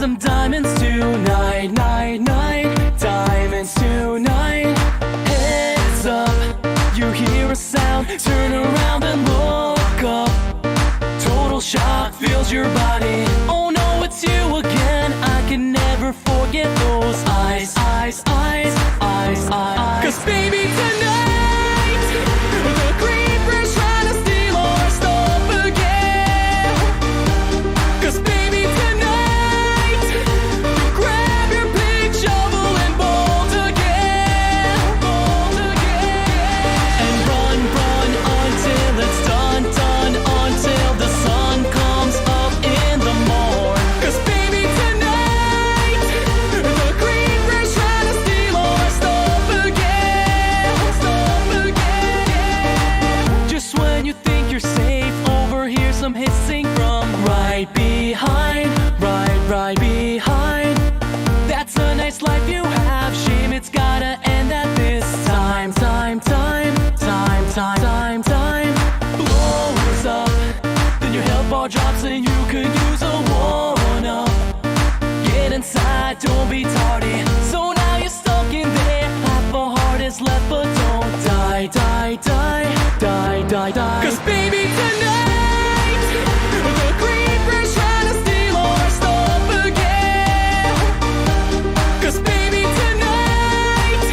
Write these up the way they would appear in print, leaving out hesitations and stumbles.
some diamonds tonight, night, night. Diamonds tonight. Heads up, you hear a sound. Turn around and look up. Total shock fills your body. Oh no, it's you again. I can never forget those eyes, eyes, eyes, eyes, eyes. 'Cause baby tonight, the creeper's trying to steal our stuff again. 'Cause baby tonight, you grab your big shovel and bolt again, bolt again. And run, run until it's done, done, until the sun comes up in the morn. 'Cause baby tonight, the creeper's trying to steal our stuff again, stuff again. Just when you think you're safe, overhear some hissing from right behind, right behind. That's a nice life you have, shame it's gotta end at this time, time, time, time, time, time, time. Blows up, then your health bar drops and you could use a one-up. Get inside, don't be tardy. So now you're stuck in there, half a heart is left, but don't die, die, die, die, die, die. 'Cause baby tonight, the creeper's trying to steal our stuff again. 'Cause baby tonight,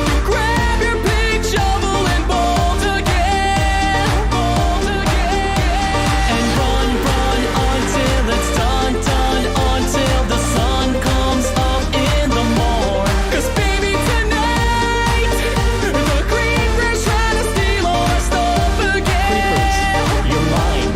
you grab your big shovel and bolt again, bolt again. And run, run until it's done, done, until the sun comes up in the morn. 'Cause baby tonight, the creeper's trying to steal our stuff again. You're mine.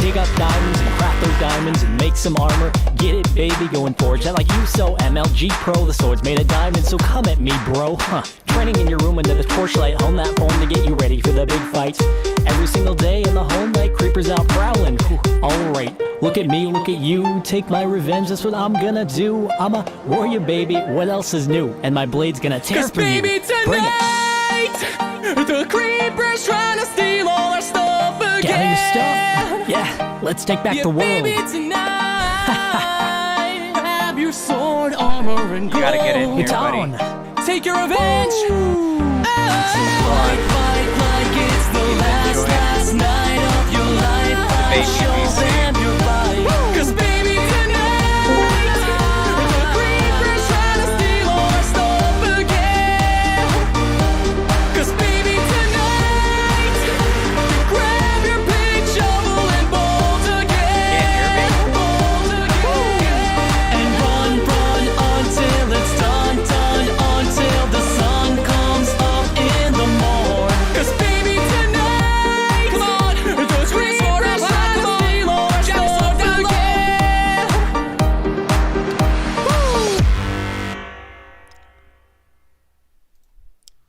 Dig up diamonds and craft those diamonds and make some armor. Get it, baby, go and forge that like you so. MLG Pro, the sword's made of diamonds, so come at me, bro. Training in your room under the torchlight, hone that phone to get you ready for the big fights. Every single day in the home light, creepers out prowling. Alright, look at me, look at you. Take my revenge, that's what I'm gonna do. I'm a warrior, baby, what else is new? And my blade's gonna tear 'Cause through you. baby Bring it. tonight, the creeper's trying to steal all our stuff again. Gather your stuff. Yeah, let's take back Yeah, the world. baby tonight, grab your sword, armor, and You gotta get in gold. here, It's buddy. on. Take your revenge. Fight, fight like it's the last night of your life. Baby Show BC. them your life. 'Cause baby tonight, the creeper's trying to steal our stuff again. 'Cause baby tonight, you grab your big shovel and bolt again, bolt again. And run, run until it's done, done, until the sun comes up in the morn. 'Cause baby tonight, come on, the creeper's trying to steal our stuff again. Woo!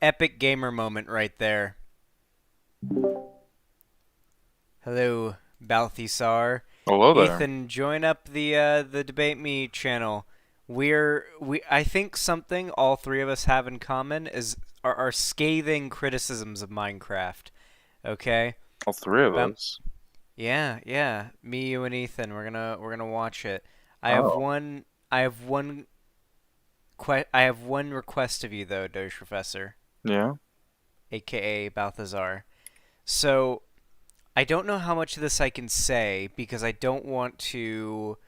Epic gamer moment right there. Hello, Balthasar. Hello there. Ethan, join up the Debate Me channel. I think something all three of us have in common is our scathing criticisms of Minecraft. Okay? All three of Bam. us. Yeah. Me, you, and Ethan. We're gonna watch it. I Oh. have one request of you though, Doge Professor, Yeah. aka Balthazar. So I don't know how much of this I can say because I don't want to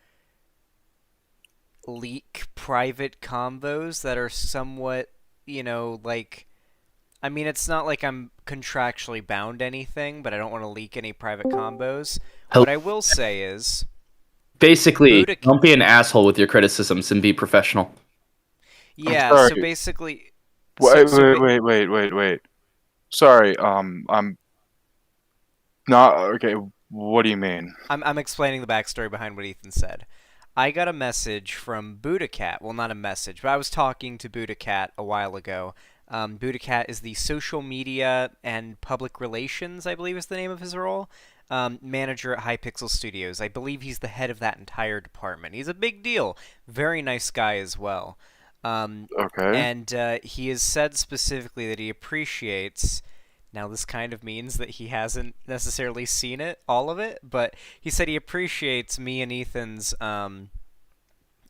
leak private convos that are somewhat, like, I mean, it's not like I'm contractually bound to anything, but I don't want to leak any private combos. What I will say is, Basically, Buddha- don't be an asshole with your criticisms and be professional. yeah, sorry. so basically... Wait. Sorry, I'm not okay. What do you mean? I'm explaining the backstory behind what Ethan said. I got a message from Buddha Well, not a message, but I was talking to Buddha a while ago. Buddha is the social media and public relations, I believe is the name of his role, manager at Hypixel Studios. I believe he's the head of that entire department. He's a big deal. Very nice guy as well. Okay. And he has said specifically that he appreciates Now, this kind of means that he hasn't necessarily seen all of it, but he said he appreciates me and Ethan's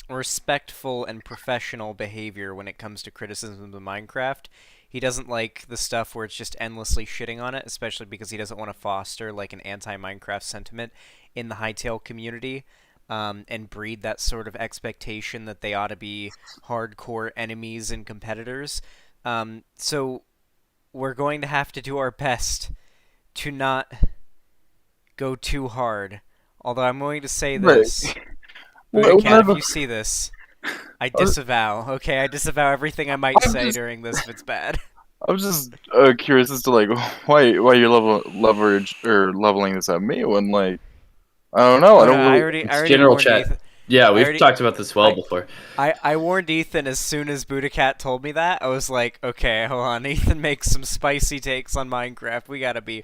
respectful and professional behavior when it comes to criticism of Minecraft. He doesn't like the stuff where it's just endlessly shitting on it, especially because he doesn't want to foster like an anti-Minecraft sentiment in the Hightail community, and breed that sort of expectation that they ought to be hardcore enemies and competitors. So we're going to have to do our best to not go too hard. Although I'm going to say this, Budacat, if you see this, I disavow. Okay, I disavow everything I might say during this if it's bad. I'm just curious as to like why you're leveling this at me when like I don't know. Oh, I no, don't really. I It's already general warned chat. Ethan. Yeah, I we've already- talked about this well I- before. I warned Ethan as soon as Budacat told me that. I was like, okay, hold on. Ethan makes some spicy takes on Minecraft. We gotta be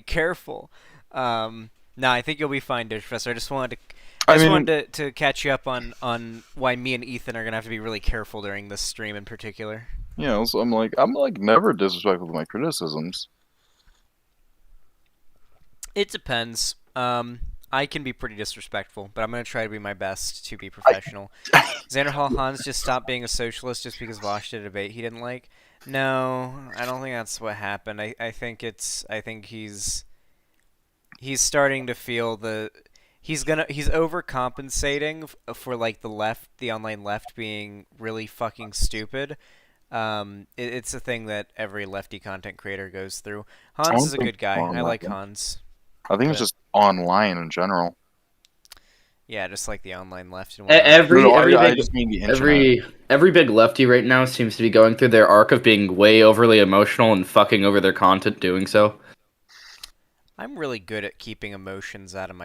careful. No, I think you'll be fine, Dish Professor. I just wanted to catch you up on why me and Ethan are gonna have to be really careful during this stream in particular. You know, so I'm like never disrespectful to my criticisms. It depends. I can be pretty disrespectful, but I'm gonna try to be my best to be professional. Xander Hall Hans just stopped being a socialist just because Vosh did a debate he didn't like. No, I don't think that's what happened. I think he's starting to feel he's overcompensating for like the online left being really fucking stupid. It's a thing that every lefty content creator goes through. Hans is a good guy. I like Hans. I think it's just online in general. Yeah, just like the online left. And I just mean the internet. Every big lefty right now seems to be going through their arc of being way overly emotional and fucking over their content doing so. I'm really good at keeping emotions out of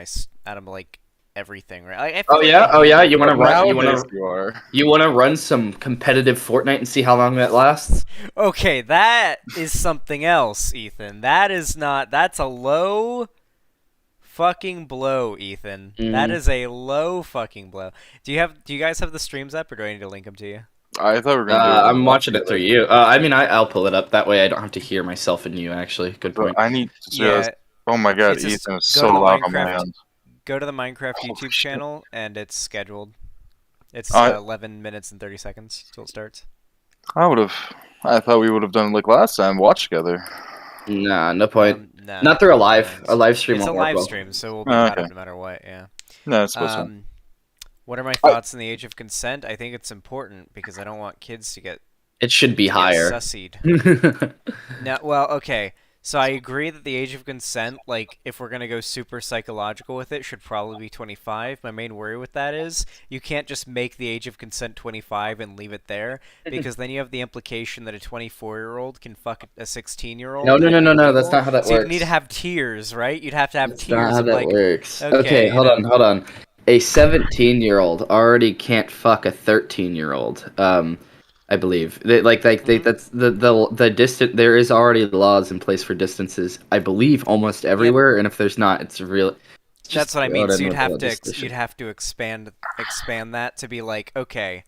like everything, right? Like, Oh yeah. You want to run? You want to are. run some competitive Fortnite and see how long that lasts? Okay, that is something else, Ethan. That's a low fucking blow, Ethan. That is a low fucking blow. Do you guys have the streams up, or do I need to link them to you? I thought we were gonna do it. I'm watching it through you. I'll pull it up. That way I don't have to hear myself and you, actually. Good point. I need to see Yeah. Oh my god, It's just- Ethan is go so to the loud on my Minecraft- end. Go to the Minecraft Oh, YouTube shit. channel, and it's scheduled. It's I- 11 minutes and 30 seconds till it starts. I thought we would have done it like last time, watch together. Nah, no point. No, Not through a live. thanks. A live stream It's a won't work live well. stream, so we'll be Oh, caught up okay. no matter what. Yeah. No, it's supposed to. What are my thoughts on the age of consent? I think it's important because I don't want kids to get It should be higher. sussied. No, well, okay. So I agree that the age of consent, like, if we're gonna go super psychological with it, should probably be 25. My main worry with that is you can't just make the age of consent 25 and leave it there, because then you have the implication that a 24-year-old can fuck a 16-year-old. No. That's not how that So works. you'd need to have tears, right? You'd have to have That's tears not how of, that like, works. okay, Okay, you hold know. on. A 17-year-old already can't fuck a 13-year-old. I believe that's the distance. There is already laws in place for distances. I believe almost everywhere, and if there's not, it's real. That's what I mean. So you'd have to expand that to be like, okay,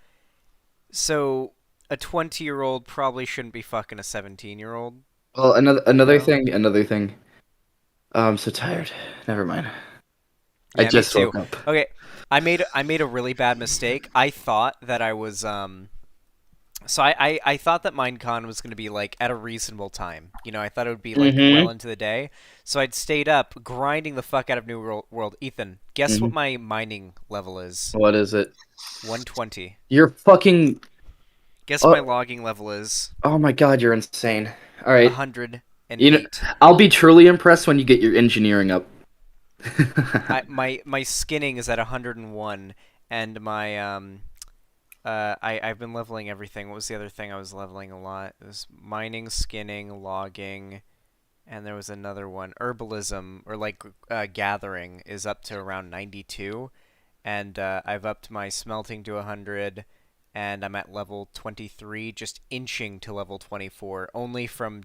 so a 20-year-old probably shouldn't be fucking a 17-year-old. Well, another No. thing. Oh, I'm so tired. Never mind. Yeah, I just me too. woke up. Okay, I made a really bad mistake. I thought that I was So I thought that Minecon was going to be, like, at a reasonable time. You know, I thought it would be, like, well into the day. So I'd stayed up, grinding the fuck out of New World. Ethan, guess what my mining level is? What is it? 120. You're fucking. Guess what my logging level is? Oh my god, you're insane. All right. 108. You know, I'll be truly impressed when you get your engineering up. My skinning is at 101, and my I've been leveling everything. What was the other thing I was leveling a lot? It was mining, skinning, logging, and there was another one. Herbalism, or like gathering, is up to around 92, and I've upped my smelting to 100, and I'm at level 23, just inching to level 24, only from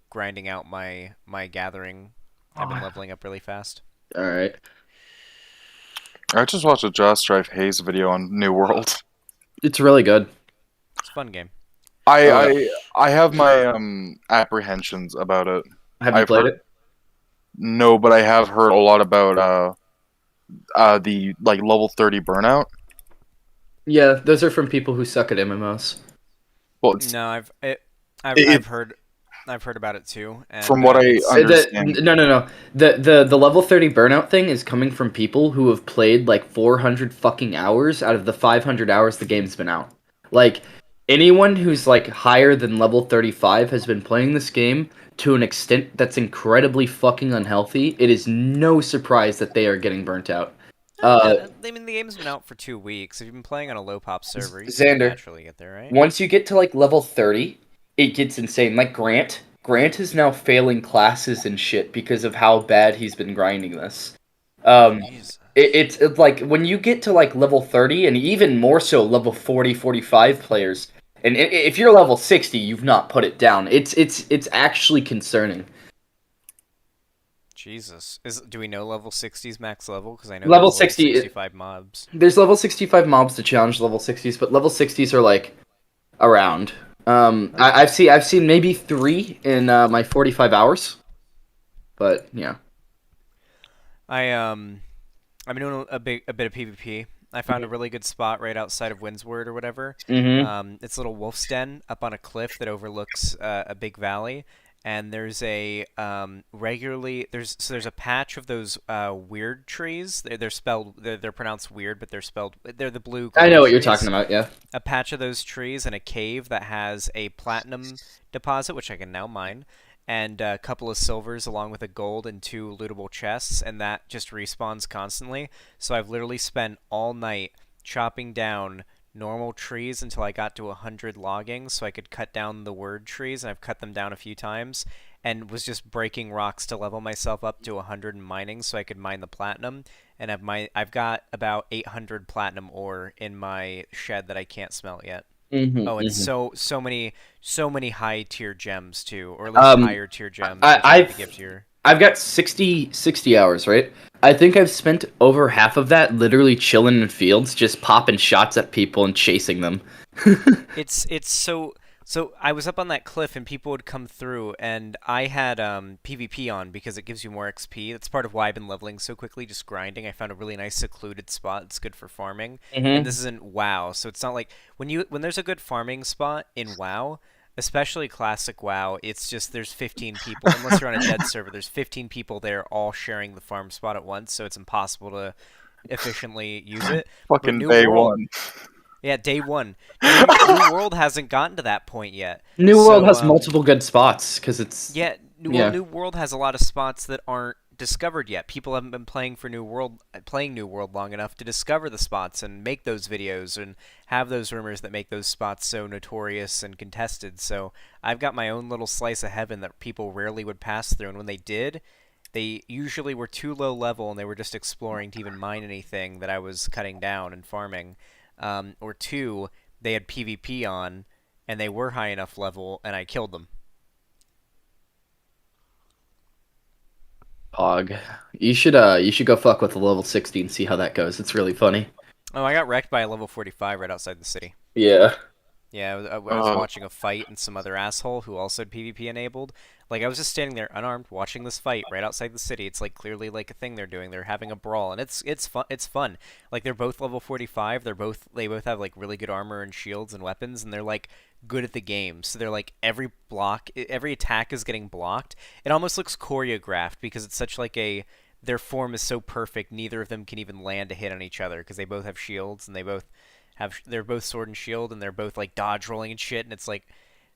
grinding out my gathering. I've been leveling up really fast. All right. I just watched a Josh Strife Hayes video on New World. It's really good. It's a fun game. I have my apprehensions about it. Have you I've played heard it? no, but I have heard a lot about the like level 30 burnout. Yeah, those are from people who suck at MMOs. Well, it's No, it, I've heard about it too, from and what I it's understand. No. The level 30 burnout thing is coming from people who have played like 400 fucking hours out of the 500 hours the game's been out. Like anyone who's like higher than level 35 has been playing this game to an extent that's incredibly fucking unhealthy. It is no surprise that they are getting burnt out. Uh, I mean, the game's been out for 2 weeks. If you've been playing on a low pop server, you can Xander, naturally get there, right? once you get to like level 30, it gets insane. Like Grant is now failing classes and shit because of how bad he's been grinding this. Jesus. It's like when you get to like level 30 and even more so level 40, 45 players. And if you're level 60, you've not put it down. It's actually concerning. Jesus. Do we know level 60's max level? Because I know Level there's level 60 65 mobs. There's level 65 mobs to challenge level 60s, but level 60s are like around. I've seen maybe 3 in my 45 hours. But yeah. I've been doing a bit of PvP. I found a really good spot right outside of Windsward or whatever. Mm-hmm. It's a little wolf's den up on a cliff that overlooks a big valley, and there's a there's a patch of those weird trees. They're spelled they're pronounced weird, but they're the blue. I know glowing what you're trees. talking about, yeah. A patch of those trees and a cave that has a platinum deposit, which I can now mine, and a couple of silvers along with a gold and 2 lootable chests, and that just respawns constantly. So I've literally spent all night chopping down normal trees until I got to 100 logging so I could cut down the word trees, and I've cut them down a few times, and was just breaking rocks to level myself up to 100 in mining so I could mine the platinum. And I've got about 800 platinum ore in my shed that I can't smelt yet. Mm-hmm, Oh, and mm-hmm. so many high tier gems too, or at least Um, higher tier gems, which I need to give to your. I've got 60 hours, right? I think I've spent over half of that literally chilling in fields, just popping shots at people and chasing them. It's so I was up on that cliff and people would come through, and I had PvP on because it gives you more XP. That's part of why I've been leveling so quickly, just grinding. I found a really nice secluded spot. It's good for farming, and Mm-hmm. this isn't WoW, so it's not like when there's a good farming spot in WoW. Especially classic WoW, it's just there's 15 people. Unless you're on a dead server, there's 15 people there all sharing the farm spot at once, so it's impossible to efficiently use it. But Fucking New day World, one. yeah, day one. New World hasn't gotten to that point yet. New World So has multiple good spots because it's yeah, yeah. New World has a lot of spots that aren't discovered yet. People haven't been playing New World long enough to discover the spots and make those videos and have those rumors that make those spots so notorious and contested. So I've got my own little slice of heaven that people rarely would pass through, and when they did, they usually were too low level and they were just exploring to even mine anything that I was cutting down and farming. Or two, they had PvP on and they were high enough level and I killed them. Pog. You should go fuck with the level 60 and see how that goes. It's really funny. Oh, I got wrecked by a level 45 right outside the city. Yeah. Yeah, I was watching a fight and some other asshole who also had PvP enabled. Like, I was just standing there unarmed watching this fight right outside the city. It's like clearly like a thing they're doing. They're having a brawl, and it's fun. It's fun. Like, they're both level 45. They both have like really good armor and shields and weapons, and they're like good at the game. So they're like every attack is getting blocked. It almost looks choreographed because it's such like a their form is so perfect. Neither of them can even land a hit on each other because they both have shields and they're both sword and shield, and they're both like dodge rolling and shit, and it's like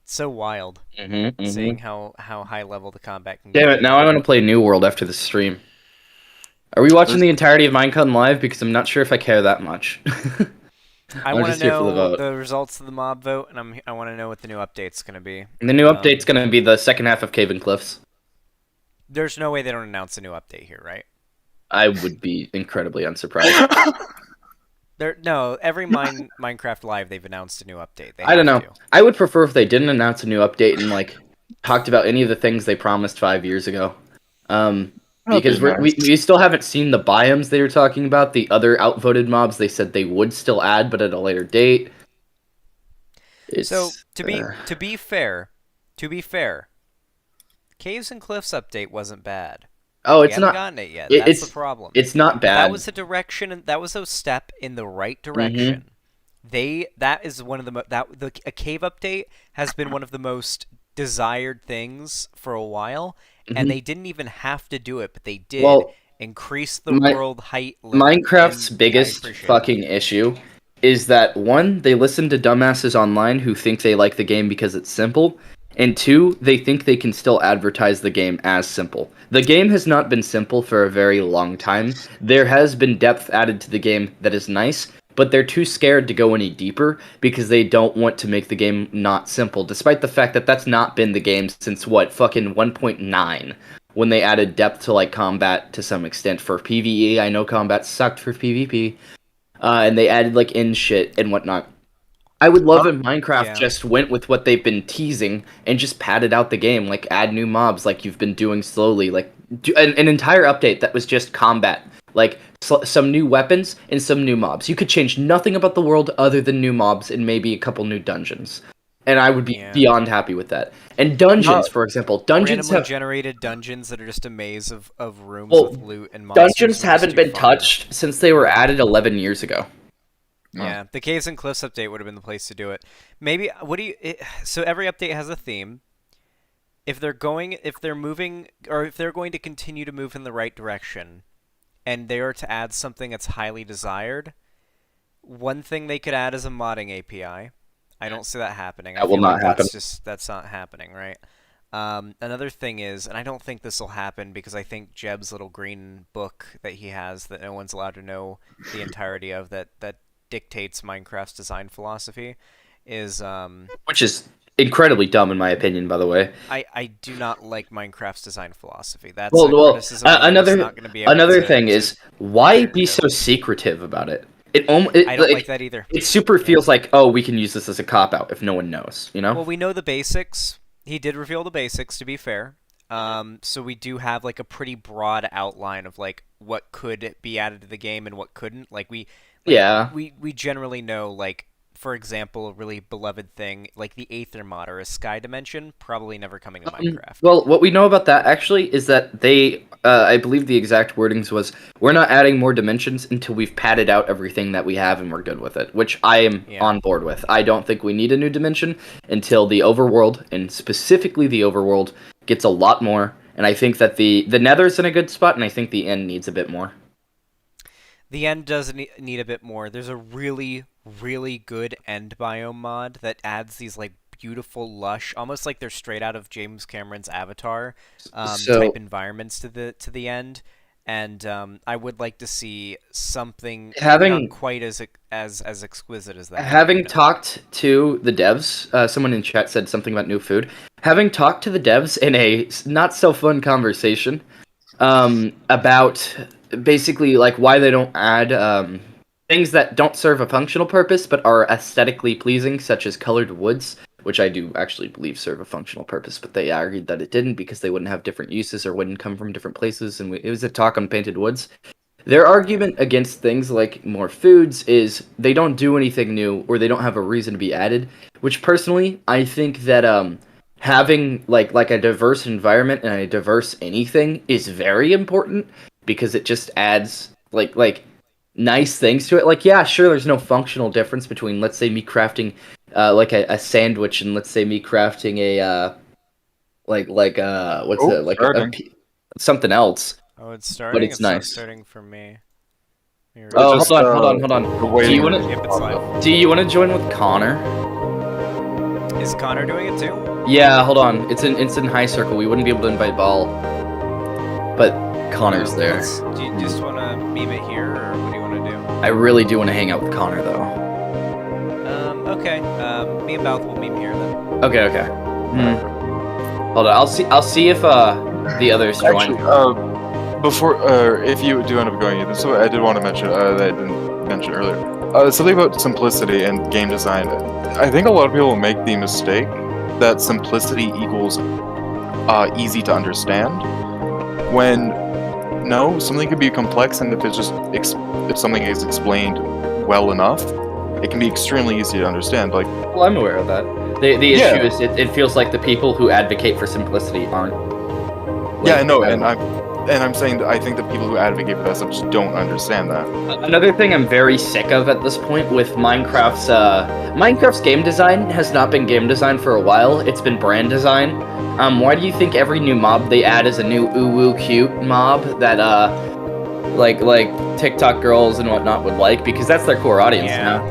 it's so wild seeing how high level the combat can Damn get. it! Now I want to play New World after the stream. Are we watching the entirety of Minecon live? Because I'm not sure if I care that much. I I'm want just to here for the know vote. the results of the mob vote, and I want to know what the new update's gonna be. The new update's gonna be the second half of Cave and Cliffs. There's no way they don't announce a new update here, right? I would be incredibly unsurprised. No, every Minecraft Live they've announced a new update. They I don't know. have to. I would prefer if they didn't announce a new update and like talked about any of the things they promised 5 years ago. Because That'd be nice. we still haven't seen the biomes they were talking about. The other outvoted mobs they said they would still add, but at a later date. It's So to be fair, Caves and Cliffs update wasn't bad. oh, We it's haven't not. gotten it yet. It, That's the it's problem. it's not But that bad. was a direction, and that was a step in the right Mm-hmm. direction. That is one of a cave update has been one of the most desired things for a while, and they didn't even have to do it, but they did Well, increase the my- world height limit. Minecraft's and I biggest appreciate fucking issue is that one, they listen to dumbasses online who think they like the game because it's simple, and two, they think they can still advertise the game as simple. The game has not been simple for a very long time. There has been depth added to the game that is nice, but they're too scared to go any deeper because they don't want to make the game not simple, despite the fact that that's not been the game since what, fucking 1.9, when they added depth to like combat to some extent for PvE. I know combat sucked for PvP, and they added like in shit and whatnot. I would love if Minecraft Yeah. just went with what they've been teasing and just padded out the game, like add new mobs, like you've been doing slowly, like do an entire update that was just combat, like some new weapons and some new mobs. You could change nothing about the world other than new mobs and maybe a couple new dungeons, and I would be Yeah. beyond happy with that. And dungeons, for example, dungeons randomly have generated dungeons that are just a maze of rooms Well, with loot and monsters. dungeons would just haven't do been fun. touched since they were added 11 years ago. Yeah, the Caves and Cliffs update would have been the place to do it. Maybe so every update has a theme. If they're moving, or if they're going to continue to move in the right direction, and they are to add something that's highly desired, one thing they could add is a modding API. I don't see that happening. That will not happen. That's not happening, right? Another thing is, and I don't think this will happen because I think Jeb's little green book that he has that no one's allowed to know the entirety of that dictates Minecraft's design philosophy is Which is incredibly dumb in my opinion, by the way. I do not like Minecraft's design philosophy. That's Well, criticism that I'm just not gonna be able another to- thing to- is, why be so secretive about it? It I don't like that either. It super feels like, oh, we can use this as a cop out if no one knows, you know? Well, we know the basics. He did reveal the basics, to be fair. So we do have like a pretty broad outline of like what could be added to the game and what couldn't. We generally know, like, for example, a really beloved thing like the Aether mod or a Sky Dimension probably never coming to Minecraft. Well, what we know about that actually is that they, I believe the exact wordings was, we're not adding more dimensions until we've padded out everything that we have and we're good with it, which I am on board with. I don't think we need a new dimension until the overworld, and specifically the overworld, gets a lot more, and I think that the nether's in a good spot, and I think the end needs a bit more. The end does need a bit more. There's a really, really good end biome mod that adds these like beautiful, lush, almost like they're straight out of James Cameron's Avatar type environments to the end. And I would like to see something not quite as exquisite as that. Having talked to the devs, someone in chat said something about new food. Having talked to the devs in a not so fun conversation about basically like why they don't add things that don't serve a functional purpose but are aesthetically pleasing, such as colored woods, which I do actually believe serve a functional purpose, but they argued that it didn't because they wouldn't have different uses or wouldn't come from different places, and it was a talk on painted woods. Their argument against things like more foods is they don't do anything new or they don't have a reason to be added, which personally I think that having like a diverse environment and a diverse anything is very important, because it just adds like nice things to it. Like, yeah, sure, there's no functional difference between, let's say, me crafting like a sandwich and let's say me crafting a something else. Oh, it's starting. But it's not nice. starting for me. Here it Oh, is. hold on. waiting Do you want to join with Connor? Is Connor doing it too? Yeah, hold on. It's in high circle. We wouldn't be able to invite Ball, but Connor's there. Do you just want to meme it here, or what do you want to do? I really do want to hang out with Connor though. Okay. Me and Balth will meme here then. Okay. Hold on. I'll see if the others join. Actually, before, if you do end up going, so I did want to mention that I didn't mention earlier. Something about simplicity and game design. I think a lot of people make the mistake that simplicity equals easy to understand. When no, something could be complex, and if something is explained well enough, it can be extremely easy to understand. Like, Well, I'm aware of that. The Yeah. issue is it feels like the people who advocate for simplicity aren't. yeah, I know, and I'm saying that I think the people who advocate for that stuff just don't understand that. Another thing I'm very sick of at this point with Minecraft's game design has not been game design for a while. It's been brand design. Why do you think every new mob they add is a new ooh cute mob that like TikTok girls and whatnot would like, because that's their core audience now.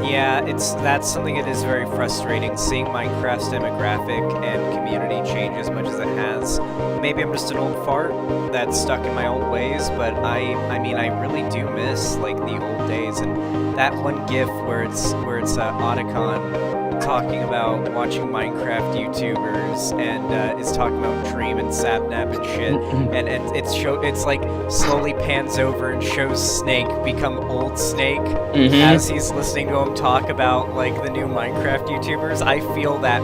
Yeah, that's something that is very frustrating, seeing Minecraft's demographic and community change as much as it has. Maybe I'm just an old fart that's stuck in my old ways, but I mean I really do miss like the old days, and that one GIF where it's Otacon talking about watching Minecraft YouTubers and is talking about Dream and Sapnap and shit, and it's like slowly pans over and shows Snake become old Snake as he's listening to him talk about like the new Minecraft YouTubers. I feel that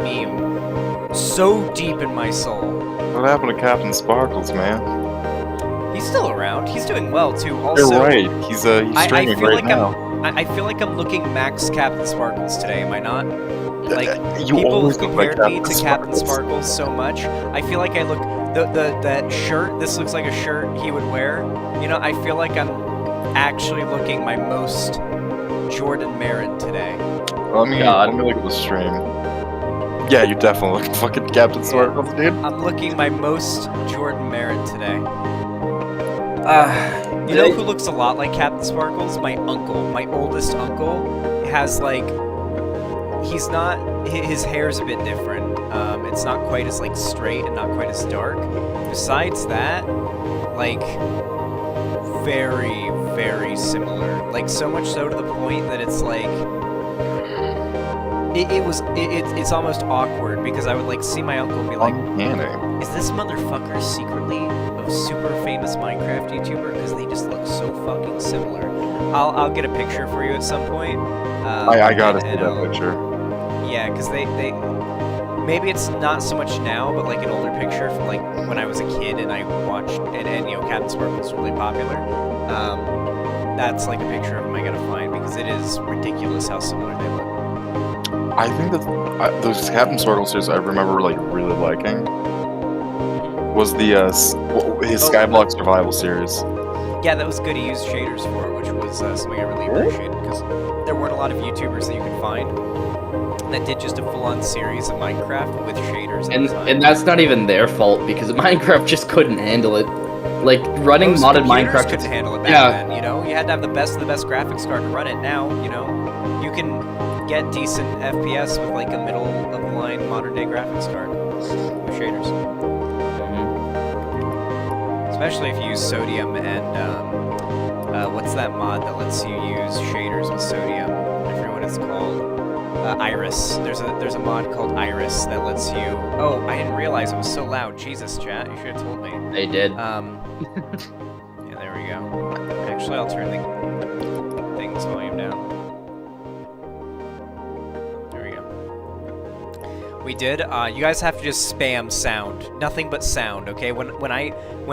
meme so deep in my soul. What happened to Captain Sparkles, man? He's still around. He's doing well too. Also, You're right. He's streaming feel right like now. I feel like I'm looking max Captain Sparkles today. Am I not? Like You people always have look like compared me to Captain Captain Sparkles. Sparkles so much. I feel like I look that shirt. This looks like a shirt he would wear. You know, I feel like I'm actually looking my most Jordan Merritt today. Let me look at the stream. Yeah, you definitely look fucking Captain Sparkles, dude. I'm looking my most Jordan Merritt today. You know who looks a lot like Captain Sparkles? My uncle. My oldest uncle has like, he's not, his hair's a bit different. It's not quite as like straight and not quite as dark. Besides that, like, very, very similar. Like, so much so to the point that it's like, it's almost awkward because I would like see my uncle and be like, is this motherfucker secretly a super famous Minecraft YouTuber? Because they just look so fucking similar. I'll get a picture for you at some point. I gotta see that picture. Yeah, because they maybe it's not so much now, but like an older picture from like when I was a kid and I watched and you know Captain Sparkles was really popular. That's like a picture of him I gotta find because it is ridiculous how similar they look. I think that those Captain Sparkle series I remember like really liking was the his Skyblock Survival series. Yeah, that was good. He used shaders for it, which was something I really appreciated because there weren't a lot of YouTubers that you could find that did just a full-on series of Minecraft with shaders. And that's not even their fault because Minecraft just couldn't handle it. Like running Most modded computers Minecraft couldn't handle it back then. You know, you had to have the best of the best graphics card to run it. Now, you know, you can get decent FPS with like a middle of the line modern day graphics card with shaders. Especially if you use sodium and what's that mod that lets you use shaders with sodium? I forget what it's called. Iris. There's a mod called Iris that lets you. Oh, I didn't realize it was so loud. Jesus, chat, you should have told me. They did. Yeah, there we go. Actually, I'll turn the thing's volume down. There we go. We did. You guys have to just spam sound. Nothing but sound, okay? When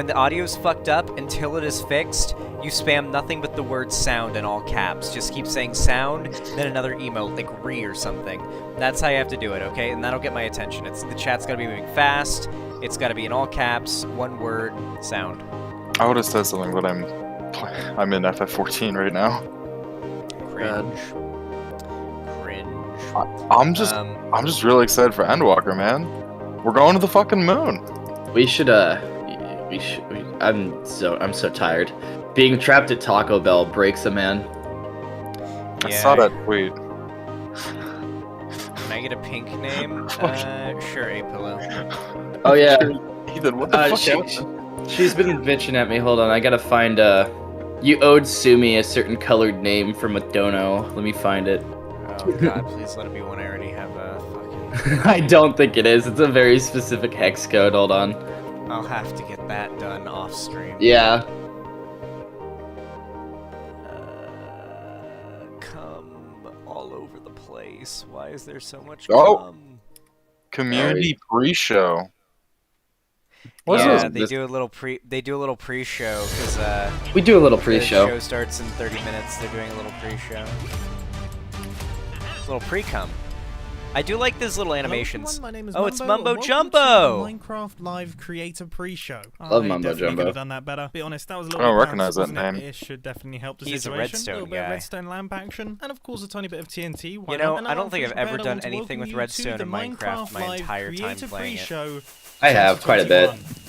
the audio's fucked up until it is fixed, you spam nothing but the word sound in all caps. Just keep saying sound, then another emote, like re or something. That's how you have to do it, okay? And that'll get my attention. The chat's gotta be moving fast. It's gotta be in all caps, one word, sound. I would have said something, but I'm in FF14 right now. Cringe. I'm just really excited for Endwalker, man. We're going to the fucking moon. I'm so tired. Being trapped at Taco Bell breaks a man. I saw that tweet. Can I get a pink name? Sure, A-Pillow. Oh yeah. Ethan, what the fuck? She's been bitching at me. Hold on, I gotta find you owed Sumi a certain colored name from a dono. Let me find it. Oh god, please let it be one I already have a fucking... I don't think it is. It's a very specific hex code. Hold on. I'll have to get that done off stream. Yeah. Cum all over the place. Why is there so much Oh. cum? Community pre-show. Yeah, they do a little pre-show because we do a little the pre-show. show starts in 30 minutes. They're doing a little pre-show. Little pre-cum. I do like these little animations. Hello, everyone. My name is Oh, it's Mumbo, Mumbo and welcome Jumbo! to the Minecraft Live Creator Pre-Show. Love I Mumbo definitely Jumbo. could have done that better. Be honest, that was a little I don't bit recognize bounced, that wasn't it? name. It should definitely help the He's a situation. Redstone a little bit guy. of redstone lamp action, and of course a tiny bit of TNT. Why You know, not? And I don't I'm think I've prepared. ever I done want to anything welcome with you redstone to in the Minecraft my Live entire time Creator playing it. Pre-Show I have quite a bit. 2021.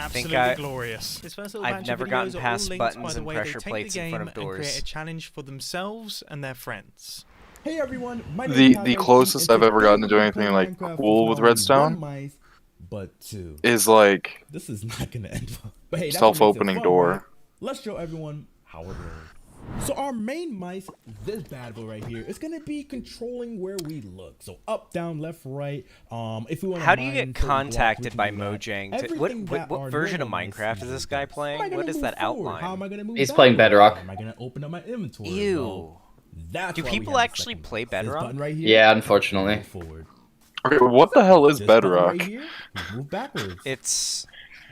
think Absolutely I- glorious. This first little I've batch of never videos gotten are all past linked buttons by the and way pressure they take plates the in game front of and create doors. a challenge for themselves and their friends. Hey everyone, my name is The closest I've ever gotten to doing anything like cool with redstone but two. is like This is not gonna end well. But hey, that's self-opening what makes it fun, door. right? Let's show everyone how it rolls. So our main mice, this bad boy right here, is gonna be controlling where we look. So up, down, left, right. If we want. How do you get contacted by Mojang? What version of Minecraft is this guy playing? What is that outline? How am I gonna move He's playing backward? Bedrock. How am I gonna open up my inventory? Ew. Well, that's Do why we people have the actually second play button. This Bedrock? button right here, Yeah, we unfortunately. move forward. Okay, what the hell is This button Bedrock? right here, we move backwards. It's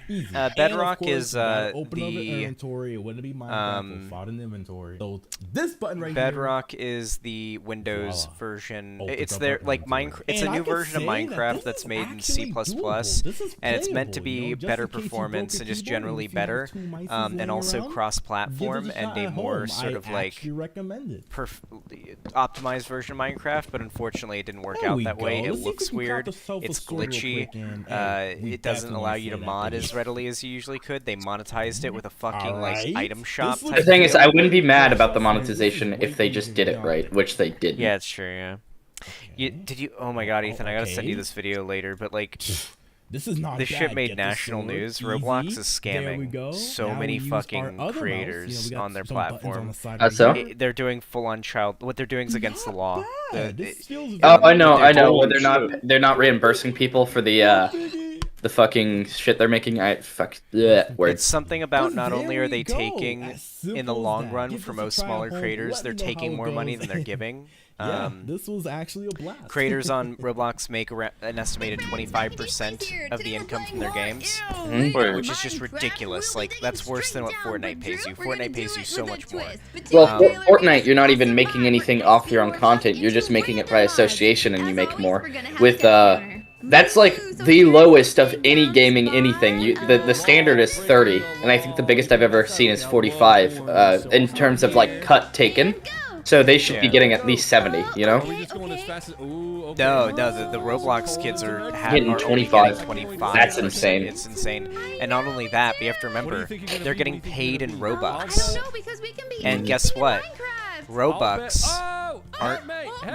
Easy. Bedrock And of course, is, you gotta open up the, an inventory. It wouldn't be Minecraft without an inventory. So this button right Bedrock is the Windows Voila. version. Opens It's up their our like inventory. Minecraft. It's And a I new can version of say that Minecraft this that's is made in C++, actually doable. This is and it's meant to playable, you be know, just better in case you broke performance your and just keyboard generally and if you have better, two mice and laying also around, give it cross-platform shot and a at more home. sort of I like actually recommend it. optimized version of Minecraft. But unfortunately, it didn't work There out we that way. go. It Let's see if looks we can weird. craft ourselves a It's sword real glitchy. quick and, hey, we It doesn't definitely allow wanna you to say that mod video. as readily as you usually could. They monetized it with a fucking like Alright. item shop. This type The thing is, deal. I wouldn't be mad about the monetization if they just did it right, which they didn't. Yeah, it's true. Yeah. Did you? Oh my god, Ethan! I gotta send you Okay. this video later. But like, This is not this bad. shit made Get the national sword. news. Easy. Roblox is There we scamming go. so Now many we use our fucking other mouse. creators We got on their some buttons on platform. the side How right so? here. They're doing full-on child. What they're doing is against the law. Bad. This feels Oh, I very know. Holy They're not reimbursing people for the fucking shit they're making. It's Words. something about But not there only are we they go. taking, As simple in the as long that. run, Give for this a most try at smaller home. creators, Let they're me know how taking it more money goes. than they're giving. Yeah, this was actually a blast. Creators on Roblox make an estimated 25% of the income from their games, Wait. which is just ridiculous. Like, that's worse than what Fortnite pays you. Fortnite pays you so much more. Well, Fortnite, you're not even making anything off your own content. You're just making it by association, and you make more. With that's like the lowest of any gaming anything. The standard is 30, and I think the biggest I've ever seen is 45 in terms of like cut taken. So they should be Yeah. getting at least 70, you know? No, the Roblox kids are Getting are only 25. getting 25. That's insane. It's insane. And not only that, but you have to remember, they're getting paid in Robux. And guess what? Robux aren't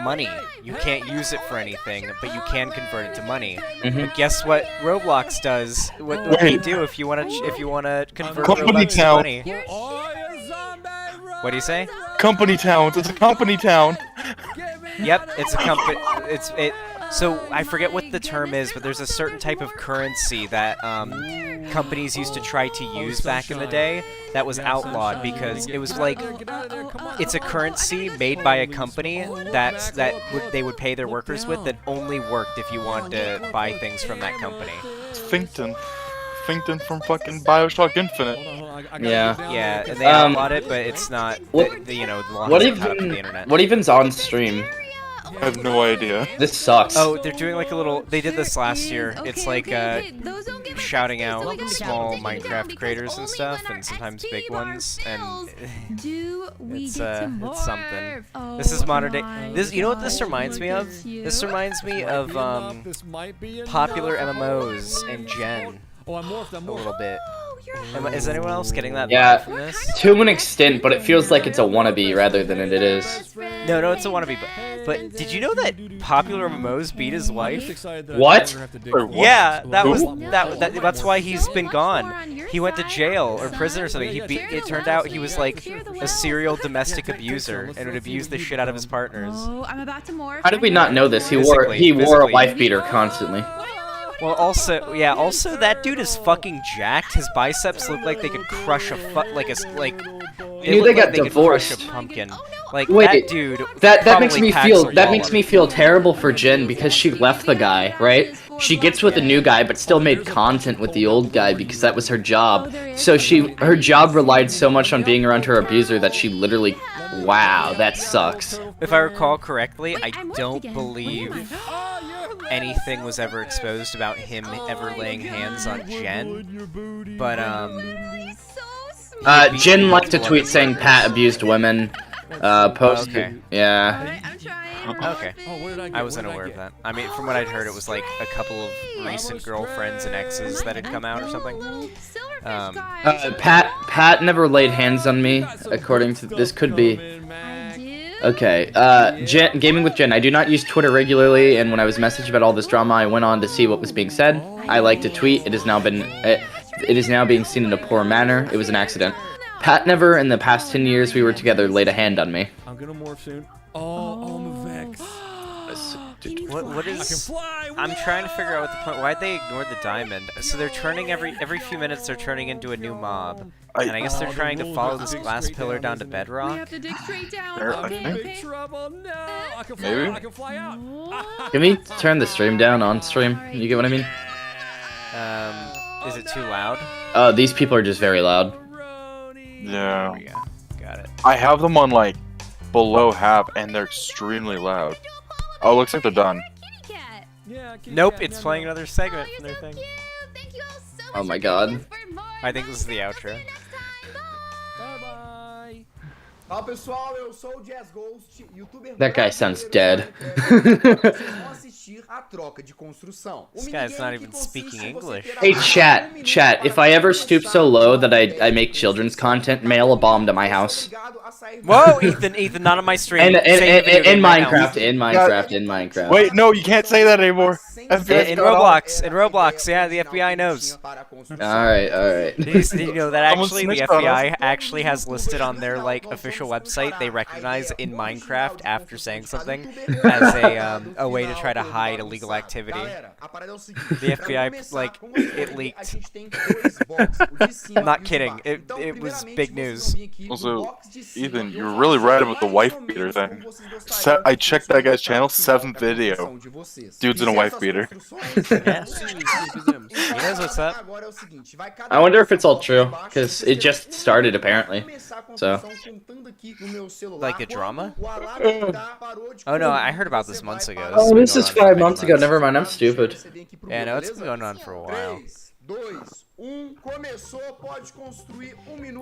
money. You can't use it for anything, but you can convert it to money. But guess what Roblox does? What they do if you wanna convert Company Robux to town. money? What do you say? Company towns. It's a company town. Yep, it's a company. So I forget what the term is, but there's a certain type of currency that companies used to try to use back in the day that was outlawed because it was like it's a currency made by a company they would pay their workers with that only worked if you wanted to buy things from that company. It's Finkton. Finkton from fucking Bioshock Infinite. Yeah, and they outlawed it, but it's not. The law hasn't caught up to the internet. What even's on stream? I have no idea. This sucks. Oh, they're doing like a little. They did this last year. It's like shouting out small Minecraft creators and stuff, and sometimes big ones, and it's something. This is modern day. This, you know what this reminds me of? This reminds me of popular MMOs and Gen a little bit. Is anyone else getting that Yeah. vibe from this? To an extent, but it feels like it's a wannabe rather than it is. No, it's a wannabe. But did you know that popular MMOs beat his wife? What? Wait, what? Yeah, that's why he's been gone. He went to jail or prison or something. It turned out he was like a serial domestic abuser and would abuse the shit out of his partners. How did we not know this? He wore a Physically. wife beater constantly. Well, also that dude is fucking jacked. His biceps look like they could crush a knew they got could divorced. crush a pumpkin. Like Wait, that dude. That makes probably me packs feel a that wall makes up. me feel terrible for Jen because she left the guy, right? She gets with a new guy but still made content with the old guy because that was her job. So her job relied so much on being around her abuser that she literally Wow, that sucks. If I recall correctly, I I'm late don't again. believe anything was ever exposed about him ever laying hands on Jen. But Jin liked a tweet saying Pat abused women. Posted. Okay. Yeah. I'm trying. Okay. I wasn't aware of that. I mean, from what I'd heard, it was like a couple of recent girlfriends and exes that had come out or something. Pat never laid hands on me, according to this. Could be. Okay, Gaming with Jen. I do not use Twitter regularly, and when I was messaged about all this drama, I went on to see what was being said. I liked a tweet. It is now being seen in a poor manner. It was an accident. Pat never, in the past 10 years we were together, laid a hand on me. I'm gonna morph soon. Oh, I'm a Vex. What is? I'm trying to figure out what the point. Why'd they ignore the diamond? So they're turning every few minutes. They're turning into a new mob, and I guess they're trying to follow this glass pillar down to We bedrock. have to dig straight down. There, I Okay, think. okay. Trouble, no. I can Maybe. I can fly out. Can we turn the stream down on stream? You get what I mean? Is it too loud? These people are just very loud. Yeah. There we go. Got it. I have them on like below half, and they're extremely loud. Oh, looks like they're done. Yeah, Nope, it's playing another segment from their thing. Oh my god. I think this is the outro. Bye bye. Fala pessoal, eu sou o Jazz Ghost, youtuber. That guy sounds dead. Vocês vão assistir a troca de construção. This guy's not even speaking English. Hey chat, if I ever stoop so low that I make children's content, mail a bomb to my house. Whoa, Ethan, not on my stream. In Save the video game right now. Minecraft, in Minecraft. Wait, no, you can't say that anymore. In Roblox, yeah, the FBI knows. Alright. Did you know that Someone actually the snitched on FBI actually has listed on their like official website they recognize in Minecraft after saying something as a way to try to hide illegal activity. The FBI like it leaked. I'm not kidding. It was big news. Also, Ethan, you're really right about the wife beater thing. I checked that guy's channel, 7th video. Dude's in a wife beater. Yeah. He knows what's up. I wonder if it's all true, because it just started apparently. So. Like the drama? Oh no, I heard about this months ago. Oh, this been is going on 5 for months many ago. Never mind, I'm stupid. Yeah, no, it's been going on for a while.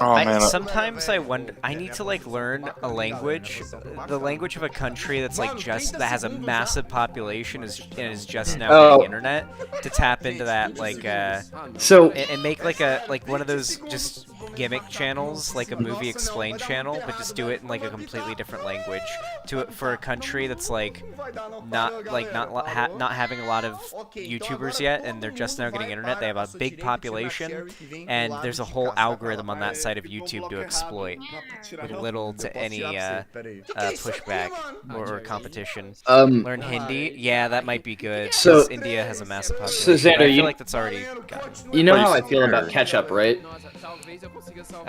Oh man, Sometimes I wonder. I need to like learn a language, the language of a country that's like that has a massive population and is just now getting internet to tap into that like So and make like one of those just gimmick channels, like a movie explain channel, but just do it in like a completely different language for a country that's like not having a lot of YouTubers yet, and they're just now getting internet. They have a big population, and there's a whole algorithm on that side of YouTube to exploit with little to any pushback or competition. Learn Hindi? Yeah, that might be good. So- 'cause India has a massive population. So, Xander, but I feel you- like that's already gone. you know how I feel about ketchup, right?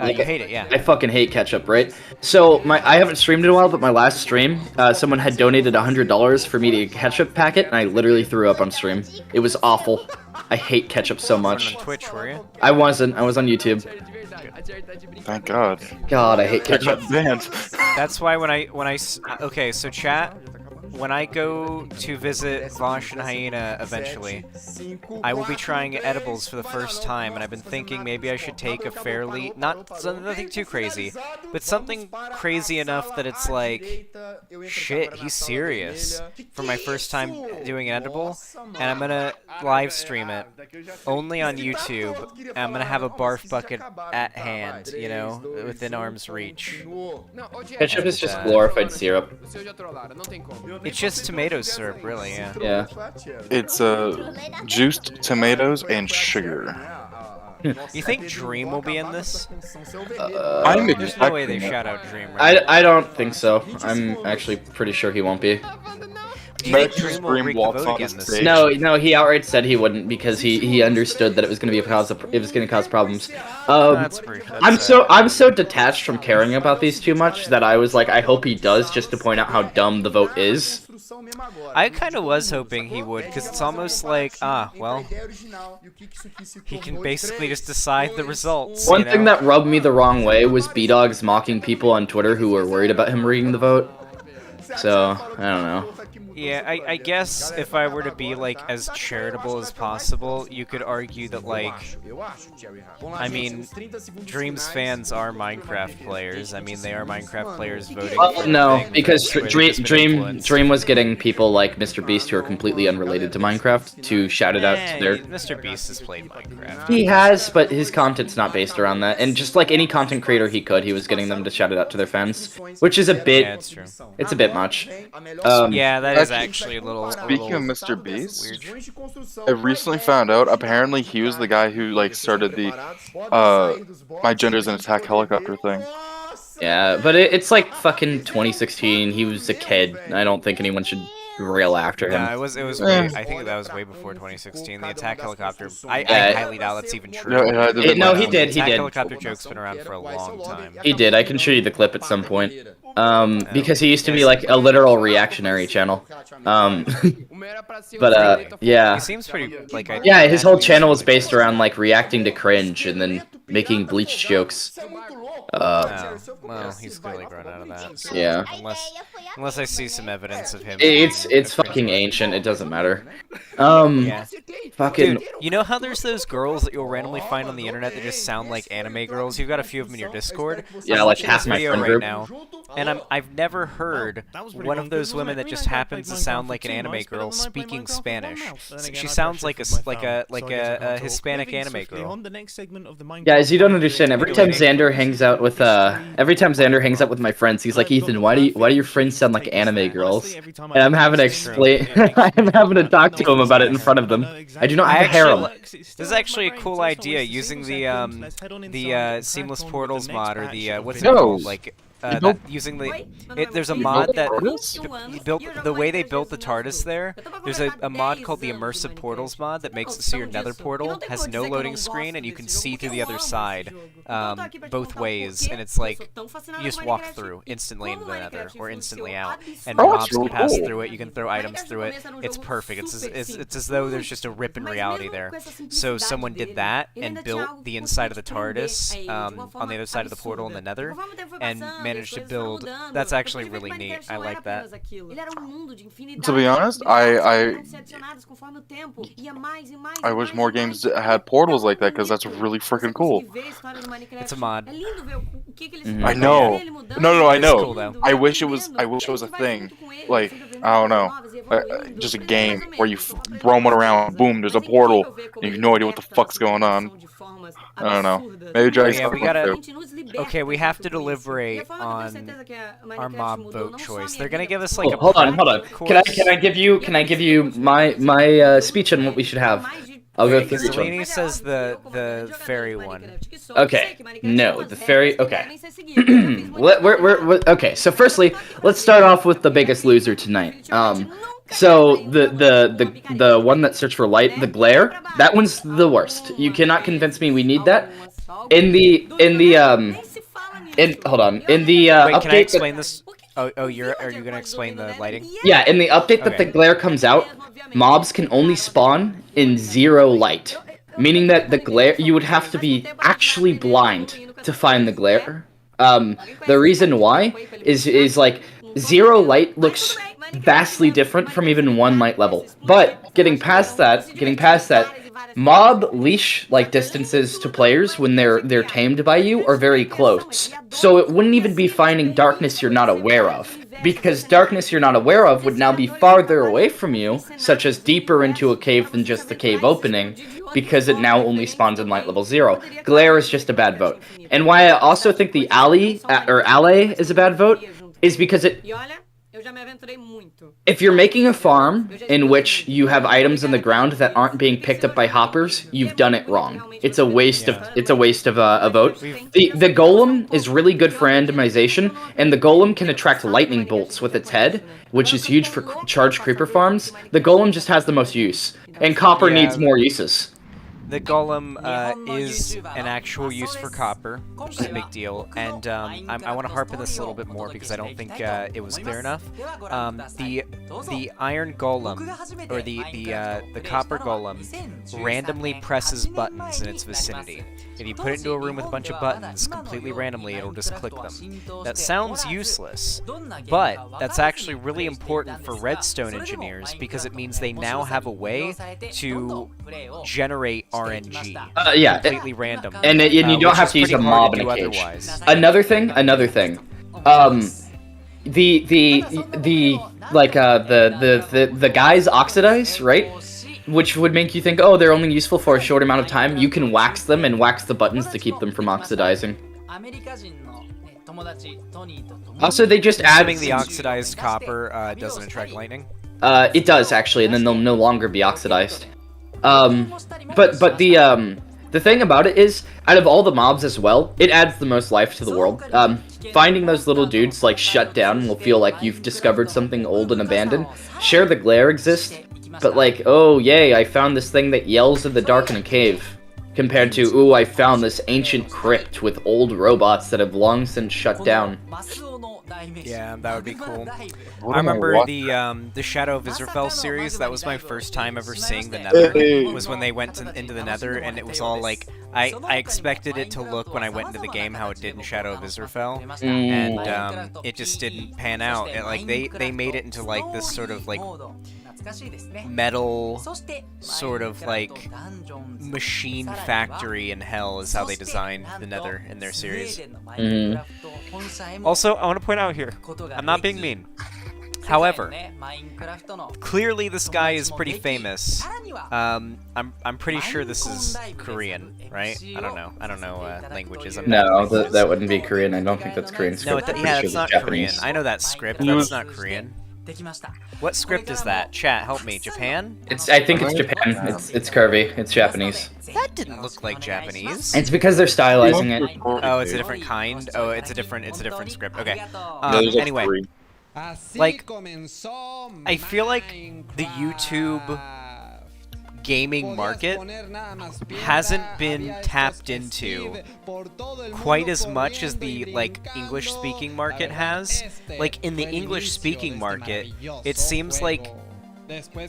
You hate it, yeah. I fucking hate ketchup, right? So I haven't streamed in a while, but my last stream, someone had donated $100 for me to get a ketchup packet, and I literally threw up on stream. It was awful. I hate ketchup so much. On Twitch, were you? I wasn't. I was on YouTube. thank God. God, I hate ketchup. Banned. That's why okay, so chat, when I go to visit Vosh and Hyena eventually, I will be trying edibles for the first time, and I've been thinking maybe I should take a fairly, nothing too crazy, but something crazy enough that it's like, shit, he's serious, for my first time doing an edible, and I'm gonna live stream it, only on YouTube, and I'm gonna have a barf bucket at hand, you know, within arm's reach. Ketchup is just glorified syrup. It's just tomato syrup, really, yeah. Yeah. It's juiced tomatoes and sugar. You think Dream will be in this? I'm There's no way they expecting it. shout out Dream, right? I don't think so. I'm actually pretty sure he won't be. Do you think Imagine Dream will Dream rig the walks vote on again the this stage. season? No, he outright said he wouldn't because he understood that it was going to be cause problems. That's I'm so detached from caring about these too much that I was like, I hope he does, just to point out how dumb the vote is. construção mesmo agora. I junto kind de of todo was mundo, hoping he sacou? would, E aí because já it's fazer um almost like, comparativo entre a well, ideia original e o que isso aqui se he can tornou em basically três, just decide the dois, results, One you thing know? that rubbed me the wrong way was B-Dog's mocking people on Twitter who were worried about him rigging the vote. So, I don't know. Yeah, I guess if I were to be, like, as charitable as possible, you could argue that, like, I mean, Dreams fans are Minecraft players. I mean, they are Minecraft players voting for No, things because where they've just been influenced. Dream was getting people like Mr. Beast who are completely unrelated to Minecraft to shout it out to their. Mr. Beast has played Minecraft. He has, but his content's not based around that. And just like any content creator he could, he was getting them to shout it out to their fans, which is a bit. Yeah, it's true. It's a bit much. Yeah, that is actually a little. Speaking of little Mr. Beast, weird. I recently found out. Apparently, he was the guy who like started the "My gender's an attack helicopter" thing. Yeah, but it's like fucking 2016. He was a kid. I don't think anyone should rail after him. Yeah, it was way, I think that was way before 2016. The attack helicopter. I highly doubt that's even true. No, it had to be No, like- he did. The He attack did. helicopter joke's been around for a long time. He did. I can show you the clip at some point. Because he used to be like a literal reactionary channel. Yeah. He seems pretty like I. Yeah, his whole channel was based around like reacting to cringe and then making bleach jokes. Oh, well, he's clearly grown out of that. So Yeah. Unless I see some evidence of him. It's fucking ancient. It doesn't matter. Yeah. Fucking. Dude, you know how there's those girls that you'll randomly find on the internet that just sound like anime girls? You've got a few of them in your Discord. Yeah, I'm like watching half this my video friend right group. now, and I've never heard one of those women that just happens to sound like an anime girl speaking Spanish. She sounds like a Hispanic anime girl. Guys, you don't understand. Every time Xander hangs out with my friends, he's like, Ethan, why do your friends sound like anime girls? And I'm having to explain. I'm having to talk to him about it in front of them. I do not have a harem. This is actually a cool idea using the seamless portals mod or the what's it called, like using there's a mod that built the way they built the TARDIS there. There's a mod called the immersive portals mod that makes it so your nether portal has no loading screen and you can see through the other side both ways, and it's like you just walk through instantly into the nether or instantly out, and mobs can pass through it. You can throw items through it. It's perfect. It's as though there's just a rip in reality there. So someone did that and built the inside of the TARDIS on the other side of the portal in the nether and managed to build. That's actually really neat. I like that. To be honest, I wish more games had portals like that because that's really freaking cool. It's a mod. I know. No, I It's know. cool, though. I wish it was a thing. Like, I don't know. Just a game where you roam it around, boom, there's a portal, and you have no idea what the fuck's going on. I don't know. Maybe Dragon's Yeah, we Dogma gotta. too. Okay, we have to deliberate on our mob vote choice. They're gonna give us like a. Hold on. course. Can I give you my speech on what we should have? I'll go through each one. Zelini says the fairy one. Okay. No, the fairy. Okay. Okay. So firstly, let's start off with the biggest loser tonight. So the one that searched for light, the glare, that one's the worst. You cannot convince me we need that. Hold on. In the Wait, update. can I explain this? Oh, are you gonna explain the lighting? Yeah, in the update that Okay. the glare comes out, mobs can only spawn in 0 light, meaning that the glare you would have to be actually blind to find the glare. The reason why is like 0 light looks vastly different from even 1 light level. But getting past that, mob leash like distances to players when they're tamed by you are very close. So it wouldn't even be finding darkness you're not aware of, because darkness you're not aware of would now be farther away from you, such as deeper into a cave than just the cave opening, because it now only spawns in light level 0. Glare is just a bad vote. And why I also think the alley is a bad vote is because if you're making a farm in which you have items on the ground that aren't being picked up by hoppers, you've done it wrong. It's a waste of a vote. The golem is really good for randomization, and the golem can attract lightning bolts with its head, which is huge for charged creeper farms. The golem just has the most use, and copper needs more uses. The golem is an actual use for copper, which is a big deal, and I want to harp on this a little bit more because I don't think it was clear enough. The iron golem, or the copper golem, randomly presses buttons in its vicinity. If you put it into a room with a bunch of buttons, completely randomly, it'll just click them. That sounds useless, but that's actually really important for redstone engineers because it means they now have a way to generate RNG. Yeah, completely random. And you don't have to use a mob in a cage. Another thing. The guys oxidize, right? Which would make you think, oh, they're only useful for a short amount of time. You can wax them and wax the buttons to keep them from oxidizing. Also, they just add... Assuming the oxidized copper doesn't attract lightning? It does, actually, and then they'll no longer be oxidized. But the thing about it is, out of all the mobs as well, it adds the most life to the world. Finding those little dudes, like, shut down will feel like you've discovered something old and abandoned. Sure, the glare exists, but like, oh, yay, I found this thing that yells in the dark in a cave. Compared to, ooh, I found this ancient crypt with old robots that have long since shut down. Yeah, that would be cool. I remember the Shadow of Israfel series. That was my first time ever seeing the Nether. Was when they went into the Nether, and it was all like I expected it to look when I went into the game how it did in Shadow of Israfel, and it just didn't pan out. And, like they made it into like this sort of like metal sort of like machine factory in hell is how they designed the Nether in their series. Also, I want to point out here, I'm not being mean. However, clearly this guy is pretty famous. I'm pretty sure this is Korean, right? I don't know languages. No, that wouldn't be Korean. I don't think that's Korean script. No, yeah, that's not Korean. I know that script. That's not Korean. What script is that? Chat, help me. Japan? I think it's Japan. It's curvy. It's Japanese. That didn't look like Japanese. It's because they're stylizing it. Oh, it's a different kind. Oh, it's a different script. Okay. Anyway, like, I feel like the YouTube gaming market hasn't been tapped into quite as much as the like English speaking market has. Like in the English speaking market, it seems like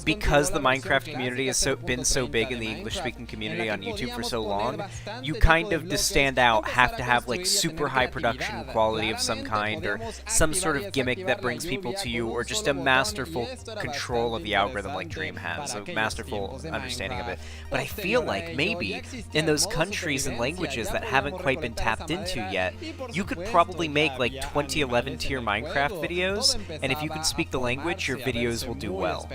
because the Minecraft community has been so big in the English-speaking community on YouTube for so long, you kind of, to stand out, have to have like super high production quality of some kind, or some sort of gimmick that brings people to you, or just a masterful control of the algorithm like Dream has, a masterful understanding of it. But I feel like maybe in those countries and languages that haven't quite been tapped into yet, you could probably make like 2011 tier Minecraft videos, and if you can speak the language, your videos will do well.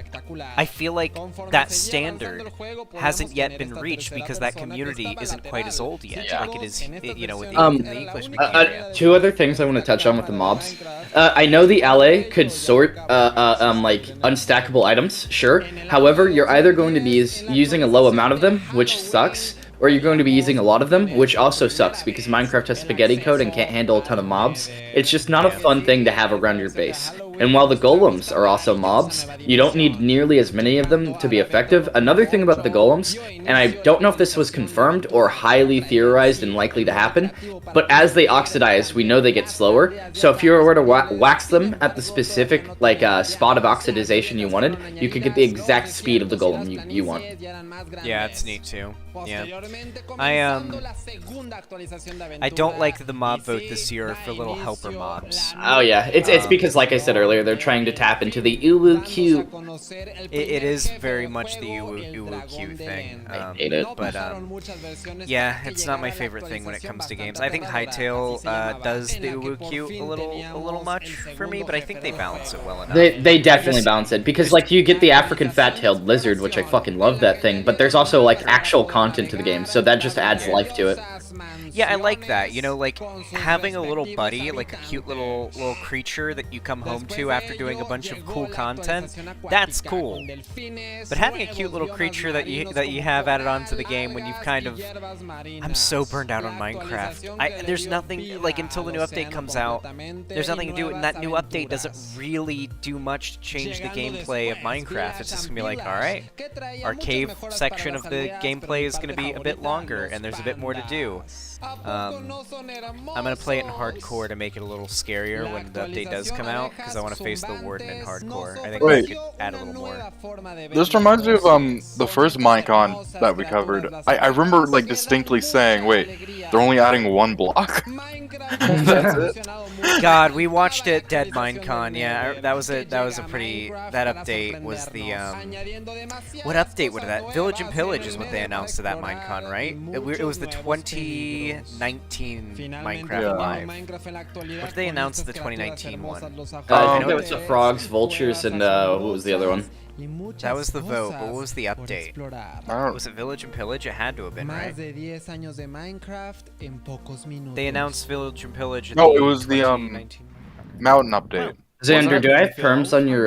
I feel like that standard hasn't yet been reached because that community isn't quite as old yet, like it is, you know, in the English-speaking area. Two other things I want to touch on with the mobs. I know the LA could sort like unstackable items, sure. However, you're either going to be using a low amount of them, which sucks, or you're going to be using a lot of them, which also sucks because Minecraft has spaghetti code and can't handle a ton of mobs. It's just not a fun thing to have around your base. And while the golems are also mobs, you don't need nearly as many of them to be effective. Another thing about the golems, and I don't know if this was confirmed or highly theorized and likely to happen, but as they oxidize, we know they get slower. So if you were to wax them at the specific like spot of oxidization you wanted, you could get the exact speed of the golem you want. Yeah, it's neat too. Yeah. I don't like the mob vote this year for little helper mobs. Oh yeah, it's because, like I said earlier, they're trying to tap into the uwu cute. It is very much the uwu cute thing. I hate it. But yeah, it's not my favorite thing when it comes to games. I think Hytale does the uwu cute a little much for me, but I think they balance it well enough. They definitely balance it because like you get the African fat-tailed lizard, which I fucking love that thing, but there's also like actual content to the game, so that just adds life to it. Yeah, I like that. You know, like having a little buddy, like a cute little creature that you come home to after doing a bunch of cool content. That's cool. But having a cute little creature that you have added onto the game when you've kind of, I'm so burned out on Minecraft. There's nothing like until the new update comes out. There's nothing to do, and that new update doesn't really do much to change the gameplay of Minecraft. It's just gonna be like, all right, our cave section of the gameplay is gonna be a bit longer, and there's a bit more to do. I'm gonna play it in hardcore to make it a little scarier when the update does come out, because I want to face the warden in hardcore. I think I could add a little more. This reminds me of the first Minecon that we covered. I remember like distinctly saying, "Wait, they're only adding one block." That's it. God, we watched it, Dead Minecon. Yeah, that was a pretty. That update was the what update was that? Village and Pillage is what they announced to that Minecon, right? It was the 2019 Minecraft Live. What did they announce the 2019 one? I think it was the frogs, vultures, and what was the other one? That was the vote, but what was the update? Oh. Was it Village and Pillage? It had to have been, right? They announced Village and Pillage. No, it was the mountain update. Xander, do I have perms on your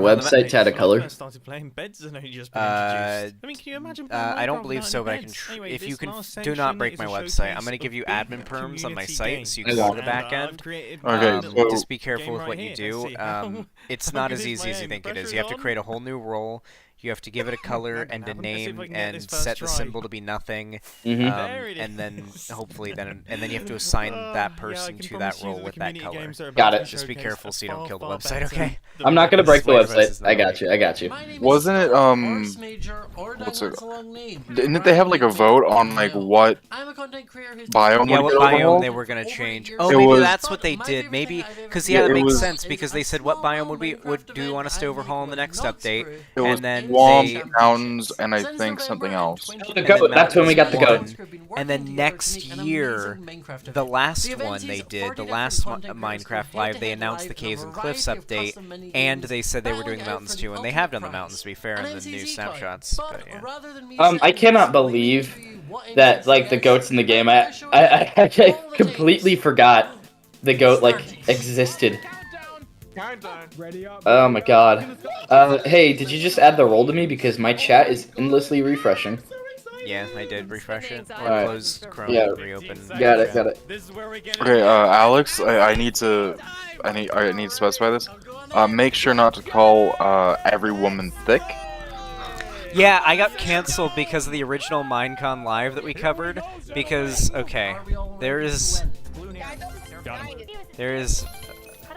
website to add a color? Started playing beds and only just been introduced. I mean, can you imagine playing I don't Minecraft believe without so, any but I can. beds? Anyway, If you this can, last do not section break is my a website. I'm showcase gonna give you of big admin perms on my community site, games. so you can go to the And, back I've end. created Okay, my so- little Just be careful game with right what you here. do. Let's see how- It's how not good as is easy as my you think it aim? is. You have to Pressure create a on? whole new role. You have to give it a color and a Let's see if name I can get and this first set the try. symbol to be nothing. There it And then is. hopefully then you have to assign that Yeah, I person can to promise that you role the with that community color. games are about Got to it. Just be showcase careful so you don't far, kill the far website, better okay? than I'm not gonna break the Swipe versus website. the I got you. I got you. Wasn't it what's it? Didn't they have like a vote on like what biome Yeah, would what go on the biome wall? they were gonna change. Oh, It maybe was- that's what they did. Maybe because Yeah, that it makes was- sense because they said what biome do we want us to overhaul in the next update, It was and then swamp, they mountains, and I think something else. The and goat. then That's when we got the goat. And then next year, the last one they did, the last Minecraft Live, they announced the Caves and Cliffs update, and they said they were doing the mountains too, and they have done the mountains to be fair in the new snapshots. But yeah. I cannot believe that like the goats in the game. I completely forgot the goat like existed. Oh my god. Hey, did you just add the roll to me because my chat is endlessly refreshing? Yeah, I did refresh it or Alright. close Chrome Yeah. and reopen. Got it. Got it. This is where we get Okay, Alex, I need to specify this. Make sure not to call every woman thick. Yeah, I got canceled because of the original Minecon Live that we covered. Because there is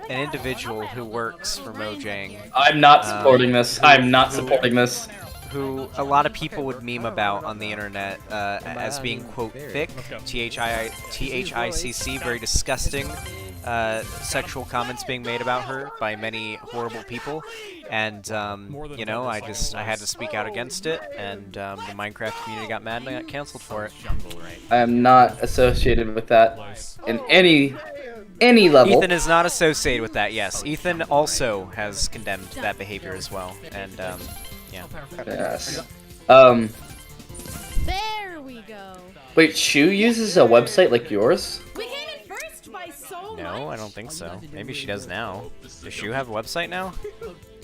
an individual who works for Mojang I'm not supporting this. I'm not supporting this. who a lot of people would meme about on the internet as being quote thick, THICC, very disgusting sexual comments being made about her by many horrible people, and you know, I had to speak out against it, and the Minecraft community got mad and I got canceled for it. I am not associated with that in any level. Ethan is not associated with that. Yes, Ethan also has condemned that behavior as well, and yeah. Yes. There we go. Wait, Shu uses a website like yours? We came in first by so No, I don't think so. Maybe she does now. Does Shu have a website now?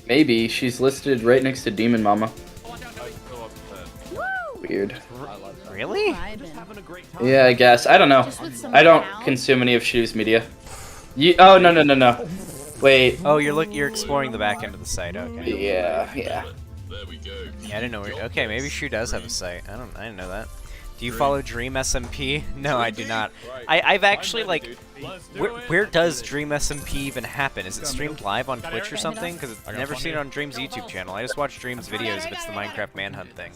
Maybe. She's listed right next to Demon Mama. Weird. Really? Yeah, I guess. I don't know. Just with some I don't cow. consume any of Shu's media. Oh, no. Wait. Oh, you're exploring the back end of the site. Okay. Yeah. Yeah, I didn't know. Okay, maybe Shu does have a site. I didn't know that. Do you follow Dream SMP? No, I do not. I've actually like, where does Dream SMP even happen? Is it streamed live on Twitch or something? Because I've never seen it on Dream's YouTube channel. I just watch Dream's videos if it's the Minecraft Manhunt thing.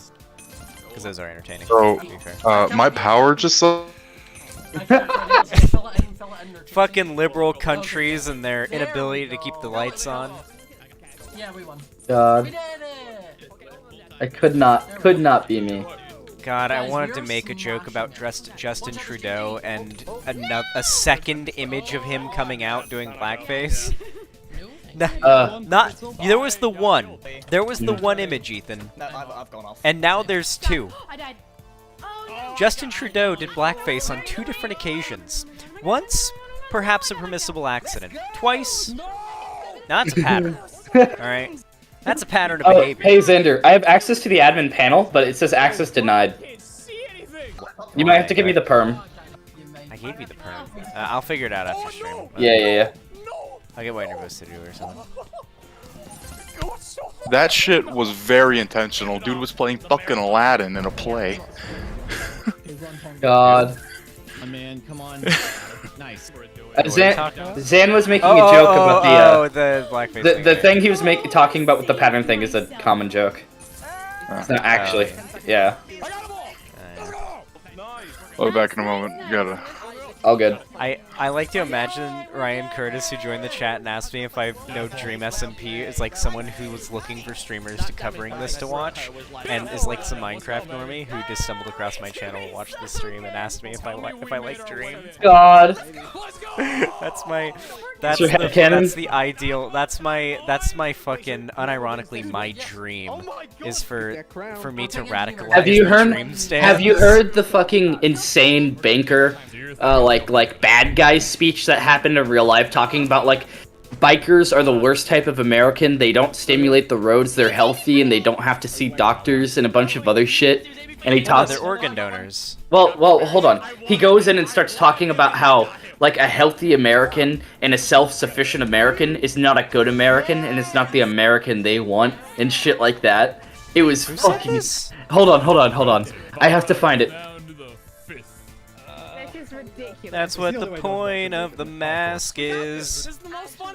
Because those are entertaining. So, to be fair. my power just. Fucking liberal countries and their inability to keep the lights on. God. I could not be me. God, I wanted to make a joke about Justin Trudeau and a second image of him coming out doing blackface. There was the one. There was the one image, Ethan. I've gone off. And now there's two. I died. Justin Trudeau did blackface on 2 different occasions. Once, perhaps a permissible accident. Twice, now that's a pattern. Alright? That's a pattern of behavior. Hey Xander, I have access to the admin panel, but it says access denied. You might have to give me the perm. I gave you the perm. I'll figure it out after stream. Yeah. I'll get what you're supposed to do or something. That shit was very intentional. Dude was playing fucking Aladdin in a play. God. Man, come on. Nice. Zan was making a joke about the blackface the thing he was talking about with the pattern thing is a common joke. It's not actually. Yeah. I'll be back in a moment. Gotta. All good. I like to imagine Ryan Curtis, who joined the chat and asked me if I know Dream SMP, is like someone who was looking for streamers to covering this to watch, and is like some Minecraft normie who just stumbled across my channel, watched the stream, and asked me if I like Dream. God. That's your headcanon? That's the ideal. That's my fucking unironically my dream is for me to radicalize. Have you heard the fucking insane banker like bad guy speech that happened in real life talking about like bikers are the worst type of American, they don't stimulate the roads, they're healthy, and they don't have to see doctors and a bunch of other shit. And he talks. They're organ donors. Well, hold on. He goes in and starts talking about how like a healthy American and a self-sufficient American is not a good American, and it's not the American they want, and shit like that. It was fucking. Hold on. I have to find it. That's what the point of the mask is.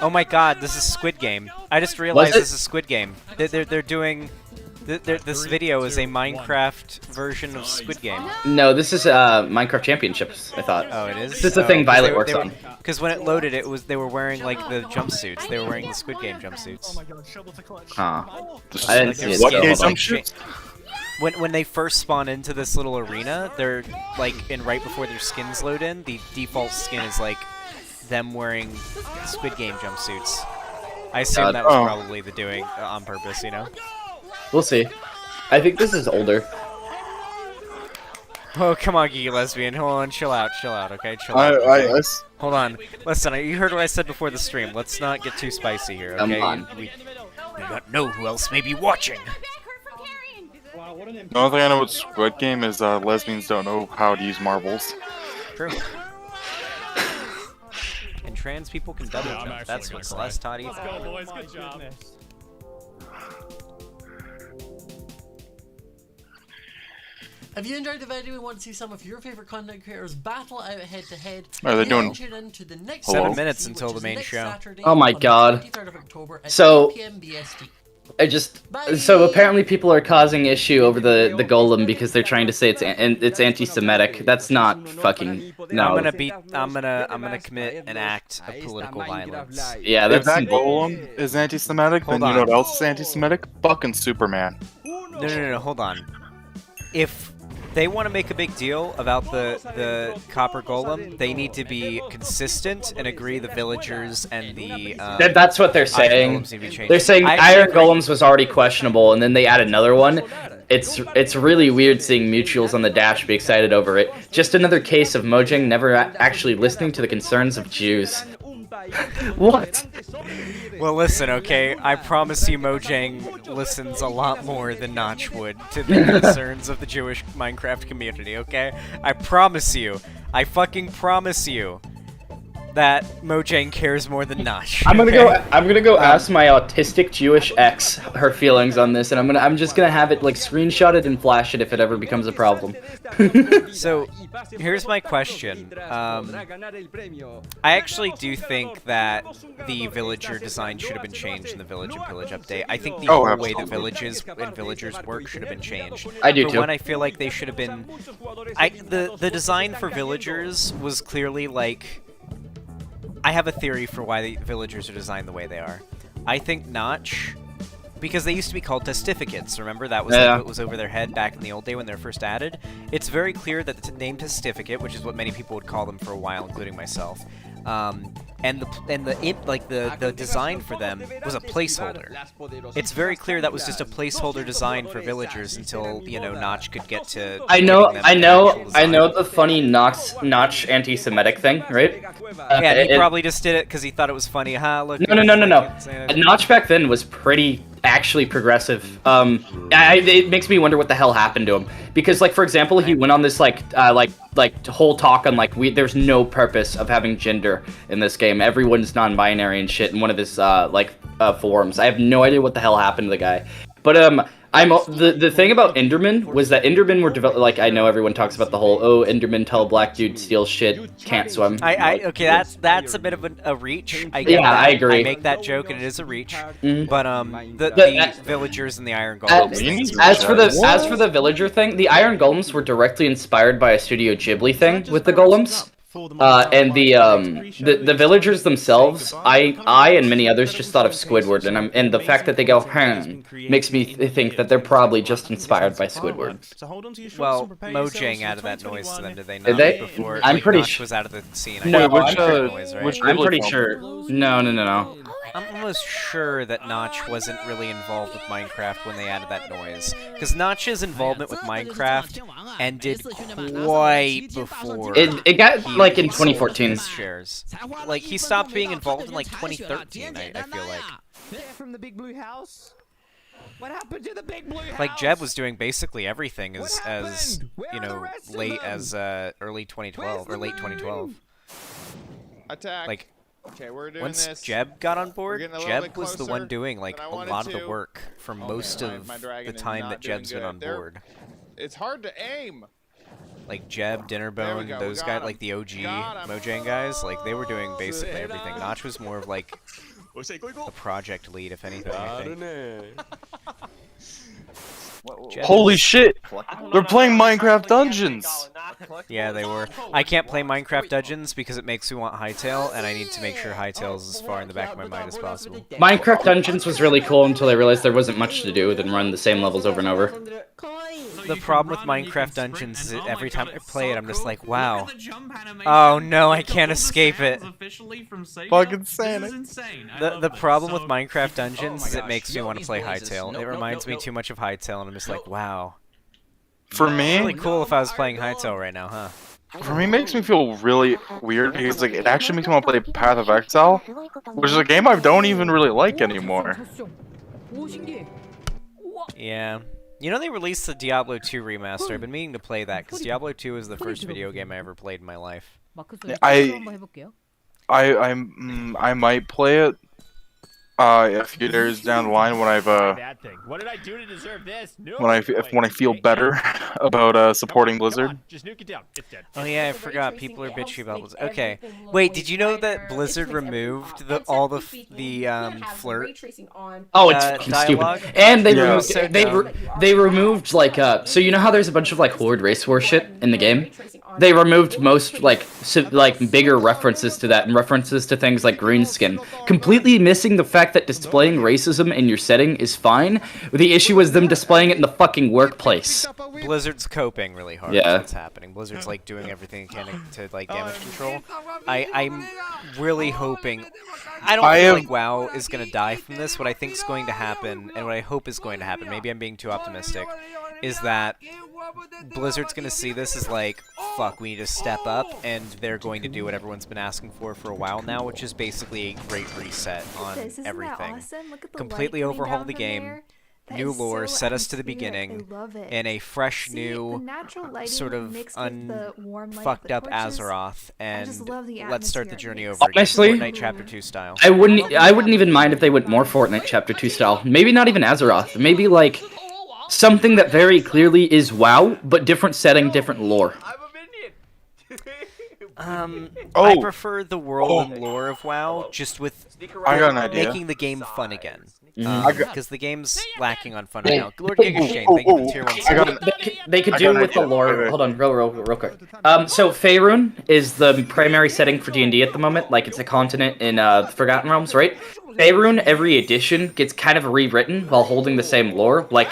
Oh my god, this is Squid Game. I just realized this is Squid Game. They're doing... This video is a Minecraft version of Squid Game. No, this is Minecraft Championships, I thought. Oh, it is? This is the thing Violet works on. Because when it loaded, they were wearing like the jumpsuits. They were wearing the Squid Game jumpsuits. Huh. I didn't see it. What So jumpsuits? When they first spawn into this little arena, they're like, right before their skins load in, the default skin is like them wearing Squid Game jumpsuits. I assume that was probably the doing on purpose, you know? We'll see. I think this is older. Oh, come on, geeky lesbian. Hold on, chill out, okay? Chill out. Hold on. Listen, you heard what I said before the stream. Let's not get too spicy here, okay? We don't know who else may be watching. The only thing I know about Squid Game is lesbians don't know how to use marbles. True. And trans people can double jump. That's what Celeste taught Ethan. Let's go, boys. Good job. If you enjoyed the video and want to see some of your favorite content creators battle out head to head, are they doing tune in to the next 7 minutes until the main show? Saturday Oh my god. 23rd of October at So 8 p.m. BST. So apparently people are causing issue over the golem because they're trying to say it's anti-Semitic. That's not fucking no. I'm gonna commit an act of political violence. Yeah, If that's that golem is anti-Semitic, then you know what else is anti-Semitic? Fucking Superman. No, hold on. If they want to make a big deal about the copper golem, they need to be consistent and agree the villagers and the that's what they're saying. They're saying Iron Golems was already questionable, and then they add another one. It's really weird seeing mutuals on the dash be excited over it. Just another case of Mojang never actually listening to the concerns of Jews. What? Well, listen, okay? I promise you Mojang listens a lot more than Notch would to the concerns of the Jewish Minecraft community, okay? I promise you. I fucking promise you that Mojang cares more than Notch. I'm gonna go ask my autistic Jewish ex her feelings on this, and I'm just gonna have it like screenshotted and flash it if it ever becomes a problem. So, here's my question. I actually do think that the villager design should have been changed in the Village and Pillage update. I think the whole way that villages and villagers work should have been changed. I do too. too. One, I feel like they should have been... The design for villagers was clearly like... I have a theory for why the villagers are designed the way they are. I think Notch, because they used to be called testificates, remember? That was like what was over their head back in the old day when they were first added. It's very clear that the name testificate, which is what many people would call them for a while, including myself, And the design for them was a placeholder. It's very clear that was just a placeholder design for villagers until Notch could get to. I know getting them the funny Notch anti-Semitic thing, right? Yeah, and he probably just did it because he thought it was funny. Look. No. Notch back then was pretty actually progressive. It makes me wonder what the hell happened to him, because like for example, he went on this like whole talk on like there's no purpose of having gender in this game. Everyone's non-binary and shit in one of his forums. I have no idea what the hell happened to the guy, but the thing about Enderman was that Endermen were developed. Like I know everyone talks about the whole Enderman tell a black dude steals shit, can't swim. Okay, that's a bit of a reach. I agree. I make that joke and it is a reach. But the villagers and the Iron Golems. As for the villager thing, the Iron Golems were directly inspired by a Studio Ghibli thing with the golems. And the villagers themselves, I and many others just thought of Squidward, and the fact that they go makes me think that they're probably just inspired by Squidward. Well, Mojang added that noise to them, did they not? Did they? Before I'm pretty Notch was out of the scene. No, I'm pretty sure. No. I'm almost sure that Notch wasn't really involved with Minecraft when they added that noise, because Notch's involvement with Minecraft ended quite before. It got like in 2014. Shares. Like he stopped being involved in like 2013. I feel like. From the big blue house. What happened to the big blue house? Like Jeb was doing basically everything as late as early 2012 or late 2012. Attack. Like. Okay, we're doing Once this. Jeb got on board, Jeb was the closer one doing like than I a wanted lot of the to. work for most of my the dragon is time not that doing Jeb's been good. on board. It's hard to aim. Like Jeb, There we Dinnerbone, go, those we got guys, him. like the OG Got him. Mojang guys, like they were doing basically everything. Notch was more of like a project lead, if anything. I think. Holy shit! They're playing Minecraft Dungeons! Yeah, they were. I can't play Minecraft Dungeons because it makes me want Hytale, and I need to make sure Hytale's as far in the back of my mind as possible. Minecraft Dungeons was really cool until I realized there wasn't much to do than run the same levels over and over. The problem with Minecraft Dungeons is that every time I play it, I'm just like, wow. Oh no, I can't escape it. Fucking Sonic. The problem with Minecraft Dungeons is it makes me want to play Hytale. It reminds me too much of Hytale, and I'm just like, wow. For me, Really cool if I was playing Hytale right now, huh? For me, it makes me feel really weird because like it actually makes me want to play Path of Exile, which is a game I don't even really like anymore. Yeah. You know they released the Diablo 2 remaster. I've been meaning to play that because Diablo 2 is the first video game I ever played in my life. I might play it a few years down the line when I've What did I do to deserve this? No. when I feel better about supporting Blizzard. Just nuke it down. It's dead. Oh yeah, I forgot. People are bitchy about Blizzard. Okay, wait. Did you know that Blizzard removed all the flirt? Oh, it's fucking dialogue? stupid. And they Yeah. removed they removed like so you know how there's a bunch of like Horde race war shit in the game? They removed most like bigger references to that and references to things like Greenskin, completely missing the fact that displaying racism in your setting is fine. The issue was them displaying it in the fucking workplace. Blizzard's coping really hard. Yeah. With what's happening? Blizzard's like doing everything it can to like damage control. I'm really hoping. I don't feel like WoW is gonna die from this. What I think is going to happen, and what I hope is going to happen, maybe I'm being too optimistic, is that Blizzard's gonna see this as like, fuck, we need to step up, and they're going to do what everyone's been asking for a while now, which is basically a great reset on everything. Completely overhaul the game, new lore, set us to the beginning, and a fresh new sort of fucked up Azeroth, and let's start the journey over again, Honestly, Fortnite Chapter 2 style. I wouldn't even mind if they went more Fortnite Chapter 2 style. Maybe not even Azeroth. Maybe like something that very clearly is WoW, but different setting, different lore. I prefer the world and lore of WoW, just with I got an idea. making the game fun again. Mhm. Because the game's lacking on fun right now. Lord Giga Shane, thank you for tier 1. They could do with the lore. Hold on, real quick. So Faerun is the primary setting for D&D at the moment. Like it's a continent in Forgotten Realms, right? Faerun, every edition gets kind of rewritten while holding the same lore. Like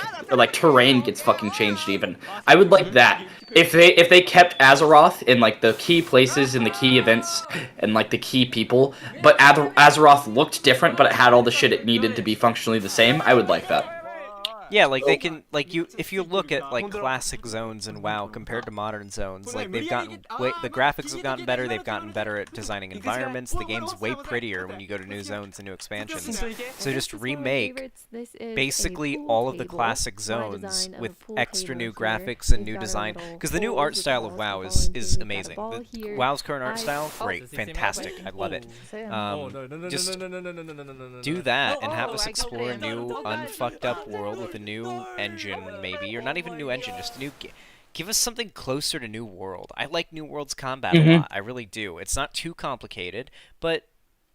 terrain gets fucking changed even. I would like that. if they kept Azeroth in like the key places and the key events and like the key people, but Azeroth looked different, but it had all the shit it needed to be functionally the same, I would like that. Yeah, like they can, like if you look at like classic zones in WoW compared to modern zones, like they've gotten the graphics have gotten better, they've gotten better at designing environments, the game's way prettier when you go to new zones and new expansions. So just remake basically all of the classic zones with extra new graphics and new design, because the new art style of WoW is amazing. WoW's current art style, great, fantastic, I love it. Just do that and have us explore a new unfucked up world with a new engine, maybe, or not even a new engine, just a new give us something closer to New World. I like New World's combat a lot, I really do. It's not too complicated, but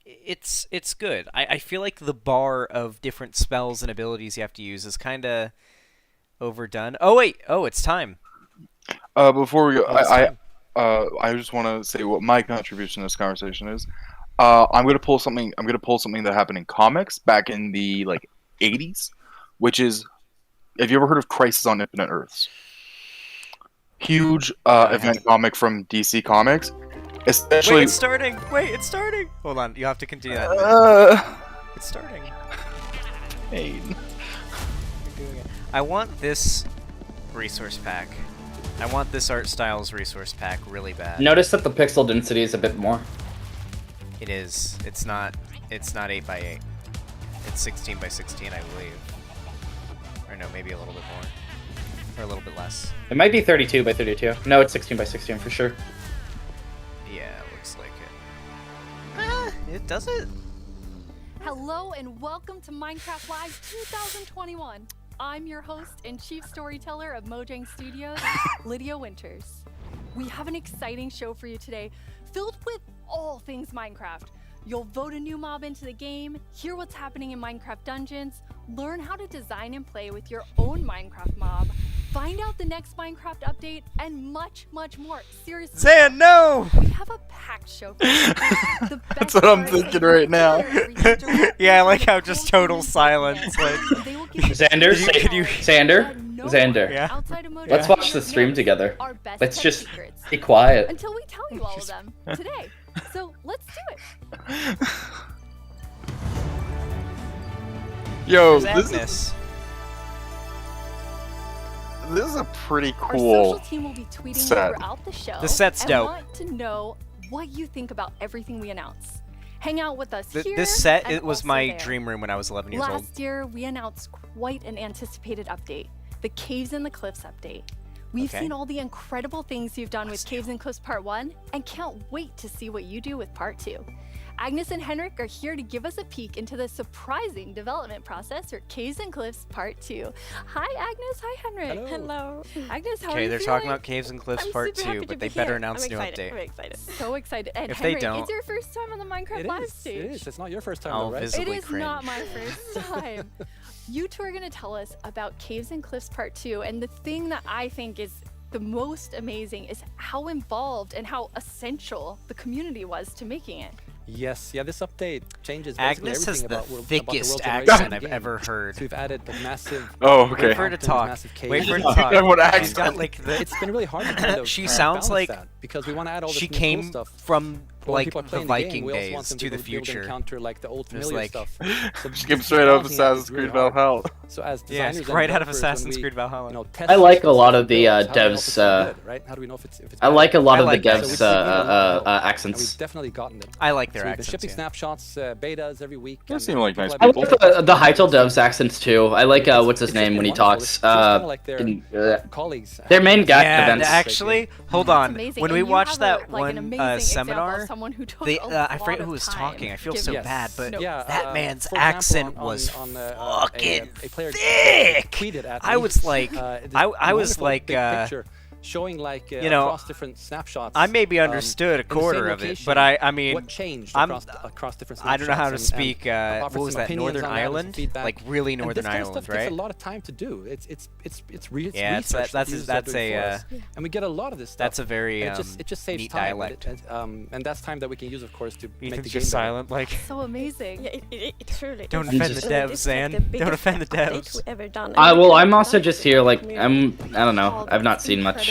it's good. I feel like the bar of different spells and abilities you have to use is kind of overdone. Oh wait, it's time. Before we go, I just want to say what my contribution to this conversation is. I'm gonna pull something that happened in comics back in the like 80s, which is, have you ever heard of Crisis on Infinite Earths? Huge event comic from DC Comics. Essentially, Wait, it's starting! It's starting! Hold on, you have to continue that. It's starting. I want this resource pack. I want this art style's resource pack really bad. Notice that the pixel density is a bit more. It is. It's not 8x8. It's 16x16, I believe. Or no, maybe a little bit more. Or a little bit less. It might be 32x32. No, it's 16x16 for sure. Yeah, it looks like it. It does it. Hello and welcome to Minecraft Live 2021. I'm your host and chief storyteller of Mojang Studios, Lydia Winters. We have an exciting show for you today, filled with all things Minecraft. You'll vote a new mob into the game, hear what's happening in Minecraft dungeons, learn how to design and play with your own Minecraft mob, find out the next Minecraft update, and much, much more. Seriously, Zan, no! We have a packed show for you. That's what I'm thinking right now. Yeah, I like how just total silence. Like, Xander, Xander. Yeah. Let's watch the stream together. Let's just be quiet. Until we tell you all of them today. So let's do it. Yo, There's this is a pretty Our cool social team will be tweeting set. throughout the show. The set's and dope. Want to know what you think about everything we announce. Hang out with us here. This set, and it was also my there. dream room when I was 11 years old. Last year, we announced quite an anticipated update, the Caves and the Cliffs update. We've Okay. seen all the incredible things you've done with Caves and Cliffs Part 1, and can't wait to see what you do with Part 2. Agnes and Henrik are here to give us a peek into the surprising development process for Caves and Cliffs Part 2. Hi, Agnes. Hi, Henrik. Hello. Agnes, how are Okay, you they're feeling? talking about Caves and Cliffs I'm Part super happy 2, to but be they better here. announce I'm new excited. update. I'm excited. So excited. And If they Henrik, don't- it's your first time on the Minecraft Live stage. It is. It's not your first time, I'll though, right? It visibly is cringe. not my first time. You two are going to tell us about Caves and Cliffs Part 2, and the thing that I think is the most amazing is how involved and how essential the community was to making it. Yes, yeah, this update changes basically Agnes has everything the about the thickest world accent generation I've game. ever heard. So we've added the massive. Oh, okay. Wait for her to mountains, talk. massive Wait for her to caves. talk. What She's accent? got like the. It's been really hard to kind of She sounds balance like that because we want to add all this she new came cool stuff. from But when like people are the playing the game, Viking we also want days them to the be able to future. encounter like the old There's familiar like- stuff. So She came just straight out of balancing Assassin's is really Creed hard. Valhalla. So as Yeah, designers, right and out of developers, when Assassin's we, Creed Valhalla. you know, test I like a lot of the builds, how do we know if it's devs. good, right? How do we know if it's I like a lot I of like the that. devs' So we've seen accents. And we've definitely gotten them. I like their So we've been accents. shipping Yeah. snapshots, betas every week. They and seem like nice I people. like the Hytale devs' accents too. I like what's his name when he talks. Colleagues. Their main guy Yeah, events. actually, hold That's on. amazing. When And we you watched have that like an one amazing example seminar, of someone who took they, a I lot forget of who was time talking. I feel so given- bad, but Yeah, that man's for example, accent on- was on, fucking a player thick. tweeted at I me, was like, this I was wonderful like, big picture showing like you know, across different snapshots. I maybe understood a in the quarter same of it, location, but I mean, what changed I'm- across different I don't know how to snapshots and speak. offered What was some that? opinions Northern on that and some Ireland, feedback. like really And Northern this kind of Ireland, stuff takes right? a lot of time to do. It's Yeah, it's- research that's the users that's are doing a, for us. And we get a lot of this stuff. That's a very and it just saves neat time. dialect. And that's time that we can use, of course, to make the Ethan's game just better. silent, like. So amazing. Yeah, it truly Don't is. offend the And devs, it's Zan. the Don't biggest offend the update devs. we ever done. Well, And I'm also just here, like, I don't know. Oh, I've not that's seen much.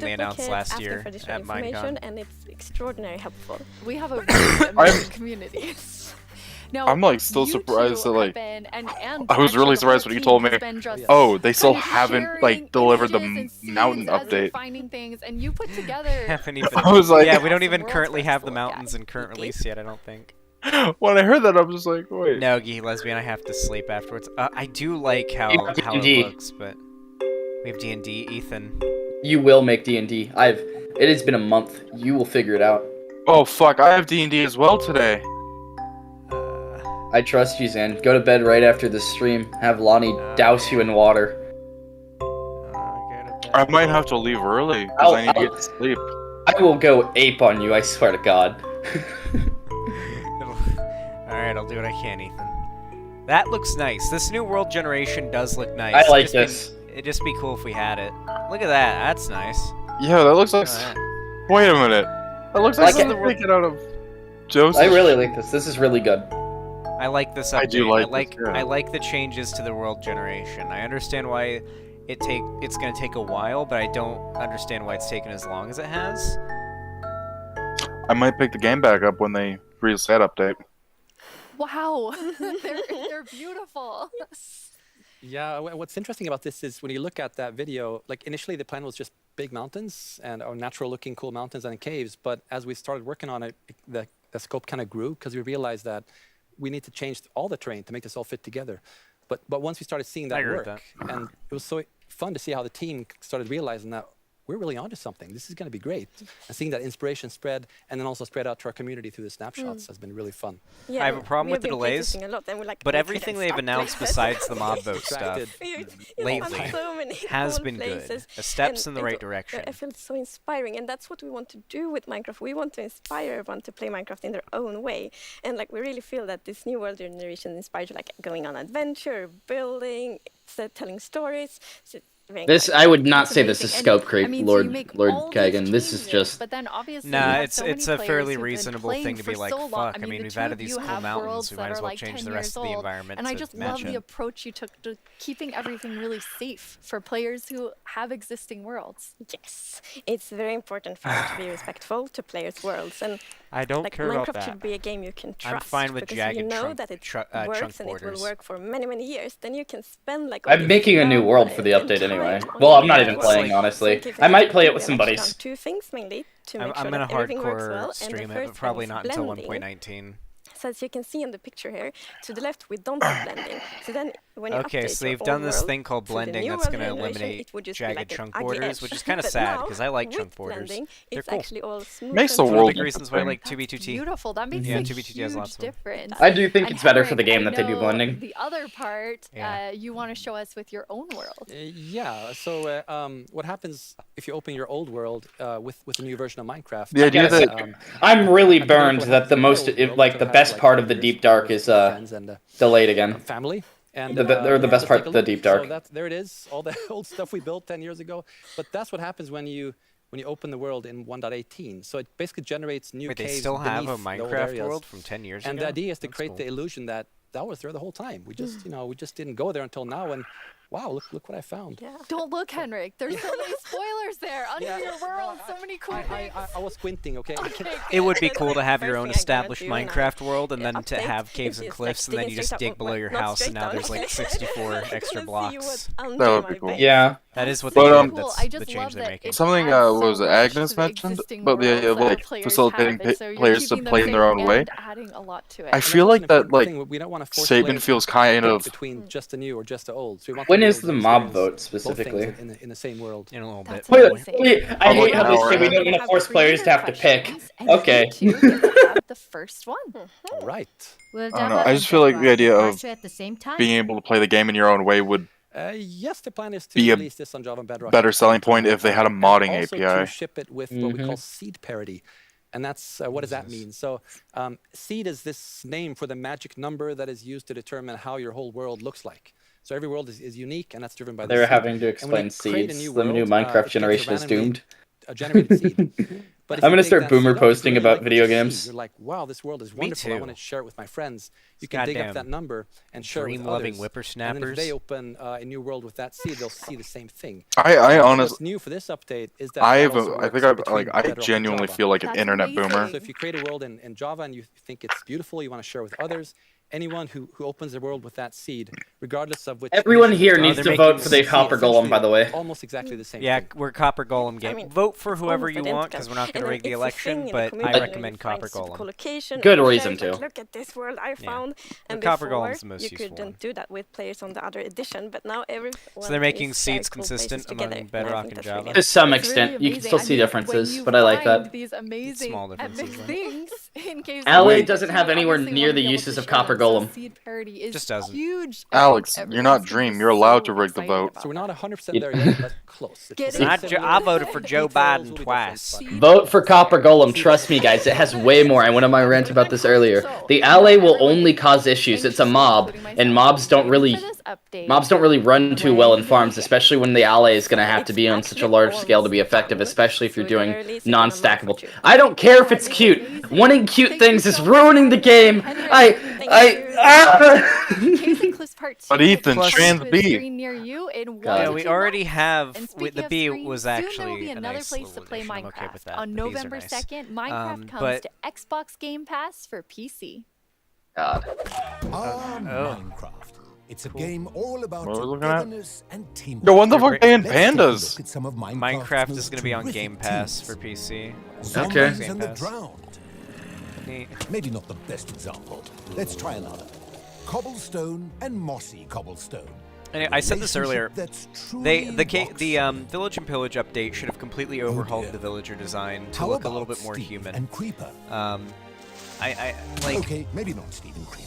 thing they announced last year at Minecon. And it's extraordinarily helpful. We have a really amazing community. Now, I'm like still you surprised two that like have been, and I was actually really the whole surprised when you team told me, has been just oh, they still kind of haven't sharing like delivered the images and mountain scenes as you're update. finding things, and you put together. Haven't even. I was like, yeah, we don't awesome even worlds currently for us have to the look at. mountains in current release yet. I don't think. when I heard that, I was just like, wait. No, Geeky Lesbian, I have to sleep afterwards. I do like how You have it D&D. looks, but we have D&D. Ethan. You will make D&D. It has been a month. You will figure it out. Oh fuck, I have D&D as well today. I trust you, Zan. Go to bed right after the stream. Have Lonnie douse you in water. I might have to leave early because I need to get to sleep. I will go ape on you, I swear to God. Alright, I'll do what I can, Ethan. That looks nice. This new world generation does look nice. I like this. It'd just be cool if we had it. Look at that. That's nice. Yeah, that looks like. Wait a minute. That looks like something taken out of Joseph. I really like this. This is really good. I like this update. I do like this, yeah. I like the changes to the world generation. I understand why it's gonna take a while, but I don't understand why it's taken as long as it has. I might pick the game back up when they release that update. Wow, they're beautiful. Yeah, what's interesting about this is when you look at that video, like initially the plan was just big mountains and natural looking cool mountains and caves, but as we started working on it, the scope kind of grew because we realized that we need to change all the terrain to make this all fit together. But once we started seeing that work, and it was so fun to see how the team started realizing that we're really onto something. This is going to be great. And seeing that inspiration spread and then also spread out to our community through the snapshots has been really fun. Yeah, I have a problem with the delays, but everything they've announced besides the mob boat stuff lately has been good. Steps in the right direction. I feel so inspiring, and that's what we want to do with Minecraft. We want to inspire everyone to play Minecraft in their own way, and like we really feel that this new world generation inspires you, like going on adventure, building, telling stories. So this I would not say this is scope creep, Lord Kagan. This is just. But then obviously, nah, it's a fairly reasonable thing to be like, fuck. I mean, we've added these cool mountains. We might as well change the rest of the environment. And I just love the approach you took to keeping everything really safe for players who have existing worlds. Yes, it's very important for us to be respectful to players' worlds, and I don't like, care Minecraft about that. should be a game you can trust. I'm fine with because jagged you know chunk, that it chunk works and borders. it will work for many years. Then you can spend like. I'm making a new world for the update anyway. Well, I'm not even playing, honestly. I might play it with some buddies. Two things mainly to make I'm sure gonna that everything works hardcore well. stream and it, but probably not until 1.19. So as you can see in the picture here, to the left we don't have blending. So then when you Okay, so they've done this thing called blending that's going to eliminate jagged chunk borders, which is kind of sad because I like chunk borders. They're cool. Makes the One of world the big reasons why I like 2b2t. Beautiful. That makes yeah, a 2b2t has lots huge of difference. I do think it's better for the Henrik, game that they do blending. The other part, you want to show us with your own world. Yeah. So what happens if you open your old world with the new version of Minecraft? The idea that I'm really burned that the best part of the Deep Dark is delayed again. Family. And the best part, the Deep Dark. So there it is, all the old stuff we built 10 years ago. But that's what happens when you open the world in 1.18. So it basically generates new caves. They still have a beneath the old Minecraft areas. world from 10 years ago? And the idea is to That's create cool. the illusion that was there the whole time. We just, we just didn't go there until now. And wow, look what I found. Yeah. Don't look, Henrik. There's so many spoilers there under your world. So many cool things. I was squinting, okay? It would be cool to have your own established Minecraft world and then to have caves and cliffs and then you just dig below your house and now there's like 64 extra blocks. That would be cool. Yeah. That is what But, they did. That's the change they're making. something what was it, Agnes mentioned about the idea of like facilitating players to play in their own way. Adding a lot to it. I feel like that like we don't want to force statement feels kind of. between just the new or just the old. So we want When to is the mob vote specifically? in the same world. In a little bit. Wait, I hate how they say we don't want to force players to have to pick. Okay. The first one. Right. I don't know. I just feel like the idea of being able to play the game in your own way would Yes, the plan is to be a release this on Java and Bedrock. better selling point if they had a modding also API. to ship it with what we call seed parity. And that's what does that mean? So seed is this name for the magic number that is used to determine how your whole world looks like. So every world is unique, and that's driven by the They're seed. having to And when explain you create a seeds. new The new world, Minecraft it generation gets is randomly doomed. Generated seed. But if I'm you gonna take start that boomer seed up, if you posting really about like video the seed, games. You're like, wow, this world is Me wonderful. I too. want to share it with my friends. You can dig up that number and share it with Dream-loving others. whippersnappers. And then if they open a new world with that seed, they'll see the same thing. I honestly, What's new for this update is that I that have also I works think I between like I Bedrock and genuinely Java. feel like an internet boomer. So if you create a world in Java and you think it's beautiful, you want to share with others, anyone who opens their world with that seed, regardless of which... Everyone here Oh, needs they're to making vote for the seeds. Copper Golem, by the way. Almost exactly the same Yeah, thing. we're Copper Golem game. I mean, Vote for whoever almost you want, identical. because we're not going And to then rig the it's a election, thing in the but community I when you recommend find Copper super cool Golem. location Good or reason share, like, to. look at this world I found. And Copper before, Golem's the most you useful couldn't one. do that with players on the other edition, but now everyone So they're making is sharing seeds cool consistent places together, among and I Bedrock think and that's really Java? To some It's really extent, you can amazing. still I see mean, differences, when you but I like find that. These amazing Small differences, epic though. things in caves. LA like doesn't you have anywhere obviously near wanna the be able uses to of share Copper that, so Golem. seed parity is Just doesn't. huge. I Alex, think you're not everyone's gonna be Dream. You're allowed so to rig the excited vote. about So we're not that. 100% there yet, but close. Get It's it? close. I voted for Joe Details Biden will be twice. different, but- Vote for Copper Golem. Trust me, guys. It has way more. I went on my rant about this earlier. The ally will only cause issues. It's a mob, and mobs don't really run too well in farms, especially when the ally is going to have to be on such a large scale to be effective, especially if you're doing non-stackable. I don't care if it's cute. Wanting cute things is ruining the game. But Ethan, trans B. Yeah, we already have. And The speaking B of screens, was soon there will actually be a another nice place little to play addition. I'm okay with Minecraft. that. On The Bs are November nice. 2nd, Minecraft comes but- to Xbox Game Pass for PC. God. Minecraft. It's a game all about What are we looking at? togetherness and teamwork. Yo, when the fuck they in Let's take a pandas? look at some of Minecraft is most going to be on terrific Game Pass teams. for PC. Zombies Game and the Pass. drowned. Neat. Maybe not the best example. Let's try another. Cobblestone and mossy cobblestone. Anyway, I said this earlier. That's The Village and Pillage update should have completely overhauled dear. the villager design to How look a little about bit more Steve human. and Creeper? I like. Okay, maybe not Steve and Creeper.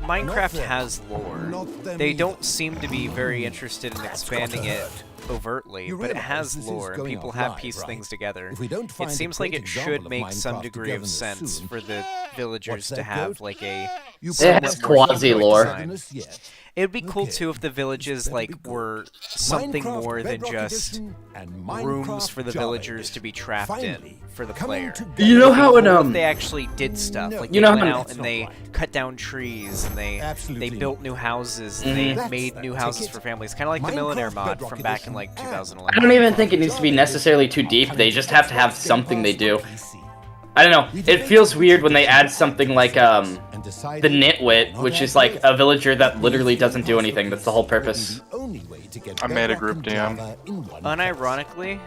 Minecraft them. has lore. Not them They either. don't seem to be very interested in expanding it hurt. overtly, You but it realize has this is lore, and going people out have live, pieced right? things together. If we don't It find a seems like great it should example of make some Minecraft degree of togetherness sense soon. for the villagers What's to that, have goat? like a You somewhat has more quasi humanoid lore. design. Yet. It would be cool Okay, too if the villages better like be good. were something Minecraft more than Bedrock just Edition and rooms Minecraft for the Java villagers to be trapped in Finally, for the coming player. together. You know how It'd be it, cool if they actually did stuff, like You they know went how- out and they cut down trees and they Absolutely built not. new houses and Mhm. they made new houses for families, kind of like the Millionaire Minecraft mod Bedrock from back in Edition like and 2011. I don't even think it needs to be necessarily too deep. They just have to have something they do. I don't know. It feels weird when they add something like the Nitwit, which is like a villager that literally doesn't do anything. That's the whole purpose. I made a group DM. Unironically,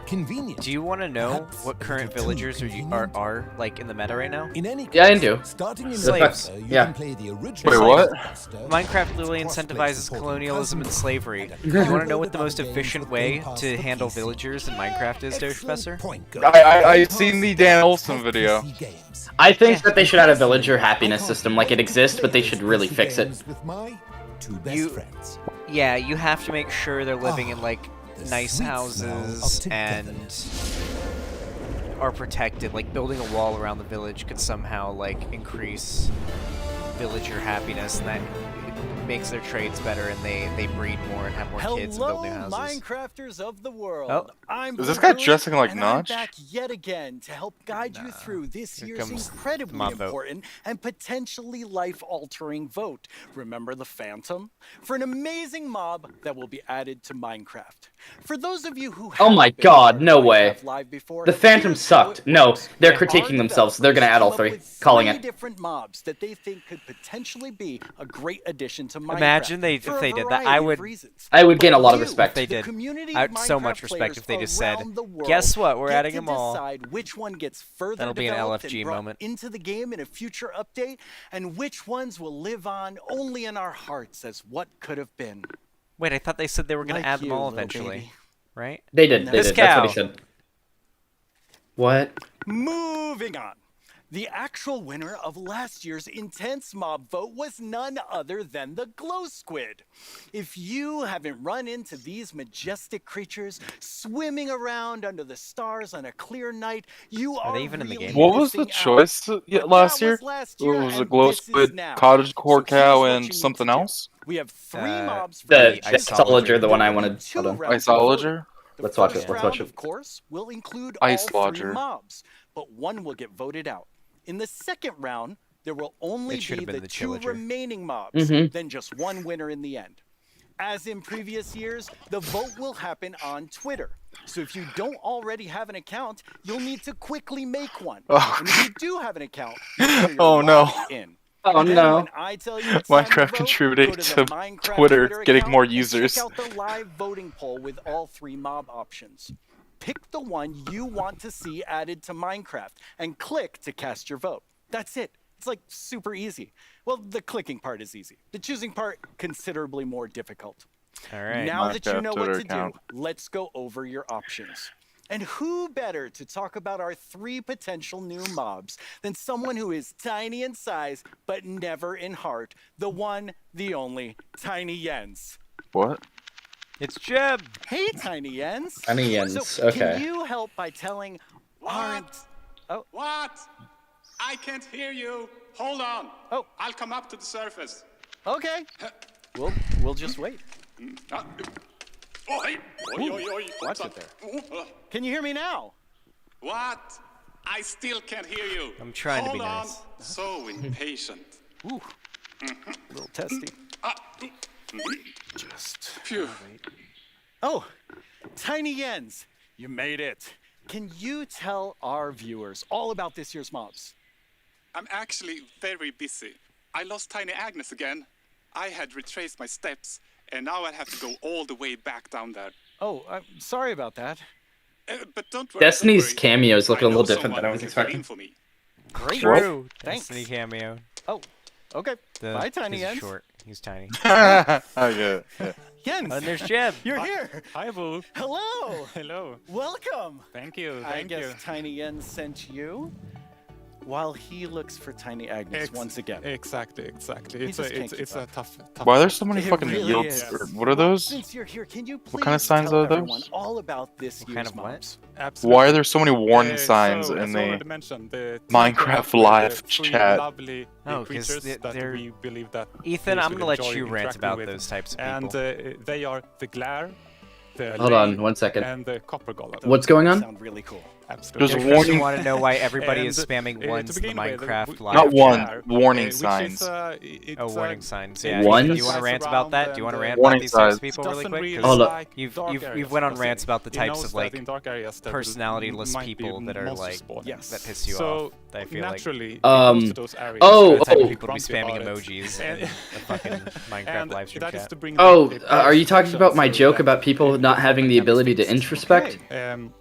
do you want to know what current villagers are like in the meta right now? Yeah, I do. Slaves. Yeah. Wait, what? Minecraft literally incentivizes colonialism and slavery. Do you want to know what the most efficient way to handle villagers in Minecraft is, Doge Professor? I seen the Dan Olson video. I think that they should add a villager happiness system. Like, it exists, but they should really fix it. Yeah, you have to make sure they're living in like nice houses and are protected. Like building a wall around the village could somehow like increase villager happiness, and that makes their trades better, and they breed more and have more kids and build new houses. Minecrafters of the world. Oh. I'm Is this guy Blue, dressing like and Notch? I'm back yet again to help guide you through this Here year's comes incredibly my vote. important and potentially life-altering vote. Remember the Phantom? For an amazing mob that will be added to Minecraft. For those of you who Oh my haven't been god, part no of way. Minecraft Live before, The Phantom here's how sucked. it No, works. they're Our critiquing themselves. They're gonna add all developers three. came up with Calling 3 it. different mobs that they think could potentially be a great addition to Minecraft. Imagine if for a they did that. variety I of would. reasons. I would gain a lot of You, respect. They the did. community I of would so Minecraft much respect if they players just said, around the world "Guess what? We're get adding to them all." decide which one gets further That'll be an developed LFG and brought moment. into the game in a future update, and which ones will live on only in our hearts as what could have been. Wait, I thought they said they were going Like to add them you, all little eventually, baby. right? They did. They This did. That's what he cow. said. What? Moving on. The actual winner of last year's intense mob vote was none other than the glow squid. If you haven't run into these majestic creatures swimming around under the stars on a clear night, you are they even in the really game? What was the missing out. choice last That year? was last year, What was it? and Glow this is squid, now. cottage core So here's cow, what and you need something to do. else? We have 3 mobs for The each Isolager, the one I There will be wanted. 2 Hold on. rounds of voting. Isolager? The Let's watch first it, let's round, watch it. Of course, will include Ice all 3 Lodger. mobs, but one will get voted out. In the second round, there will only It should be have been the the 2 Chillager. remaining mobs, Mhm. then just one winner in the end. As in previous years, the vote will happen on Twitter. So if you don't already have an account, you'll need to quickly make one. Oh. And if you do have an account, make sure you're Oh, no. logged in. Oh And then no. when I tell you it's time to Minecraft vote, contributing go the to Minecraft Twitter Twitter getting account more and users. Check out the live voting poll with all 3 mob options. Pick the one you want to see added to Minecraft and click to cast your vote. That's it. It's like super easy. Well, the clicking part is easy. The choosing part, considerably more difficult. All right. Now that you Minecraft know Twitter what to account. do, let's go over your options. And who better to talk about our 3 potential new mobs than someone who is tiny in size, but never in heart, the one, the only, Tiny Jens. What? It's Jeb. Hey, Tiny Jens. Tiny Jens, So, okay. Can you help by telling our... Oh. What? I can't hear you. Hold on. Oh. I'll come up to the surface. Okay. We'll just wait. Oi! Oi, oi, oi. Watch it there. Can you hear me now? What? I still can't hear you. I'm trying to be Hold on. nice. So impatient. Ooh. A little testy. Just phew. Oh, Tiny Jens, you made it. Can you tell our viewers all about this year's mobs? I'm actually very busy. I lost Tiny Agnes again. I had retraced my steps, and now I have to go all the way back down there. Oh, I'm sorry about that. But don't worry. Destiny's cameo is looking a I know little different than I someone was who can expecting. for me. Great. True. Thanks. Destiny cameo. Oh, okay. Bye, Tiny He's Jens. short. He's tiny. Oh, yeah. Jens, And there's Jeb. you're here. Hi, Boo. Hello. Hello. Welcome. Thank you. I Thank you. guess Tiny Jens sent you while he looks for Tiny Agnes once again. Exactly. He It's just a can't it's keep a up. tough. Why are there so many It fucking really yields? is. Or what are those? Since you're here, can you please What kind of signs tell are those? everyone all about this What year's kind of what? mobs? Absolutely. Why are there so many warning signs so, in as the already mentioned, the Minecraft team live with three chat? Lovely Oh, 'cause creatures that they're- we believe that Ethan, players I'm will gonna let enjoy you rant interacting about with. those types of And people. they are the Glare, the Hold Lay, on, 1 second. and the Copper Golem. What's going on? Sound really cool. Absolutely. There's Chris, warning- you want to know why everybody is And, spamming to ones in the begin with, Minecraft live Not one. chat? Warning which signs. Is, it's, Oh, warning signs. Yeah. One? Do you want to rant about that? Do you want to rant Warning about these types of signs. people really doesn't quick? really 'Cause Hold up. like You've dark you've areas went on per se. rants about the It types knows of that like in dark areas there will- personality-less might be people that are monsters like spawning. Yes. that piss you So off. I feel like naturally, it Um, goes to those areas. oh, the type oh. of people to be Grumpy spamming about it. emojis And- in the fucking Minecraft and live stream that is chat. to bring Oh, the are you talking about my so joke that about people not having the ability to introspect? And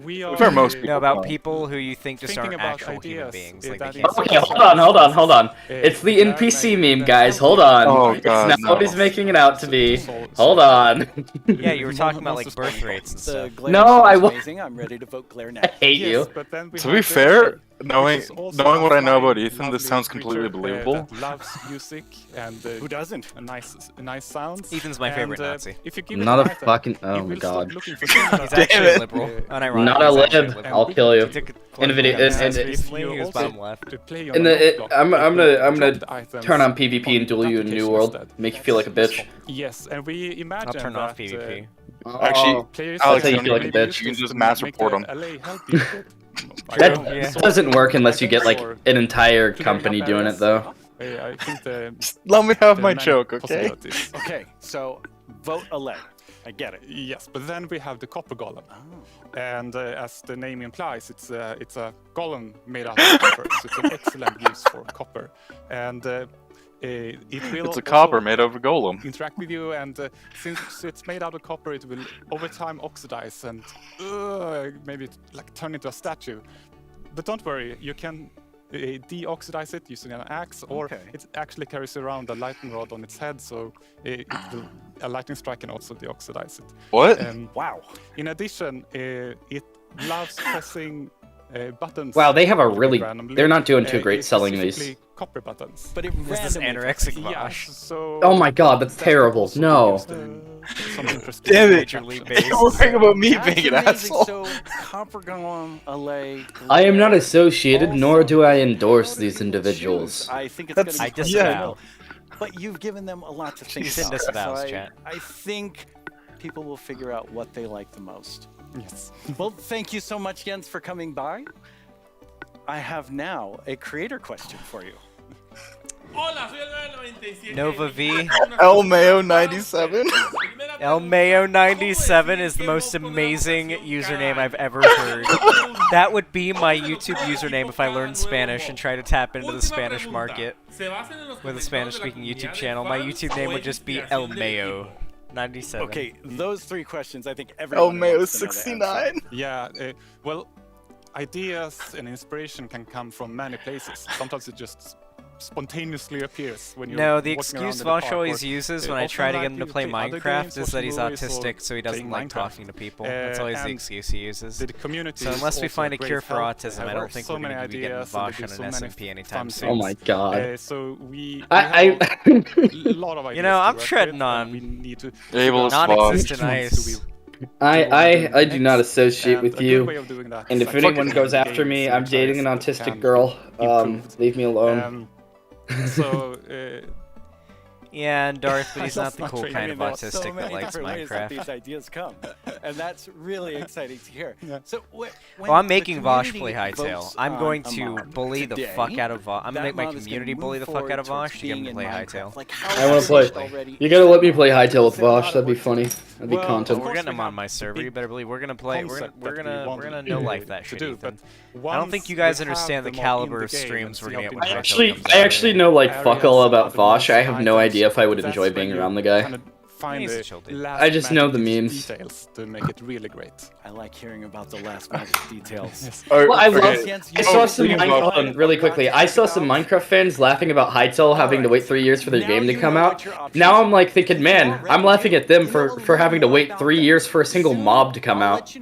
we are Fair, most people No, about don't. people who you think just thinking aren't about actual human ideas, beings. is Like that they in can't Okay, some hold on. circumstances, It's the there NPC may- meme, guys. Hold on. Oh, It's God, not what no. he's making it out to be. So- Hold on. Yeah, you were talking about like Monsters birth spawning. rates and The stuff. Glare No, sounds I wa- amazing. I'm ready to vote Glare now. I hate Yes, you. but then we To have be the fair, Shape, knowing which is also knowing a what I know about flying, Ethan, this lovely sounds completely creature, believable. that loves music and Who doesn't? nice sounds. Ethan's my favorite And, Nazi. If you give Not it a an item, fucking. it Oh my will god. start looking for similar He's Damn actually it. a liberal. Unironically, Not a he's actually lib. liberal. I'll kill you. He took In the video- political in- classes in- recently, you he was also bottom left. to play on In a the, block, I'm it will gonna drop the items turn on PvP and on duel you in New application World. instead. Make you feel like a bitch. Yes, and we imagine I'll turn off that, PvP. Actually, players I'll Alex, tell you don't feel like a even- bitch. you can just to mass make report the them. LA help you. That Yeah. doesn't work unless you get like an entire company doing it though. I think the Let me have the my many joke, okay? possibilities. Okay, so vote Alec. I get it. Yes, but then we have the copper golem, and as the name implies, it's a golem made out of copper, so it's an excellent use for copper, and it will It's a also copper made out of a golem. interact with you, and since it's made out of copper, it will over time oxidize and maybe like turn into a statue. But don't worry, you can deoxidize it using an axe, or Okay. it actually carries around a lightning rod on its head, so a lightning strike can also deoxidize it. What? Wow. In addition, it loves pressing buttons. Wow, they have a really. randomly, They're not doing too great selling these. specifically copper buttons. But it Is this randomly anorexic Yeah, Mosh? so Oh my god, that's terrible. also No. used in some interesting Damn it. Major League Base. Don't worry about me That's being an amazing. asshole. So, Copper Golem, Alec, I am not Glare, associated, all nor do I three endorse voted these to individuals. choose. I think it's That's- going I to be disavow. But you've given them a lot to think She said about. disavows, so chat. I think people will figure out what they like the most. Yes. Well, thank you so much, Jens, for coming by. I have now a creator question for you. Nova V. El Mayo 97. LMayo97 is the most amazing username I've ever heard. That would be my YouTube username if I learned Spanish and tried to tap into the Spanish market with a Spanish-speaking YouTube channel. My YouTube name would just be LMayo97. Okay, those 3 questions, I think everyone wants to know the answer. Yeah, well, ideas and inspiration can come from many places. Sometimes it just spontaneously appears when you're No, the walking around excuse in the park, Vosh always uses when I try to get him to play Minecraft is that he's autistic, so he doesn't like talking to people. That's always the excuse he uses. So unless we find a cure for autism, I don't think we're going to be getting Vosh on an SMP anytime soon. Oh my god. So we I lot of ideas you know, I'm to work treading with, on and we need to non-existent ice. I do not associate with a good you. way of doing that And is if like anyone fucking goes the after me, games I'm and dating an tries that autistic can girl. be improved. Leave me alone. So, Yeah, and Darth, but he's not That's the cool true. kind of there are so autistic that many likes different ways that Minecraft. these ideas come, and that's really exciting to hear. So, Well, I'm making Vosh play Hightail. I'm going to bully the today, fuck out of Vosh. I'm that going to make my mob is gonna community bully the move fuck out of forward Vosh to get him to towards play being in Hightail. Minecraft. Like, I want to play. You gotta let me play Hightail with Vosh. That'd be funny. That'd be content. We're getting him on my server. You better believe we're gonna play. We're gonna no life that shit, Ethan. I don't think you guys understand the caliber of streams we're gonna get when Hightail comes I out. actually know like fuck all about Vosh. I have no idea if I would enjoy being around the guy. Find He's a the chill dude. last I just know the magic memes. details to make it really great. I like hearing about the last magic details. Well, I Okay. saw some really quickly. I saw some Minecraft fans laughing about Hytale having to wait 3 years for their game to come out. Now I'm like thinking, man, I'm laughing at them for having to wait 3 years for a single mob to come out. 2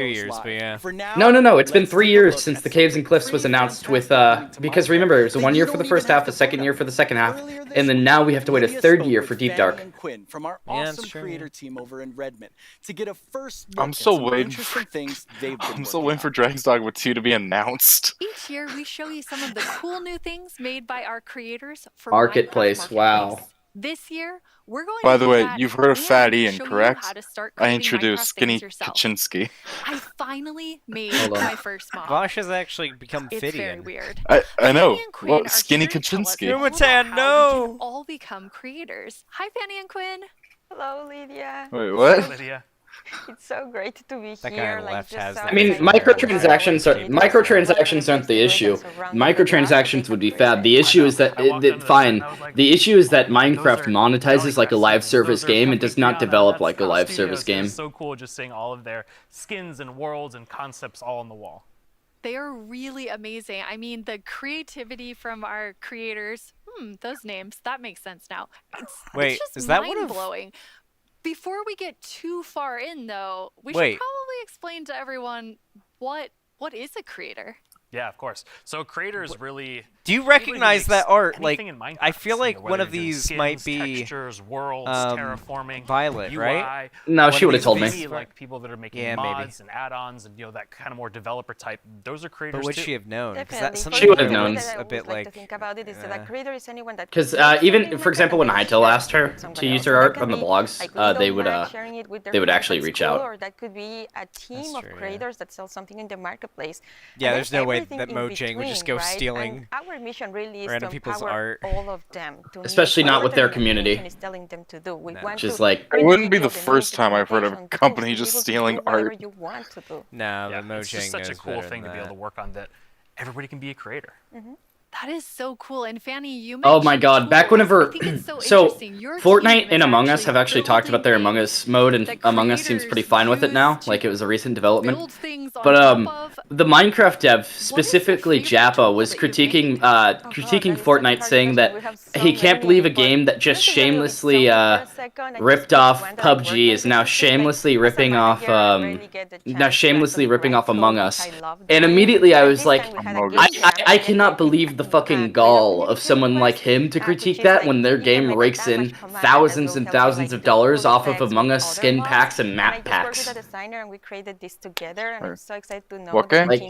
years, but yeah. No. It's been 3 years since the Caves and Cliffs was announced with because remember it was 1 year for the first half, a second year for the second half, and then now we have to wait a third year for Deep Dark. From our awesome creator team over in Redmond to get a first look I'm at still some waiting. interesting things they've been I'm still waiting for Dragon's Dogma 2 to be announced. Each year, we show you some of the cool new things made by our creators for Marketplace, Minecraft wow. Marketplace. This year, we're going By to the do way, that you've heard of and Fat Ian, show you correct? how to start I creating introduced Minecraft Skinny things yourself. Kaczynski. I finally made Hold on. my first mob. Vosh has actually become It's Fidian. very weird. I know. Fanny and Quinn Well, are Skinny here to tell us Kaczynski. all about Numatan, how no! we can all become creators. Hi, Fanny and Quinn. Hello, Lydia. Wait, what? Lydia. It's so great to be That guy here. on the Like, left just has so that I mean, thing. microtransactions aren't the issue. Microtransactions would be fab. The issue is that The issue is that Minecraft monetizes like a live service game and does not develop like a live service game. It's so cool just seeing all of their skins and worlds and concepts all on the wall. They are really amazing. I mean, the creativity from our creators. Those names. That makes sense now. Wait, it's just is that one of- mind-blowing. Before we get too far in, though, we Wait. should probably explain to everyone what is a creator. Yeah, of course. So creators really. Do you anybody who recognize makes that art? Like, anything in Minecraft, I feel like you know, one whether of you're doing these might skins, be textures, worlds, terraforming, Violet, UI, right? No, she one would've of told me. these like people that are making Yeah, maybe. mods and add-ons and that kind of more developer type. Those are creators But would too. she have known? 'Cause Definitely. that's For something She would me, have the way known. that I a always bit like like. to think about it is that a creator is anyone that Because creates even something for example, when and then Hytale shares asked her it with somebody to use else. her So that art can on the be, blogs, like, little they would Mac sharing it with their they would friends, actually that's reach cool, out. Or that could be a team of true, yeah. creators that sell something in the marketplace. Yeah, And there's then no way everything that in Mojang would just between, go right? stealing And our mission really is random to people's empower art. all of them, to Especially make not what with the their new community. generation is telling them to do. We No. want Just to like- It wouldn't be the build first time I've heard of a implementation tools company to be just able to stealing do whatever art. you want to do. No, Yeah, the it's just Mojang such a knows cool better thing to than be able that. to work on that everybody can be a creator. That is so cool. And Fanny, you Oh my mentioned god, back tools. whenever I think it's so, so interesting. Your Fortnite team and is Among Us have actually talked about their building Among Us mode, and that Among Us seems pretty creators fine with it now, use like it was a recent development. build things on But top of. the Minecraft dev, specifically Jappa, was critiquing critiquing Fortnite, saying that he can't believe a game that just shamelessly ripped off PUBG is now shamelessly ripping off Among Us. And immediately I was like, I cannot believe the fucking gall of someone like him to critique that when their game rakes in thousands and thousands of dollars off of Among Us skin packs and map packs. What game? Like,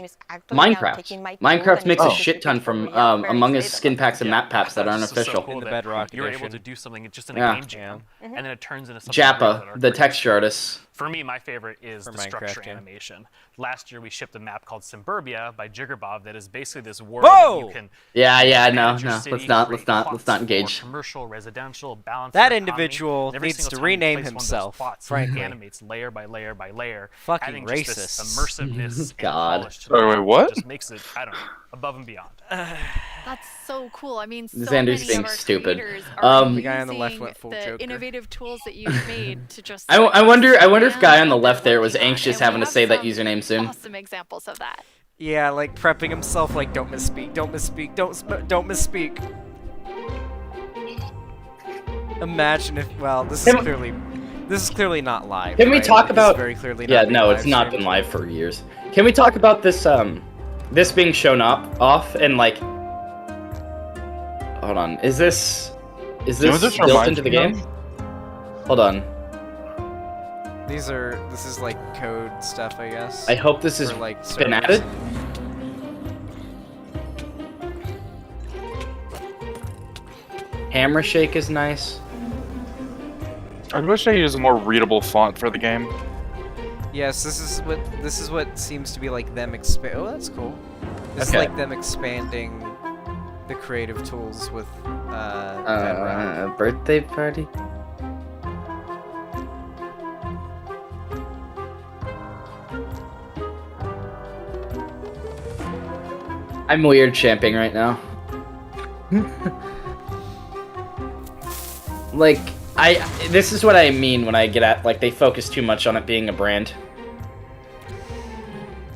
Minecraft. Minecraft makes a shit ton from Among Us skin packs and map packs that aren't It's just so official. cool In the that Bedrock you're able edition. to do something just in a Yeah. game jam, and then it turns into something real that Jappa, are the great. texture artist. For me, my favorite is For the Minecraft, structure yeah. animation. Last year, we shipped a map called Suburbia by Jiggerbov that is basically this world Whoa! that you can Yeah, no, manage your no. city, Let's not create plots engage. for commercial, residential, balance That your economy, individual and every needs single to time you rename place one of those himself, plots, frankly. It animates layer by layer by layer, Fucking adding just this racists. immersiveness and God. polish to the Oh, wait, game. what? Just makes it, I don't know, above and beyond. That's so cool. I mean, so Xander's many being of our stupid. creators are The guy on the left using went full the Joker. innovative tools that you've made to just. I wonder if guy on the expand what left there they're was working on, anxious and we having to have say that some username soon. Awesome examples of that. Yeah, like prepping himself, like don't misspeak, don't misspeak, don't misspeak. Imagine if, well, this is clearly not live. Can we right? talk Like, about? This is very clearly Yeah, not being no, it's live not streamed. been live for years. Can we talk about this? This being shown off and like. Hold on, is this You know what this built reminds into the me of? game? Hold on. This is like code stuff, I guess. I hope this for, is like been servers. added. Hammer shake is nice. I wish they used a more readable font for the game. Yes, this is what seems to be like them expand. Oh, that's cool. This Okay. is like them expanding the creative tools with Bedrock. Birthday party. I'm weird champing right now. Like, this is what I mean when I get at, like, they focus too much on it being a brand.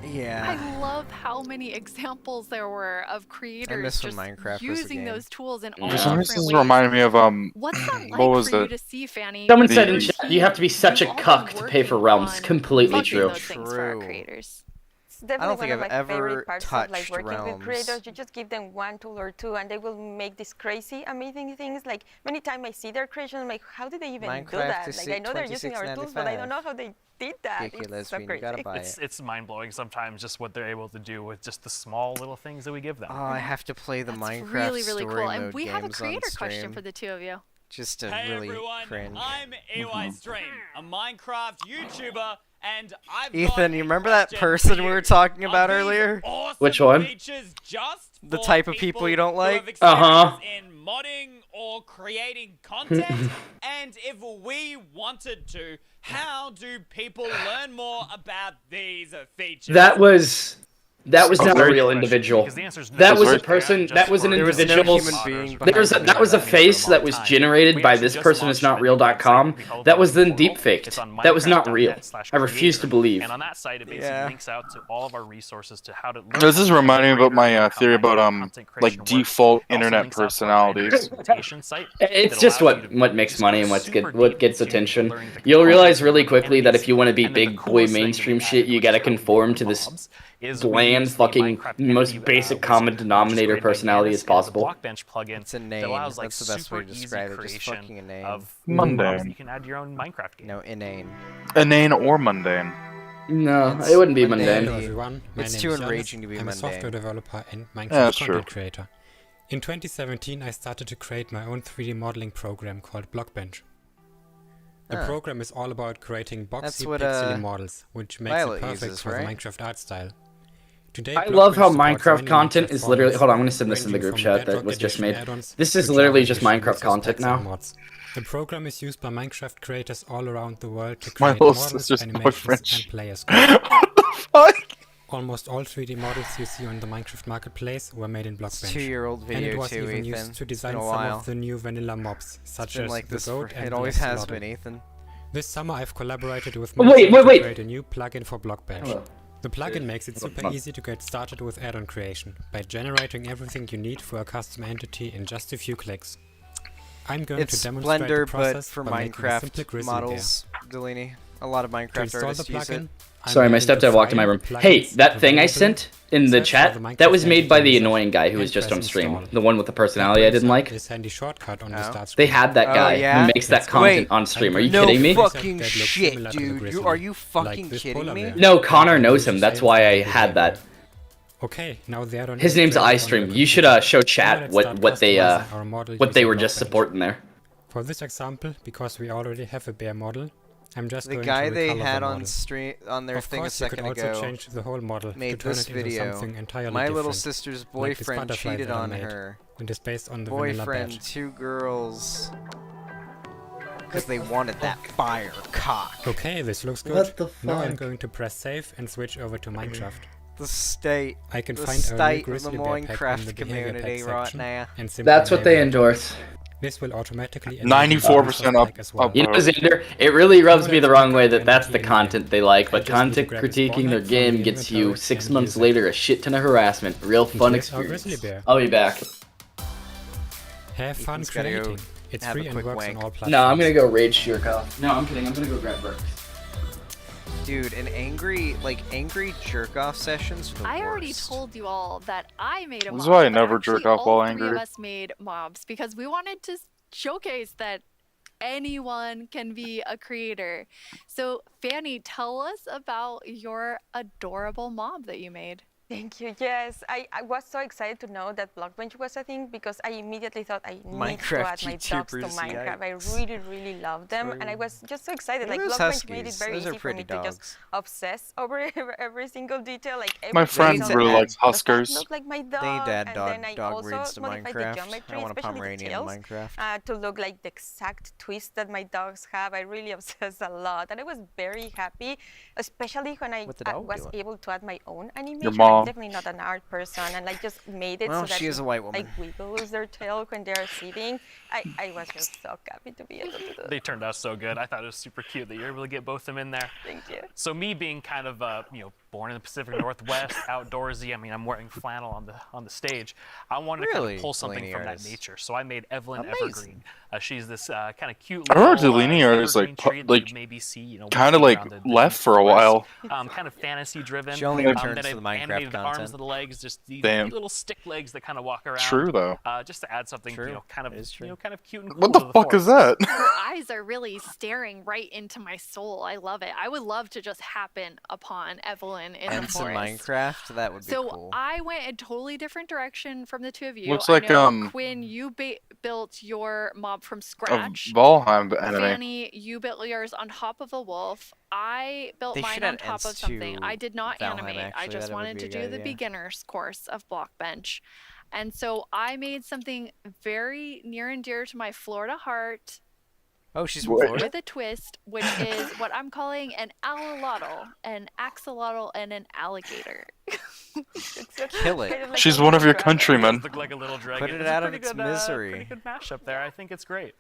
Yeah. I love how many examples there were of creators miss when just Minecraft was a using game. those tools in all For some different reason, this ways. reminded me of What's that like what was for you it? to see, Fanny? Someone said Because in chat, you have to be such a you've all cuck been to pay for working realms. on Completely making true. those things for our True. creators. It's definitely think one of I've my ever favorite parts of like touched working with realms. creators. You just give them one tool or two, and they will make these crazy, amazing things. Like many times I see their creation, I'm like, how did they even do Minecraft that? is Like I know they're using our tools, but I don't know how they did that. Kick it, It's so lesbian, you crazy. gotta buy it. It's mind-blowing sometimes just what they're able to do with just the small little things that we give them. Oh, I have to play the Minecraft Really, really story cool. mode And we have a games on creator question stream. for the two of you. Just to Hey really everyone, cringe. I'm EY Stream, a Minecraft YouTuber, and I've Ethan, you remember that person we were talking about earlier? Which one? The type of people you don't like? Uh-huh. in modding or creating content, and if we wanted to, how do people learn more about these features? That was not a very real good individual. Because the answer's no. That was a Very person. That was an There was no individual. human being That was a face that was generated by this person is not real.com. That was then deepfaked. That was not real. I refuse to believe. And on that site, it basically links out to all of our resources to how to. learn This is how to reminding me about create my how theory about content creation like works. default It also internet links out to our personalities. representation site It's that just allows you to what makes just money go and super what deep gets into attention. learning the You'll content realize really of quickly that if you want to be and then the big boy coolest thing mainstream that we shit, added, you which gotta is called conform to mobs, this is we bland, use the fucking, Minecraft most entity, basic wizard, common which is denominator created by personality Ganis, as and it's a possible. Blockbench plugin It's inane. that allows like That's the best way super to easy describe it. Just creation fucking inane. of Mundane. mobs. You can add your own Minecraft game. No, inane. Inane or mundane. No, It's it wouldn't be mundane. mundane. Hello everyone, my It's name too is enraging Jonas. to be I'm a mundane. software developer and Minecraft that's content true. creator. In 2017 I started to create my own 3D modeling program called Blockbench. The Ah. program is all about creating That's boxy what, pixely models, which makes Violet it perfect uses, for right? the Minecraft art style. Today, I love how Blockbench supports Minecraft many content Minecraft is literally. formats, Hold on, I'm gonna send this in the ranging group from chat that Bedrock was just Edition made. add-ons This to is literally Java just Edition Minecraft with content specs and now. mods. The program is used by Minecraft creators all around the world to My create little models, sister's animations, boyfriend. and player scripts. Fuck. Almost all 3D models you see on the Minecraft marketplace were made in It's a Blockbench. 2-year-old And video it was too, even Ethan. used to It's design been a some while. of the new vanilla mobs, It's such been as like the this goat for, and it the always has axolotl. been, Ethan. This summer I've collaborated with Wait, Minecraft wait, to wait. create a new plugin for Blockbench. Hello. The plugin Good. makes it super Hello. easy to get started with add-on creation by generating everything you need for a custom entity in just a few clicks. I'm going It's to demonstrate Blender, the but process for by making a simple Minecraft grizzly models, Delaney. A lot of bear. To Minecraft install the artists use it. plugin, I'm Sorry, my adding the stepdad walked in my file room. Hey, plugins that thing I available, sent in the search for chat, the that was Minecraft made by the entity wizard, annoying guy who was and just press on stream. install. The one with the That personality I brings didn't up like. this handy shortcut on the Oh. start They screen. had that Oh, guy yeah? who makes that Wait, content on stream. Are you no kidding me? fucking That looks shit, similar to the dude. grizzly, Are you like fucking this kidding polar me? bear. No, Connor knows him. That's why I had that. Okay, now the add-on His is name's available on your iStream. You should computer. show Now chat let's what start what they customizing our model what they using were just Blockbench. supporting there. For this example, because we already have a bear model, I'm just The going guy to they recover had the on model. stream on their Of thing a course, you could second also ago change the whole model made to turn this it into video. something entirely My little different, sister's like this boyfriend butterfly cheated that I on made, her. and is based on the vanilla Boyfriend, badge. 2 girls. Because they wanted that fire cock. Okay, this looks good. What the Now I'm fuck? going to press save and switch over to Minecraft. The state. I can the find a new state of the grizzly bear pack in the Minecraft behavior pack community right section, now. and simply That's what they enable it. endorse. This will automatically 94% up. as well. You know, Xander, it really rubs me the wrong way that that's the anyway. content they like, but I just need to content grab a spawn critiquing their egg from game the gets you inventory 6 and months use it. later a shit ton of harassment. Real fun here's our experience. grizzly bear. I'll be back. Have fun Ethan's gotta go creating. It's have a free and quick works wank. on all platforms. No, I'm gonna go rage jerk off. No, I'm kidding. I'm gonna go grab Burks. Dude, an angry jerk-off sessions are the I already worst. told you all that I made a mob. This is why I but never actually jerk off while all 3 angry. of us made mobs because we wanted to showcase that anyone can be a creator. So, Fanny, tell us about your adorable mob that you made. Thank you. Yes, I was so excited to know that Blockbench was a thing because I immediately thought I need to Minecraft add my dogs to YouTubers, Minecraft. yikes. I really love them, and I was just so excited. Look Like at those Blockbench made it huskies. very Those are easy for me pretty to just dogs. obsess over every single detail. Like My every friend detail really that likes huskers. look like my They dog, need to add and dog, then I dog also breeds to modified Minecraft. the geometry, I want a especially the Pomeranian in tails, Minecraft. to look like the exact twist that my dogs have. I really obsessed a lot, and I was very happy, especially when I What the dog was doing? able to add my own animation. Your mom. I'm definitely not an art person, and like just made it Well, so that she is a white woman. like wiggles their tail when they're sitting. I was just so happy to be able to do that. They turned out so good. I thought it was super cute that you're able to get both of them in there. Thank you. So me being kind of born in the Pacific Northwest, outdoorsy. I mean, I'm wearing flannel on the stage. I wanted to kind Really? of pull something Delaney from artist. that nature. So I made Evelyn Amazing. Evergreen. She's this kind of cute. I heard little, Delaney artist, evergreen like, tree that like, you maybe see, kinda, walking like, around the left East for a West. while. Kind of fantasy driven. She only Yeah. returns then to I the Minecraft animated the arms content. and the legs, just these Damn. little stick legs that kind of walk around. True, though. Just to add something, True. kind of, It is true. kind of cute and cool. What the to the fuck is forest. that? Her eyes are really staring right into my soul. I love it. I would love to just happen upon Evelyn in the And some forest. Minecraft, that would be So cool. I went a totally different direction from the two of you. Looks I like, know, Quinn, you built your mob from A scratch. Valheim enemy. Fanny, you built yours on top of a wolf. I built They mine should on add top of ends something. to I did not Valheim, animate. I actually. just That would wanted be to a do good the idea. beginner's course of Blockbench. And so I made something very near and dear to my Florida heart Oh, she's from Wait. Florida? with a twist, which is what I'm calling an alolotl, an axolotl, and an alligator. Kill it. She's one of your countrymen. Look like a little dragon. Put it It's a out of pretty its good, misery. Pretty good mashup there. I think it's great.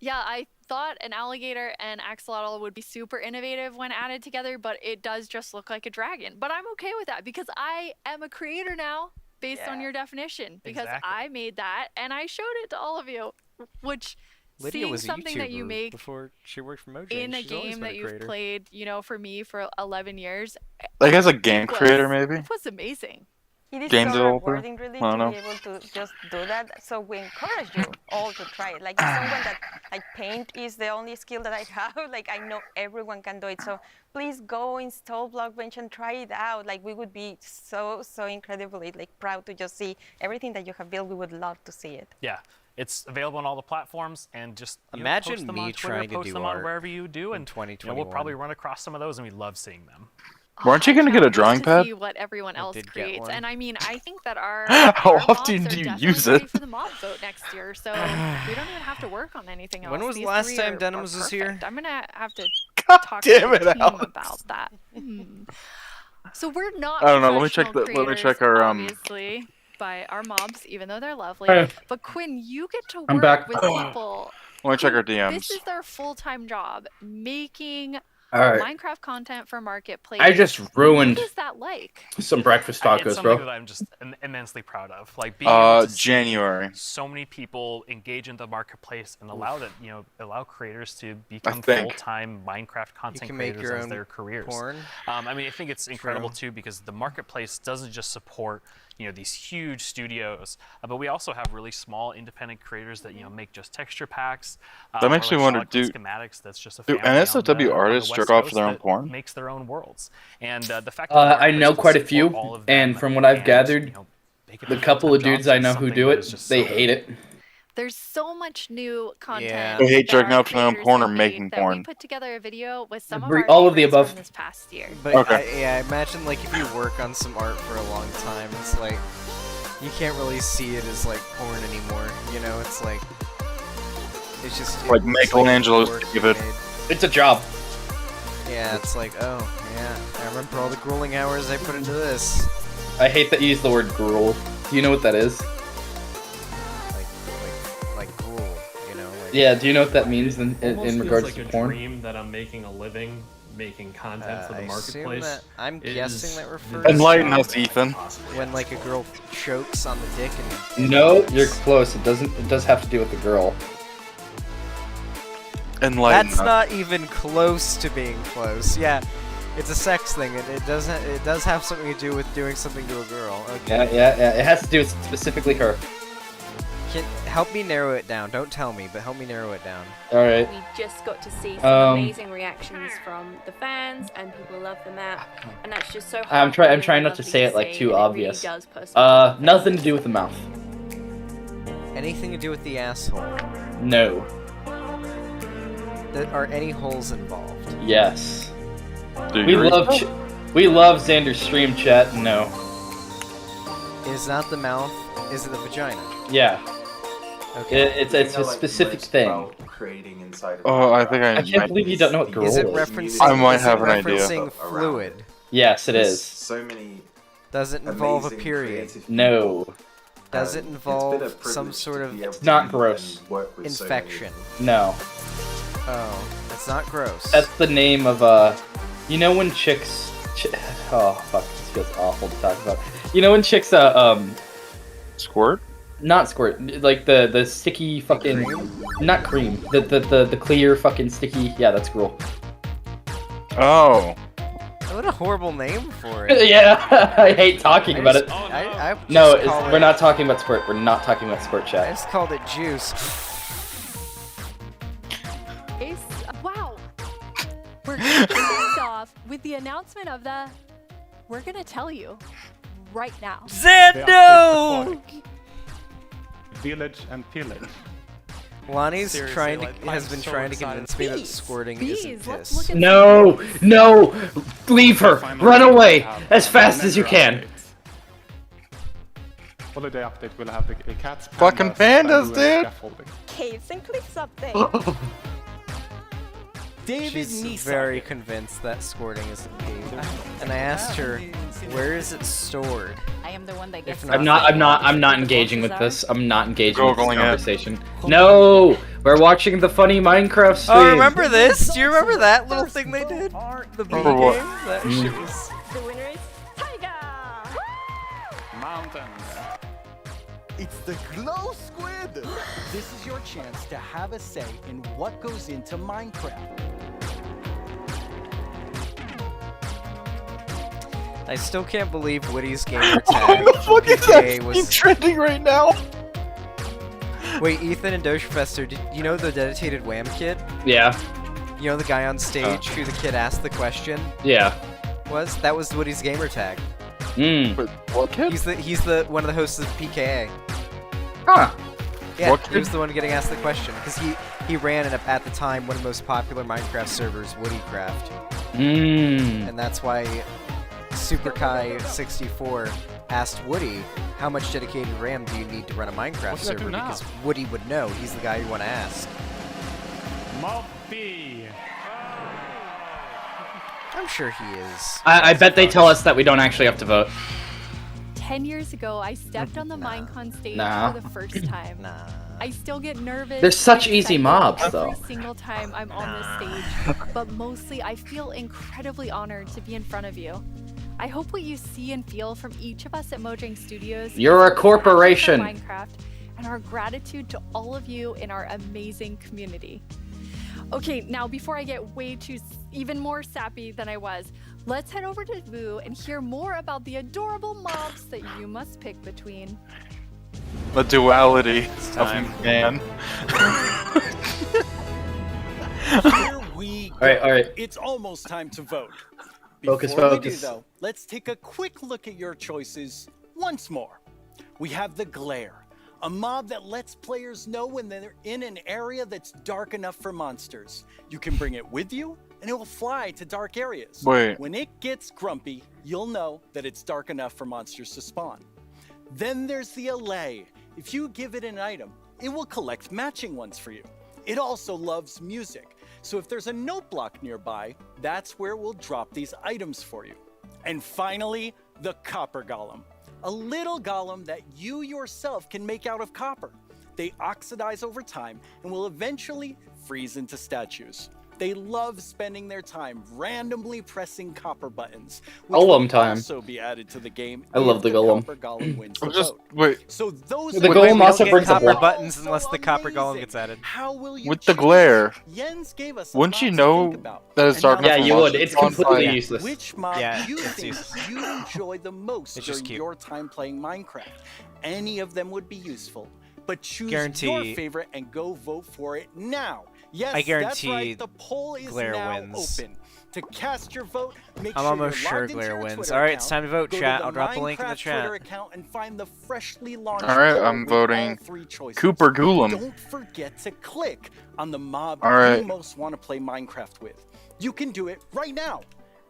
Yeah, I thought an alligator and axolotl would be super innovative when added together, but it does just look like a dragon. But I'm okay with that because I am a creator now, based on your definition, because Exactly. I made that and I showed it to all of you, which Lydia seeing was a something that you YouTuber make before she worked for Mojang. in a She's always game been a that you've creator. played, for me for 11 years. Like as a game was- creator, maybe? It was amazing. It is Game so developer? rewarding, really, I don't to know. be able to just do that. So we encourage you all to try it. Like, as someone that, like, paint is the only skill that I have. Like, I know everyone can do it. So please go install Blockbench and try it out. Like, we would be so incredibly, like, proud to just see everything that you have built. We would love to see it. Yeah. It's available on all the platforms, and just Imagine post them me on Twitter, trying to post do them on art wherever you do, in and 2021. we'll probably run across some of those, and we love seeing them. Weren't you gonna get a drawing to pad? see what everyone else did get creates, one. and I mean, I think that our How our often mobs do are you definitely use ready it? for the mob vote next year, so we don't even have to work on anything else. When was the These last three time are Denims was here? perfect. I'm gonna have to God talk damn to it, the team Alex. about that. So we're not. I don't know, let me check professional let me creators, check our obviously by our mobs, even though they're lovely. Hey. But Quinn, you get to I'm work back. with people. Let me check who- our DMs. This is their full-time job, making All right. Minecraft content for Marketplace. I just ruined What is that like? some breakfast It's tacos, something bro. that I'm just immensely proud of. Like being able to see January. so many people engage in the marketplace and allow that allow creators to become think. full-time Minecraft content can make creators your as own their careers. porn. I mean, I think it's incredible too because the marketplace doesn't just support these huge studios, but we also have really small independent creators that make just texture packs. That makes me wonder, do schematics. That's just a do family on NSFW the artists West jerk off to Coast their own that porn? makes their own worlds, and the fact that I know Marketplace quite a will few, support all of and them from what I've and, gathered, make it the their couple of full-time dudes jobs I is know who something do that it, is just they so hate it. There's so much new content. Yeah. I hate that jerking our off to my own creators porn or have making made that We porn. put together a video with some Agree- of our all of the favorites above. from this past year. But Okay. I imagine like if you work on some art for a long time, it's like you can't really see it as like porn anymore. You know, it's like it's just it Like looks Michelangelo's work David. made. It's a job. Yeah, it's like oh yeah, I remember all the grueling hours I put into this. I hate that you use the word gruel. Do you know what that is? Like gruel, you know. Like, Yeah, do you know what that means in Almost feels regards like to a porn? dream that I'm making a living making content for the I assume marketplace. that I'm is guessing that refers the Enlighten job us, that I Ethan. possibly when like a girl chokes on the dick and No, you're close. It doesn't. It does have to do with the girl. Enlighten That's us. not even close to being close. Yeah, it's a sex thing. It does have something to do with doing something to a girl. Okay. Yeah. It has to do with specifically her. Help me narrow it down. Don't tell me, but help me narrow it down. All right. We just got to see some amazing reactions from the fans, and people love the map, and that's just so. I'm trying not to say it like too obvious. Nothing to do with the mouth. Anything to do with the asshole? No. Are any holes involved? Yes. Do We you love Xander's stream chat. No. Is not the mouth? Is it the vagina? Yeah. Okay. It's a specific thing. Creating inside of Oh, I think I can't believe you don't know what gruel Is is. it referencing? I might is have it an idea. referencing fluid? Yes, it is. So many. Does it involve a amazing period? creative No. Does it it's been a involve privilege some to sort of be able to Not meet gross. and work with so infection? No. Oh, it's not gross. That's the name of you know when chicks. Oh fuck, this feels awful to talk about. You know when chicks Squirt? Not squirt, like the sticky fucking not cream, the clear fucking sticky. Yeah, that's gruel. Oh. What a horrible name for it. Yeah, I hate talking about it. I No, just call we're not talking about squirt. We're not talking about squirt I chat. just called it juice. Wow. We're kicking things off with the announcement of the. We're gonna tell you right now. Zando! Village and pillage. Lonnie's Seriously, trying to like, has I'm been so trying to excited. convince me that squirting isn't let's piss. look at No, no, leave her. Run away as fast as you can. Holiday update will have the cats. Fucking pandas, dude. Caves and cliffs update. David She's Nissan. very convinced that squirting isn't pee. And I asked her, where is it stored? I am the one that gets. If I'm not engaging with this. I'm not engaging with this Googling it. conversation. No, we're watching the funny Minecraft stream. Oh, remember this? Do you remember that little thing they did? The bee Remember what? game? That shit was... The winner is Tiger. Mountains. It's the glow squid. This is your chance to have a say in what goes into Minecraft. I still can't believe Woody's gamer tag What the fuck is PKA that was... trending right now? Wait, Ethan and Doge Professor, did you know the dedicated Wham kid? Yeah, You know the guy on stage who the kid asked the question yeah. was? That was Woody's gamer tag. Mm. What kid? He's the one of the hosts of PKA. Huh. Yeah, What he was kid? the one getting asked the question because he ran at the time one of the most popular Minecraft servers, WoodyCraft, Mm. and that's why Super Kai 64 asked Woody, "How much dedicated RAM do you need to run a Minecraft What should I do server?" now? Because Woody would know. He's the guy you want to ask. Moppy. I'm sure he is. I bet they tell us that we don't actually have to vote. 10 years ago, I stepped on the Minecon stage Nah. for the first time. Nah. I still get nervous. They're such and easy excited mobs, every though. single time I'm on this stage, but mostly I feel incredibly honored to be in front of you. I hope what you see and feel from each of us at Mojang Studios. You're is a corporation. passion for Minecraft and our gratitude to all of you in our amazing community. Okay, now before I get way too even more sappy than I was, let's head over to Vu and hear more about the adorable mobs that you must pick between. The duality of man. Here we go. All right. It's almost time to vote. Focus, Before we focus. do, though, let's take a quick look at your choices once more. We have the glare, a mob that lets players know when they're in an area that's dark enough for monsters. You can bring it with you, and it will fly to dark areas. Wait. When it gets grumpy, you'll know that it's dark enough for monsters to spawn. Then there's the allay. If you give it an item, it will collect matching ones for you. It also loves music, so if there's a note block nearby, that's where we'll drop these items for you. And finally, the copper golem. A little golem that you yourself can make out of copper. They oxidize over time and will eventually freeze into statues. They love spending their time randomly pressing copper buttons, which Golem will time. also be added to the game. I love if the golem. Copper golem wins the Just vote. wait. So those The are golem we also don't get brings up copper block. buttons unless the copper golem gets added. How will you With the choose? glare, Jens gave us a wouldn't lot you to know think about. that it's And dark now enough Yeah, for you would. monsters It's to spawn? completely Yeah. useless. Which mob Yeah, you it's think useless. you enjoy the most It's just during cute. your time playing Minecraft? Any of them would be useful, but choose Guarantee- your favorite and go vote for it now. Yes, I that's guarantee right. The poll is Glare now wins. open. To cast your vote, make I'm sure almost you're sure logged into Glare your wins. Twitter Alright, account, it's time to vote, go chat. the I'll drop the link in the Minecraft chat. Twitter account and find the freshly launched All right, poll I'm with all voting 3 choices. Cooper Goolem. Don't forget to click on the mob All right. you most want to play Minecraft with. You can do it right now.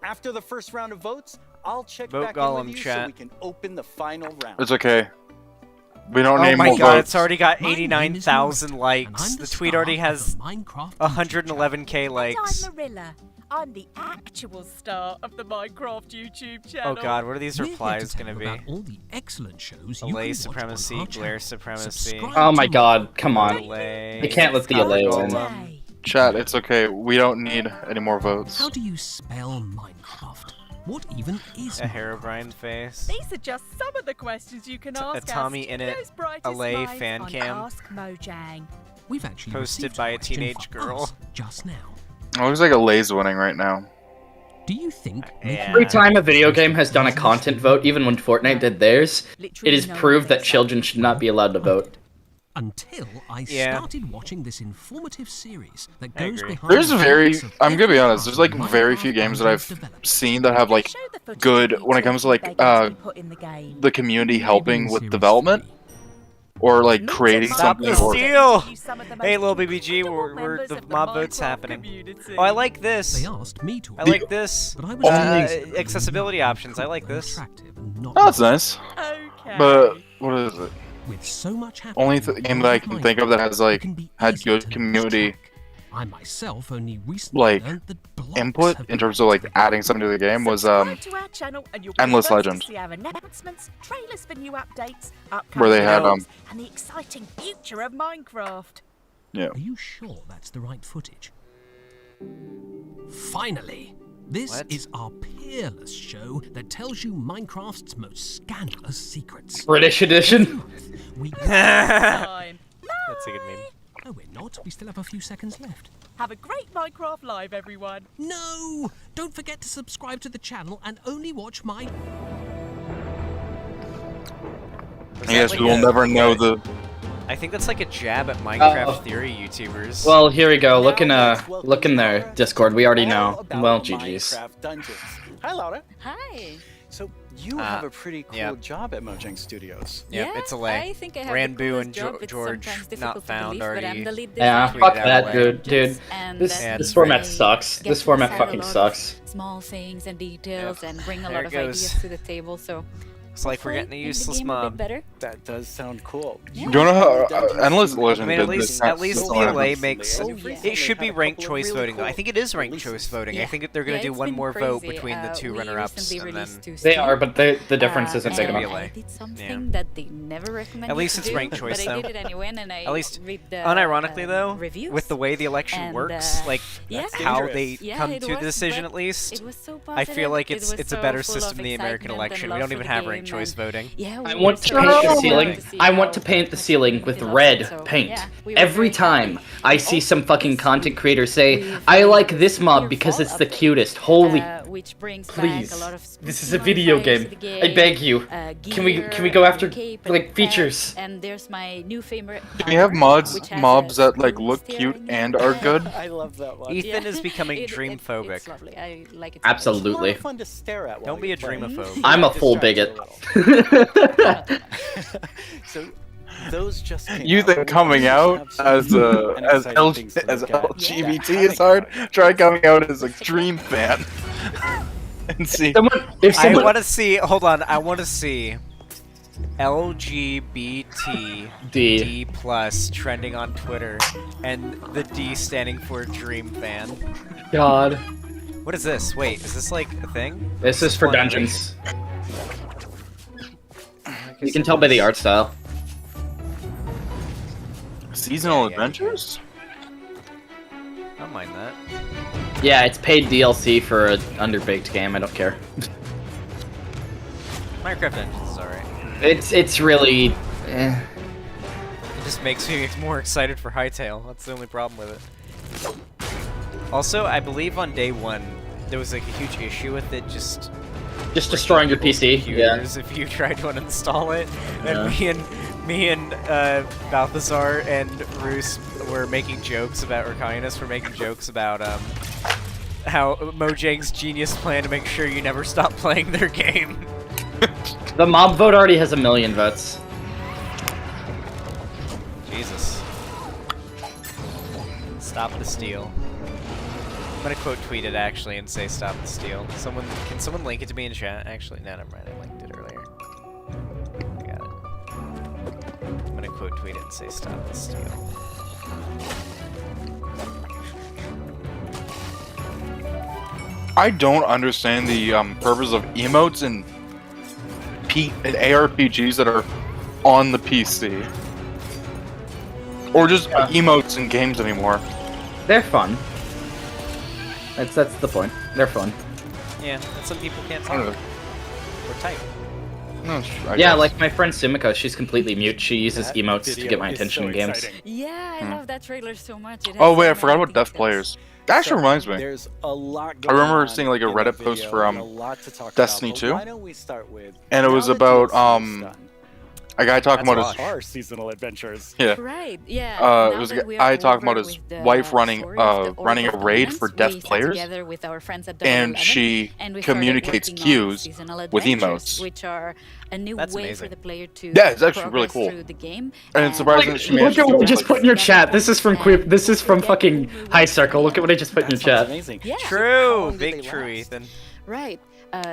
After the first round of votes, I'll check Vote back Golem, in with you so chat. we can open the final round. It's okay. We don't Oh need my more god, votes. it's already got My name is 89,000 Mark, likes. and I'm The the tweet star already of has the Minecraft 111k likes. I'm Marilla. I'm the actual star of the Minecraft YouTube Oh channel. god, what are these We're here replies to tell gonna you be? about all the excellent shows you Allay can watch supremacy, on our glare channel. supremacy. Subscribe Oh my to god, come on. Allay. They can't let the Copper Allay golem. win. Chat, it's okay. We don't need any more votes. How do you spell Minecraft? What even is A Herobrine face. These are just some of the questions you can ask A Tommy our in it. studio's brightest Allay minds fan on cam. Ask Mojang. We've actually Posted received by a question teenage for girl. us just now. It looks like Allay's winning right now. Do you think Every time a video game has done a content vote, even when Fortnite did theirs, it is proved that children should not be allowed to vote. until I Yeah. started watching this informative series that I goes agree. behind There's the very, facts of I'm gonna be every honest, there's like part of very Minecraft few games that content I've development. seen that have like good, when it comes to like the community helping with development or like creating Stop something the or steal! Hey, little BBG, we're the mob vote's happening. Oh, I like this. They asked me to. I like this. But I was Accessibility options. I like this. Oh, that's nice. But what is it? With so much Only game that I can think of that has like had good community I myself only recently like learned that input in terms of like adding something to the game was Endless Legend, announcements, trailers for new updates, where they had and the exciting future of Minecraft. yeah. Are you sure that's the right footage? Finally, this is our peerless show that tells you Minecraft's most scandalous secrets. British edition. We time. That's a good meme. No, we're not. We still have a few seconds left. Have a great Minecraft Live, everyone. No! Don't forget to subscribe to the channel and only watch my... I guess we will never know the. I think that's like a jab at Minecraft Oh. theory YouTubers. Well, here we go. Look in their Discord. We already know. Well, GG's. Minecraft Dungeons. Hi, Laura. Hi. So you have a pretty cool job at Mojang Studios. Yep, Yeah, it's a lay. I think I have the Ranboo coolest and job. It's George sometimes difficult not to found believe, but already. I'm the lead Yeah, designer fuck of that, Dungeons, dude. and This that's format why sucks. I This get format to decide fucking a lot sucks. of small things and details and bring a There lot it of goes. ideas to the table. So It's like we're hopefully getting a make the useless game a bit mob. better. That does sound cool. Do you know how Endless Legend I mean, did at least this? at least so the hard. Allay makes Oh, yeah. it should be ranked choice voting though. I think it is ranked choice voting. I Yeah. think they're gonna Yeah, do it's one been more vote crazy. between the two We runner-ups, recently and then released two They Steam. are, but the difference isn't big gonna be enough. Allay. I did something Yeah. that they never recommended. At least to it's do, ranked choice but I though. did it anyway, and I At least, read the unironically though, reviews. with the way the election and, works, like yeah. how they Yeah, come it to the was, decision but at least, it was so I feel like positive. It was it's a so better full of system than the American excitement and election. We love don't for even the have ranked game, choice and voting. yeah, I we want were to so paint the excited ceiling. to see I want how to paint the much ceiling they with loved red it, so, paint. yeah, we were Every very time happy. I see some fucking this content creator say, we've I like made this this mob Fear because Fall it's the update, cutest. Holy, which brings please. back a lot of This is spooky a video modifiers game. to the I game, beg you. Can we gear, go after cape like and features? pets, and there's my new favorite. Do we have armor, which has mobs a that like spoon look cute steering and are good? I love that one. Ethan is becoming It's dream-phobic. lovely. I like it. So much. Absolutely. It's a lot of fun to stare at. Don't be a dreamophobe. I'm a full bigot. So Those just came You out. think We coming also out have some as new and exciting things to as look at LGBT that is hard? Try coming out as a Dream fan and see. I want to see. Hold on. I want to see LGBT D plus trending on Twitter, and the D standing for Dream fan. God. What is this? Wait, is this like a thing? This is for dungeons. You can tell by the art style. Seasonal adventures? I don't mind that. Yeah, it's paid DLC for an underbaked game. I don't care. Minecraft Dungeons is alright. It's really. Eh. It just makes me more excited for Hytale. That's the only problem with it. Also, I believe on day 1 there was like a huge issue with it just destroying your PC. Yeah. If you tried to uninstall it, and me and Balthazar and Roos were making jokes about, or Kainas were making jokes about how Mojang's genius plan to make sure you never stop playing their game. The mob vote already has 1 million votes. Jesus. Stop the steal. I'm gonna quote tweet it actually and say stop the steal. Can someone link it to me in chat? Actually, no, never mind. I linked it earlier. I got it. I'm gonna quote tweet it and say stop the steal. I don't understand the purpose of emotes and ARPGs that are on the PC. Or just emotes in games anymore. They're fun. That's the point. They're fun. Yeah, and some people can't talk. Or type. No, yeah, like my friend Sumiko, she's completely mute. She uses emotes to get my attention in games. Yeah, I love that trailer so much. It has Oh wait, I so forgot many about Deaf details. Players. That actually reminds me. There's a lot I going remember on seeing like a in Reddit the post video for and a lot to talk Destiny about, 2. but why don't we start with And it was now the about DLC is done. a guy talking about his our seasonal adventures. Yeah. Right. Yeah. It now was a that we guy are talking about over his with the wife running story of the running a Order of raid Dominance, for we deaf sat players, together with our friends at and 11, she and we started communicates working on cues seasonal with adventures, emotes. which are a new That's way amazing. for the player to Yeah, it's actually really progress cool. through the game. And it's surprising that she managed Look at to what do I just it. put in your chat. This is from Quip. This is from fucking High Circle. Look at what I just put in your chat. Amazing. Yeah. True, big true, Ethan. Right.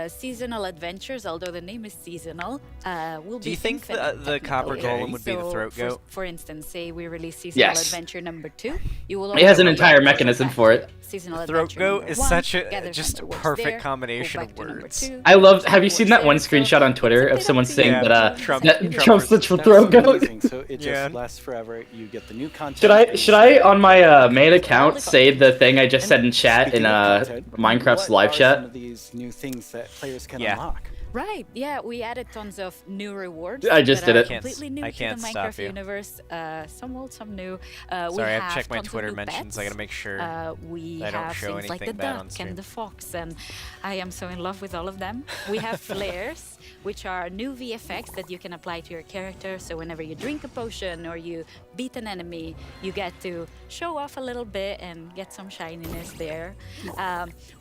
Seasonal adventures, although the name is seasonal, will be Do you think infinite, the Copper technically. Golem would be the throat So, goat? For instance, say we release seasonal Yes. adventure number 2, you will It has an always entire go mechanism back for to it. Seasonal Throat adventure goat number is 1, such gather a just from the woods perfect there, combination go of back to number words. 2, I love. go Have you to seen woods that there, one so screenshot on Twitter of it's someone up to saying you. that Trump Trump's the That's throat goat? amazing. So it just Yeah. lasts forever. You get the new content. Should I on my main account say the thing I just said in chat in Minecraft's live What are chat? some of these new things that players can Yeah. unlock? Right, yeah, we added tons of new rewards. I just that did are it. completely new I to can't the stop Minecraft you. universe. Some old, some new. Sorry, I have to check my Twitter new mentions. I pets. gotta make sure We that I don't have show things like the anything bad on duck stream. and the fox, and I am so in love with all of them. We have flares, which are new VFX that you can apply to your character. So whenever you drink a potion or you beat an enemy, you get to show off a little bit and get some shininess there.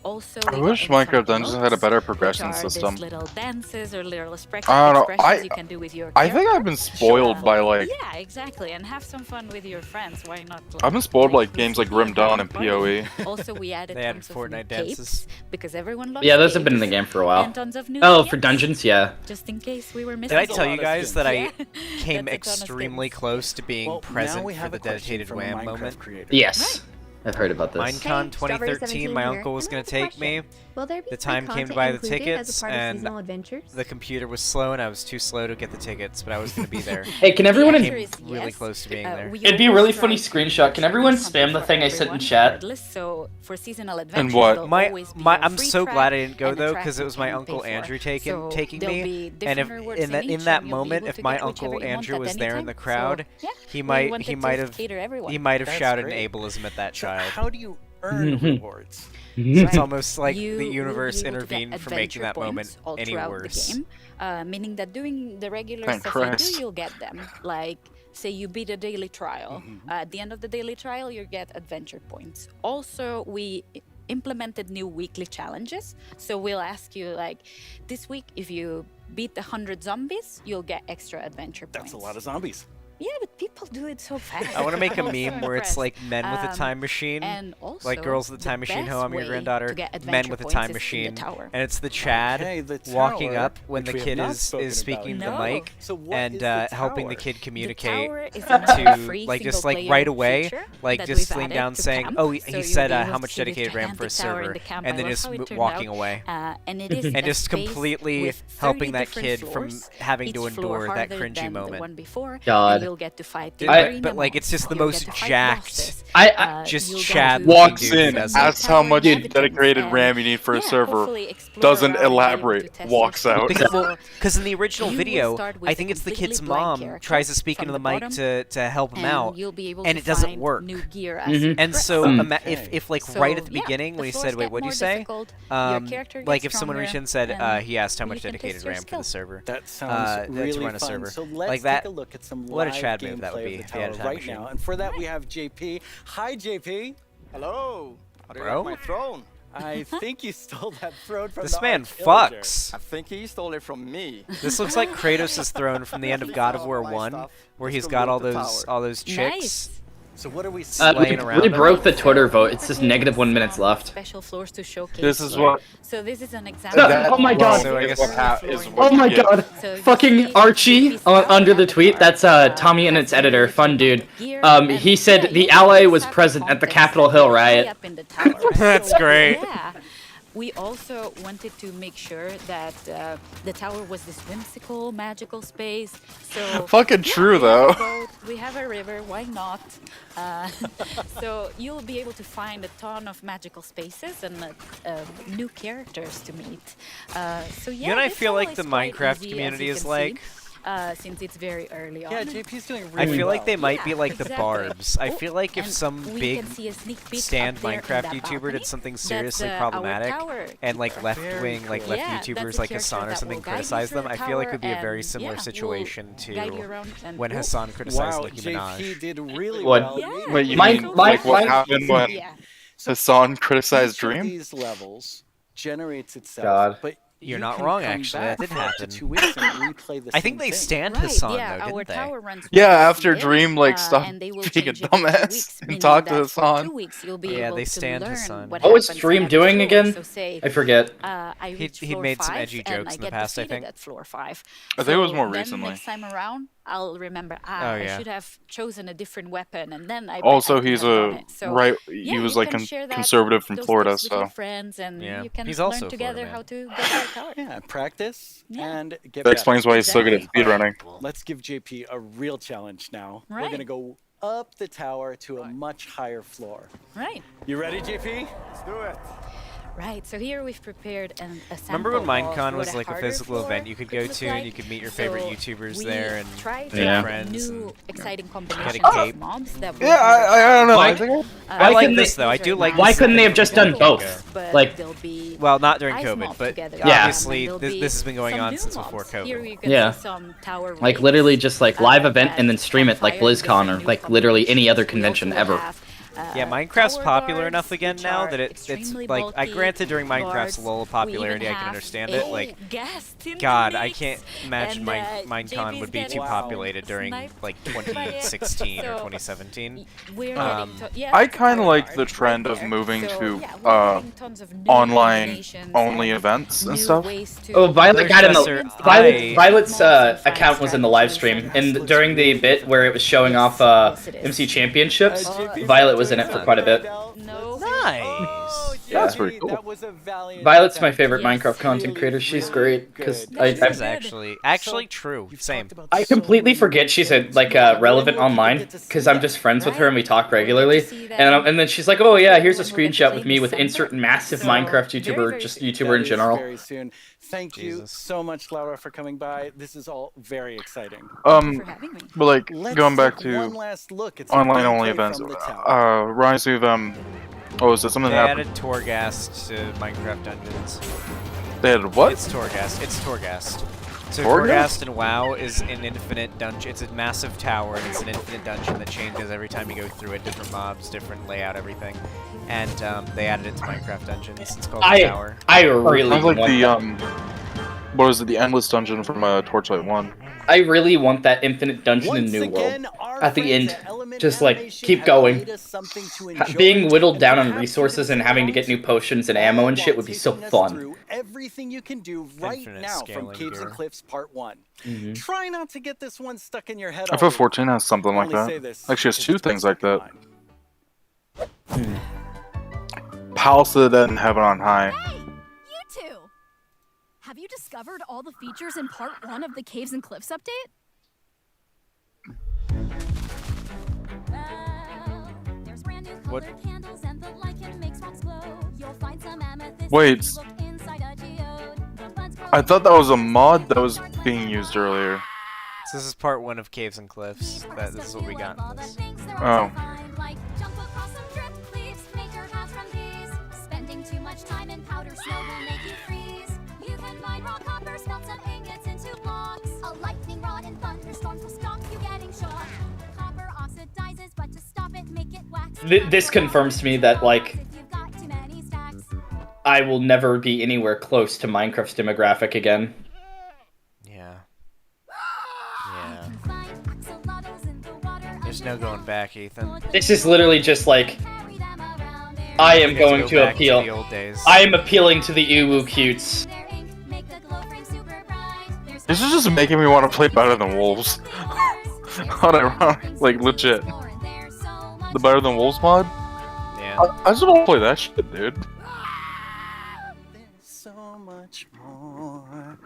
Also, I we wish got Minecraft Dungeons had a better which progression are system. these little dances or little I don't know. expressions you can do with your I think I've been spoiled by like yeah, exactly, and have some fun with your friends. Why not? I've been spoiled by like games like Grim Dawn and PoE. Also, we added They added tons of Fortnite new dances. capes because everyone loves Yeah, those have been in capes, the game for a while. and tons of new Oh, skins, for dungeons, yeah. just in case we were missing. Did I tell you some. guys that Yeah. I came That's a ton of extremely skins. close to being Well, now present we for have the a question dedicated from a Wham Minecraft moment? creator. Yes. I've heard about this. Minecon 2013, my Strawberry17 uncle was here, going and to I have a take me. Will there be The free time came to content buy the included tickets, as a part of and seasonal adventures? the computer was slow, and I was too slow to get the tickets, but I was going to be there. Hey, can everyone? The answer is really yes. close to being there. We It'd be a always really try funny to screenshot. Can everyone content spam the for thing I sent in everyone, chat? regardless. So for seasonal And adventures, what? there'll My always be a I'm free so track glad I didn't go and a though, track because that it was you my can uncle pay for. Andrew taking So there'll me, be and different if rewards in that each, in that and you'll be moment, able if to my get whichever uncle you want Andrew at was any there in time. the crowd, So, yeah, he we might wanted he to might have cater everyone. he might have That's shouted great. an ableism at that So child. how do you earn rewards? It's almost like You the will be universe able to get intervened for making adventure that moment points all any throughout worse. The game, meaning that doing the regular Thank stuff Christ. you do, you'll get them. Like, say you beat a daily trial. At the end of the daily trial, you get adventure points. Also, we implemented new weekly challenges. So we'll ask you, like, this week, if you beat 100 zombies, you'll get extra adventure points. That's a lot of zombies. Yeah, but people do it so fast. I want to make a I'm so meme where it's impressed. like men with a time machine, and also like girls with a time machine. How I'm your granddaughter. Men with a time machine, and it's the Chad walking up when the kid is speaking to the mic and helping the kid communicate to like just like right away, like just sitting down saying, "Oh, he said how much dedicated RAM for a server," and then just walking away, and it is and just completely helping that kid from having to endor that cringy moment. God. You'll get to fight But like it's just the most jacked. Just Chad walks in, asks how much dedicated RAM you need for a server, doesn't elaborate, walks out. Because in the original video, I think it's the kid's mom tries to speak into the mic to help him out, and it doesn't work. And so if like right at the beginning when he said, "Wait, what'd you say?" Like if someone reached in and said he asked how much dedicated RAM for the server. That sounds really to run a fun. server. So let's like that. take a look at some What a live Chad move that would gameplay be of the if he had a tower time right machine. now. And for that we have JP. Hi, JP. Hello. How do you Bro? like my throne? I think you stole that throne from This the man archaeologer. fucks. I think he stole it from me. This looks like Kratos' throne from the end of God of War 1, where he's got all those chicks. So what are we laying around we him. broke the Twitter vote. It's just -1 minutes left. Special floors to showcase. This is what. So this is an example. Oh my god! So I guess Oh my god! Fucking Archie under the tweet. That's Tommy and its editor, fun dude. He said the ally was present at the Capitol Hill riot. That's great. Yeah. We also wanted to make sure that the tower was this whimsical, magical space. So Fucking true, though. We have a river. Why not? So you'll be able to find a ton of magical spaces and new characters to meet. So yeah, You know what I this feel all like is the quite Minecraft easy, as community you is can like? see, since it's very early on. Yeah, JP's doing I really feel like they well. might be like the exactly. Barbs. I Oh, feel like if and some we big can see a sneak peek stand up there in Minecraft that YouTuber balcony. did something That's, seriously our problematic, tower and like keeper. left-wing, like left Yeah, YouTubers that's like the Hassan or character something that will guide you criticize through them, the I feel like it would be a tower very and, similar yeah, situation we'll guide you to around and- when Ooh. Hassan criticized Wow, Nicki Minaj. JP did really What? well. Wait, you Mine- mean mine- like what mine- happened when Yeah. Hassan criticized Each of Dream? these levels generates itself, God. but You're you not can wrong, come actually. back That did after happen. 2 weeks and replay the I think same they thing. stand Right, Hassan yeah, though, our didn't they? tower runs Yeah, with after it, Dream like stopped and they will being a change every 2 dumbass weeks, and meaning talked to that for Hassan. 2 weeks you'll be Yeah, able they to stand learn Hassan. what What was happens Dream on every doing floor. again? So say, I forget. I reached He'd floor made some 5 edgy and jokes I in the get past, I defeated think. at floor 5. I think it was So more then recently. next time around, I'll remember. Oh, I yeah. should have chosen a different weapon, and then I. Also, I could he's have done a it. So, right. yeah, He was you like can share that, conservative from those Florida, tips with your so friends, and Yeah. you can He's learn also a together Florida how man. to build your tower. Yeah, practice and get that better. explains why he's so good at speedrunning. Let's give JP a real challenge now. We're Right. gonna go up the tower to a much higher floor. Right. You ready, JP? Let's do it. Right, so here we've prepared a sample Remember when of Minecon what was like a harder physical floor event you could go look to and like? you could meet your favorite So YouTubers we there and tried make Yeah. friends new and exciting get a combinations cape? of mobs that Yeah, I don't know. Why- I think I like couldn't this they- though. I do like. Why this couldn't they have thing just from done the get-go. both? but Like, there'll be Well, not during ice COVID, mobs but together. Yeah. obviously And there'll this be has been going some on new since before mobs. Here you COVID. can Yeah. see some tower like raids, literally just like live event and then that stream it like fire BlizzCon or different like new literally any other combinations. We convention also ever. have, Yeah, Minecraft's tower popular guards, enough again which now are that it's extremely like I bulky granted during Minecraft's guards. lull of We popularity even I can have understand a it. Like guest in the God, I mix, can't imagine and, Minecon JP's would be too getting populated during sniped like by it. 2016 or So, 2017. We're Um, getting to, yeah, I that's a kind of tower like guard the right trend of there. moving So, to yeah, we're getting tons of new online combinations only and events and new stuff. ways to Oh, Violet got in the Professor, Violet's account was in the live stream, and during the bit where it was showing off MC Championships, Violet was in it for quite a bit. Nice. Yeah. That's pretty cool. Violet's my favorite Minecraft content creator. She's great because That's actually true. Same. I completely forget she's relevant online because I'm just friends with her and we talk regularly. And then she's like, "Oh yeah, here's a screenshot with me with insert massive Minecraft YouTuber, just YouTuber in general." Very soon. Thank you so much, Laura, for coming by. This is all very exciting. But like Let's going back take one to last look at some online only gameplay events, from the tower. Rise of what was it? Something They that happened. added Torghast to Minecraft Dungeons. They added what? It's Torghast. It's Torghast. So Torghast? Torghast in WoW is an infinite dungeon. It's a massive tower, and it's an infinite dungeon that changes every time you go through it. Different mobs, different layout, everything. And they added it to Minecraft Dungeons. It's called the Tower. I really Sounds like want the that. what was it? The Endless Dungeon from Torchlight 1. I really want that infinite dungeon in New World. At the end, just like keep going. Being whittled down on resources and having to get new potions and ammo and shit would be so fun. Everything you can do right now from Caves and Cliffs Part 1. Try not to get this one stuck in your head. FF14 has something like that. Actually, has two things like that. Palace of the Dead and Heaven on High. Hey, you two! Have you discovered all the features in Part 1 of the Caves and Cliffs update? What? Wait. I thought that was a mod that was being used earlier. So this is part 1 of Caves and Cliffs. This is what we got in this. Oh. This confirms to me that, like, I will never be anywhere close to Minecraft's demographic again. Yeah. There's no going back, Ethan. This is literally just like, I am going to appeal. the old days. I am appealing to the uwu cutes. This is just making me want to play Better Than Wolves. Unironic, like legit. The Better Than Wolves mod? Yeah. I just want to play that shit, dude. So much more.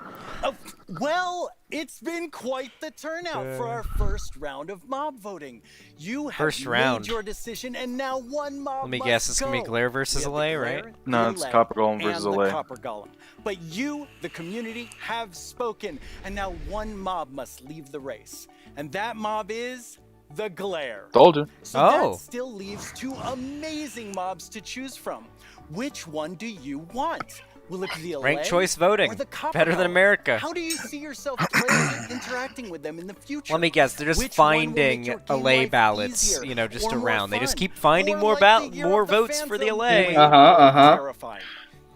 Oh, well, it's been quite the turnout for our first round of mob voting. You have First made round. your decision, and now one mob Let me must guess, it's gonna be go. Glare versus We have LA, the right? Glare, No, the it's Lead, Copper Golem versus and LA. the Copper Golem. But you, the community, have spoken, and now one mob must leave the race. And that mob is the Glare. Told you. So that still leaves 2 amazing mobs to choose from. Which one do you want? Will it be the LA Ranked choice voting. or the Copper Better than Golem? America. How do you see yourself playing and interacting with them in the future? Let me guess, they're just Which one will make finding your game LA life ballots, easier you know, just or more around. They just fun? keep finding Or more like the year more of the votes for the Phantom, LA. terrifying.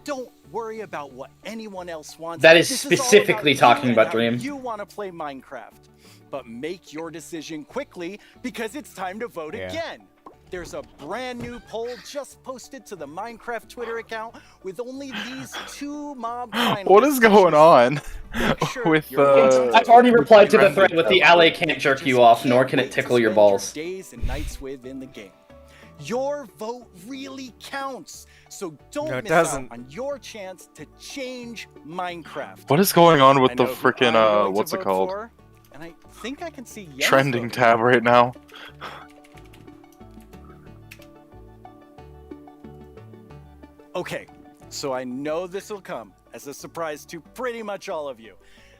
Don't worry about what anyone else wants. That is This all specifically about talking you about and Dream. how you want to play Minecraft. But make your decision quickly because it's time to vote Yeah. again. There's a brand new poll just posted to the Minecraft Twitter account with only these 2 mob finalists. What is going on with I've already replied to the thread with the LA can't jerk you off, nor can it tickle your balls. Days and nights within the game. Your vote really counts, so don't No, it miss doesn't. out on your chance to change Minecraft. What is going on with I the know who freaking I'm going to what's it vote called? for, and I think I can see yes Trending voting. tab right now. Okay, so I know this will come as a surprise to pretty much all of you,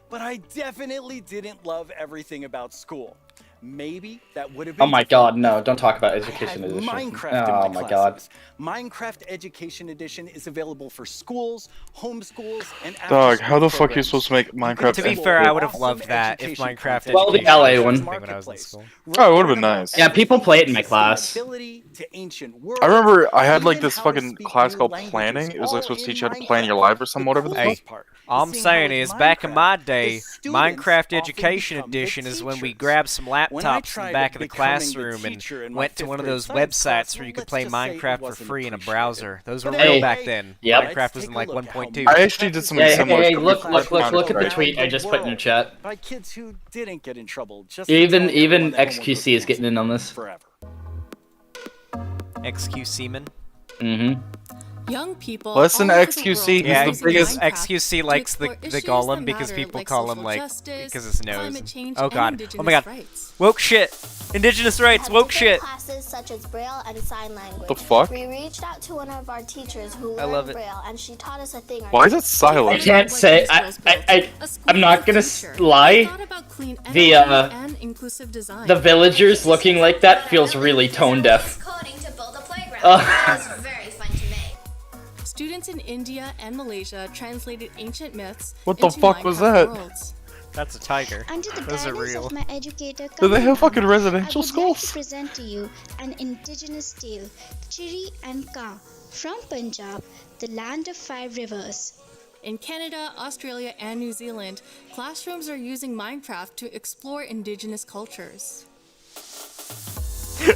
but I definitely didn't love everything about school. Maybe that would have been Oh my god, no, don't talk about Education had Edition. Minecraft Oh in my my god. classes. Minecraft Education Edition is available for schools, homeschools, and Dog, how the after-school fuck are you programs. supposed to make Minecraft? To be and fair, I would have Awesome loved that if education Minecraft content. Well, the Education LA was one. something when I was in school. Oh, it would have been nice. Yeah, people play it in my class. Ability to ancient I remember I had like even this how to fucking speak class new called languages, planning. It was like all supposed to in teach you how to plan your Minecraft. life or something, whatever the coolest fuck. part All I'm seeing how saying with is, back in my Minecraft, day, the students Minecraft often Education become the Edition is when we teachers. grabbed some When I laptops in tried the back of the becoming the classroom teacher in and my went to 5th one of grade those science class, websites where you could let's play just say it Minecraft for wasn't free in a appreciated. browser. Those were But real hey, back then. yep. Minecraft was in like 1.2. I actually did something Hey, similar. hey, to look at the Counter-Strike. tweet I just put in your chat. By kids who didn't get in trouble. Just to Even tell everyone that homework XQC is getting in on this. forever. XQ Seaman. Mm-hmm. Young people. Listen, all over the XQC, world Yeah, are he's the using biggest. Minecraft XQC to likes the explore issues golem that because matter, people like call him social like justice, because his nose. climate change, Oh and god. Oh indigenous my god. rights. Woke shit. Indigenous rights. Woke shit. Classes such as Braille and sign language. The fuck? We reached out to one of our teachers who I love learned it. Braille, and she taught us a thing. Why is it silent? I can't say. I'm not gonna lie. The villagers looking like that feels really tone deaf. Coding to build a playground. Uh. It was very fun to make. Students in India and Malaysia translated ancient myths What the into fuck was Minecraft that? worlds. That's a tiger. Under the Those are guidance real. of my educator, Do they have Kamal, fucking residential I would like to schools? present to you an indigenous tale, Chiri and Ka, from Punjab, the land of 5 rivers. In Canada, Australia, and New Zealand, classrooms are using Minecraft to explore indigenous cultures. And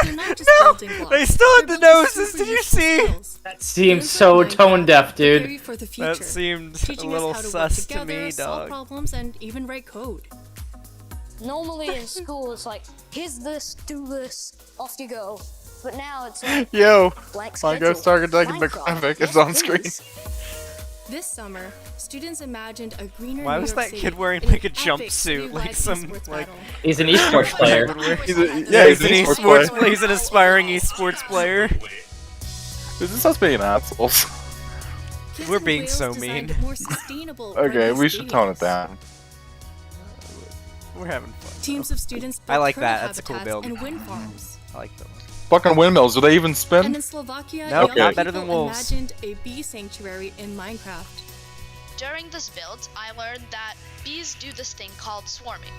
they're not just building blocks. They still had the noses, did you see? That seems so tone deaf, dude. For the future, That seemed a teaching little us how to sus work to together, me, solve dog. problems, and even write code. Normally in school, it's like, here's this, do this, off you go. But now it's like, Yo, blank my schedule. ghost target the Minecraft. graphic Yes, is on screen. please. This summer, students imagined a greener Why New was York that City kid wearing in like a an epic jumpsuit, citywide like some esports like? battle. He's an esports player. He's He's an an esports player. He's an aspiring esports player. This is us being assholes. Kids We're in being Wales so designed mean. more sustainable Okay, friendly we should tone it stadiums. down. We're having fun. Teams of students I built like turtle that. That's a cool habitats build. and wind farms. I like that one. Fucking windmills, do they even And spin? in Slovakia, Nope, young not better than people wolves. imagined a bee sanctuary in Minecraft. During this build, I learned that bees do this thing called swarming.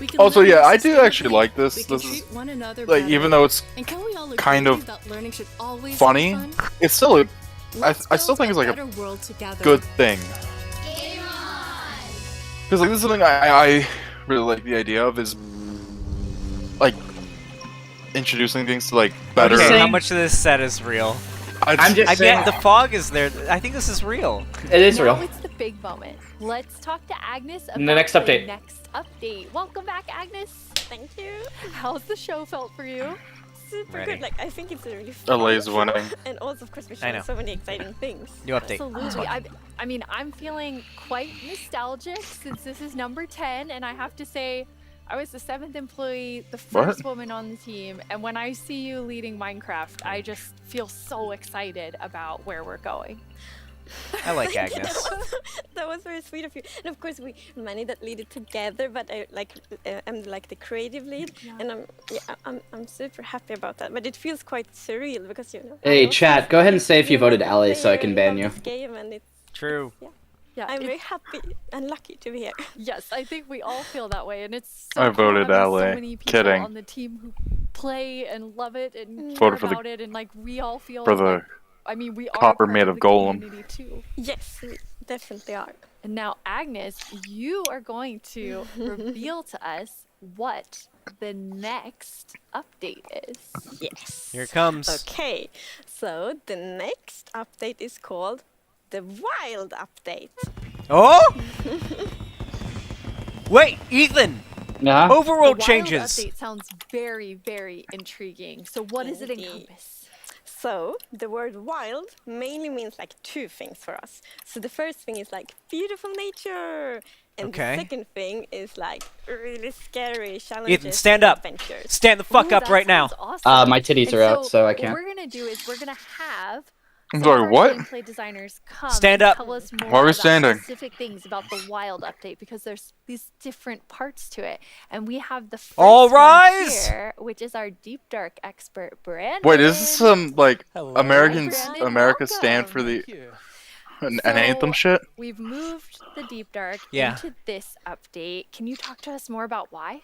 We can Also, live yeah, more I do actually sustainably, like this. we can This is treat one another like, better. even though it's And can we all agree kind of that learning should always be funny, fun? it's still a. Let's I still build think it's like better a world together. good thing. Because like this is something I really like the idea of is like introducing things to like better. Okay, how much of this set is real? I'm just I saying. get the fog is there. I think this is real. It is Now real. it's the big moment. Let's talk to Agnes about In the next update. next update. Welcome back, Agnes. Thank you. How's the show felt for you? Super Ready. good. Like I think it's a really LA fun is winning. and also of course we I know. show so many exciting things. New update. Absolutely. I mean, I'm feeling quite nostalgic since this is number 10, and I have to say, I was the 7th employee, the first woman on the team, and when I see you leading Minecraft, I just feel so excited about where we're going. I like Agnes. That was very sweet of you. And of course we many that lead it together, but I like am like the creative lead, and I'm super happy about that. But it feels quite surreal because you know. Hey, chat, go ahead and say if you voted Ali so I can ban you. Game and it's, True. Yeah, I'm very happy and lucky to be here. Yes, I think we all feel that way, and it's so I cool voted having LA. so many people Kidding. on the team who play and love it and care Voted for the- about it, and like we all feel. for the like, I mean, we are copper part made of the golem. community too. Yes, we definitely are. And now, Agnes, you are going to reveal to us what the next update is. Yes. Here it comes. Okay, so the next update is called the Wild Update. Oh! Wait, Ethan! Yeah? Overworld The changes! Wild update sounds very, very intriguing. So what does it encompass? So the word wild mainly means like two things for us. So the first thing is like beautiful nature, and Okay. the second thing is like really scary challenges. Ethan, stand and up! Adventures. Stand the fuck Ooh, up that right now! sounds awesome. My titties And are out, so I What can't. we're gonna do is we're gonna have I'm some of sorry, our what? gameplay designers come Stand and up. tell us more Why are we about standing? specific things about the wild update because there's these different parts to it, and we have the first All one rise! here, which is our deep dark expert Brandon. Wait, is this some like Hello. Americans Brandon, America stand for the an anthem shit? We've moved the deep dark Yeah. into this update. Can you talk to us more about why?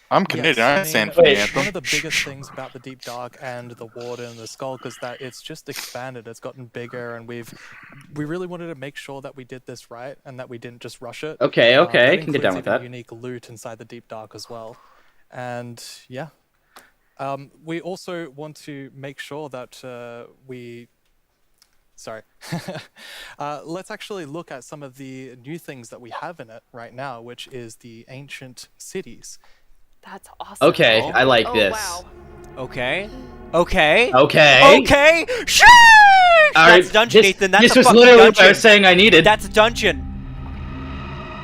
I'm Canadian. I mean, stand for the Wait. One anthem. of the biggest things about the Deep Dark and the Warden and the Skulk is that it's just expanded. It's gotten bigger, and we really wanted to make sure that we did this right and that we didn't just rush it. Okay, That okay, can get down with includes that. even unique loot inside the Deep Dark as well, and yeah, we also want to make sure that we. Sorry. Let's actually look at some of the new things that we have in it right now, which is the ancient cities. That's awesome. Okay, I like Oh, this. wow. Okay. Okay. Okay. Okay. Sheesh! All That's right, dungeon, this- Ethan. That's this a was fucking literally dungeon. what I was saying I needed. That's a dungeon.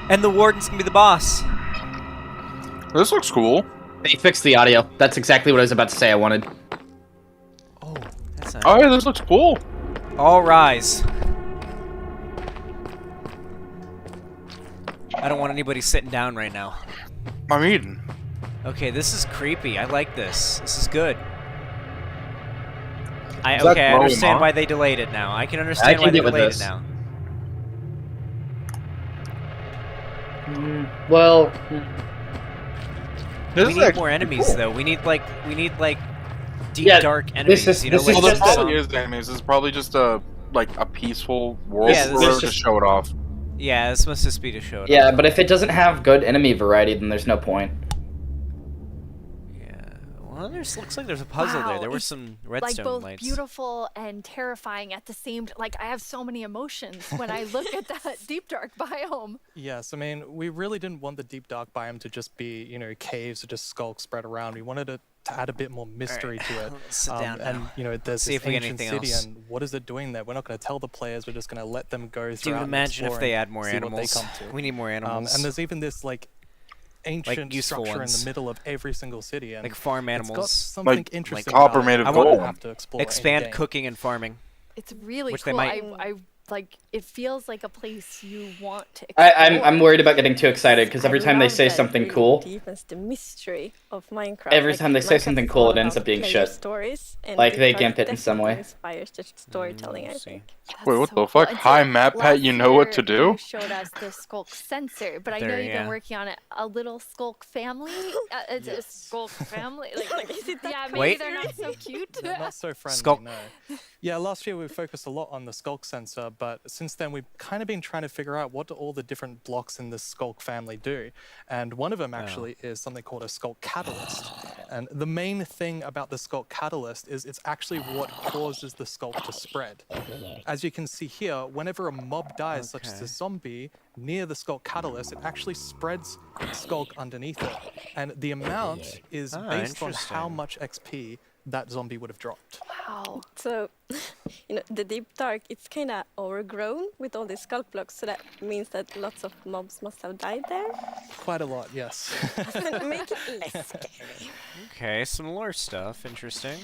And the warden's gonna be the boss. This looks cool. They fixed the audio. That's exactly what I was about to say I wanted. Oh, that's a... Oh yeah, this looks cool. All rise. I don't want anybody sitting down right now. I'm eating. Okay, this is creepy. I like this. This is good. Is that Okay, I glowing understand on? why they delayed it now. I can understand can why they get with delayed this. it now. Well, This We is need actually more enemies cool. though. We need like deep Yeah, dark enemies. is- you know, this like is Well, just there a- probably is enemies. It's probably just a like a peaceful world Yeah, this is to show it off. Yeah, this must just be to show it Yeah, off. but if it doesn't have good enemy variety, then there's no point. Well, looks like there's a puzzle there. There were it's, some like redstone both lights. beautiful and terrifying at the same. Like I have so many emotions when I look at that deep dark biome. Yes, I mean we really didn't want the deep dark biome to just be caves or just skulks spread around. We wanted it to add a bit more mystery to it. Let's sit down and now. there's See this if we get ancient anything city, else. and what is it doing there? We're not going to tell the players. We're just going to let them go through. Dude, imagine if they add more animals. What they come to. We need more animals. And there's even this ancient useful structure ones. in the middle of every single city, and Like farm it's got animals. something Like interesting copper about made it of that we'll gold. have to explore Expand in-game. cooking and farming. It's really Which they cool. might. I like. It feels like a place you want to explore. I'm worried about getting too excited because every time they say something cool, deepens the mystery of Minecraft. every time they say Minecraft something is cool, all it ends about up being player shit. Stories, and Like they Deep Dark gimp it in some definitely way. Inspires the storytelling, I think. Wait, what the fuck? Hi, Matt Pat, you know what to do? You showed us the Skulk sensor, but I know There, you've yeah. been working on it. A little Skulk family. It's a Skulk family. Yeah, maybe Wait. they're not so cute. They're not so friendly, Skulk. no. Yeah, last year we focused a lot on the Skulk sensor, but since then we've kind of been trying to figure out what do all the different blocks in the Skulk family do. And one of them actually is something called a Skulk catalyst. And the main thing about the Skulk catalyst is it's actually what causes the Skulk to spread. As you can see here, whenever a mob dies, such as a zombie, near the Skulk catalyst, it actually spreads Skulk underneath it. And the amount is based on how much XP that zombie would have dropped. Wow. So, the Deep Dark, it's kind of overgrown with all these skulk blocks, so that means that lots of mobs must have died there. Quite a lot, yes. Make it less scary. Okay, some lore stuff. Interesting.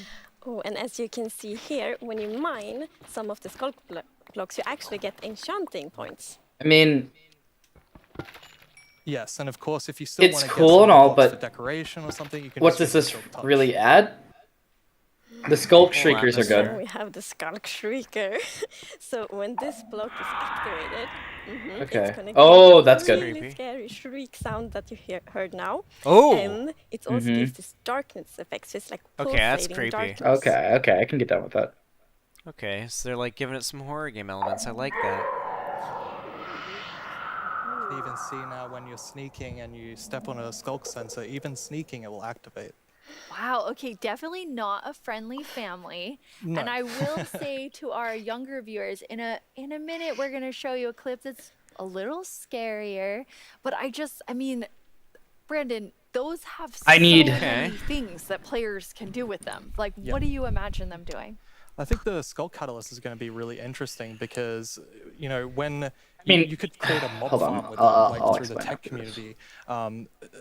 Oh, and as you can see here, when you mine some of the skulk blocks, you actually get enchanting points. I mean, Yes, and of course, if you still It's want to get cool some and all, blocks for but decoration or something, you can. what just does use this the Silk Touch. really add? The Skulk Shriekers are So good. we have the Skulk Shrieker. So when this block is activated, Okay. it's gonna Oh, create that's a good. really Creepy. scary shriek sound that you heard now. Oh. And it also Mhm. gives this darkness effect, so it's like Okay, that's pulsating creepy. darkness. Okay, I can get down with that. Okay, so they're like giving it some horror game elements. I like that. You even see now when you're sneaking and you step on a Skulk sensor, even sneaking it will activate. Wow, okay, definitely not a friendly family. No. And I will say to our younger viewers, in a minute we're gonna show you a clip that's a little scarier. But I mean, Brandon, those have so I need- many things that players can do with them. Like, Yeah. what do you imagine them doing? I think the Skulk Catalyst is going to be really interesting because, when mean, you could create a mob hold on, farm with I'll through the explain tech after this. community,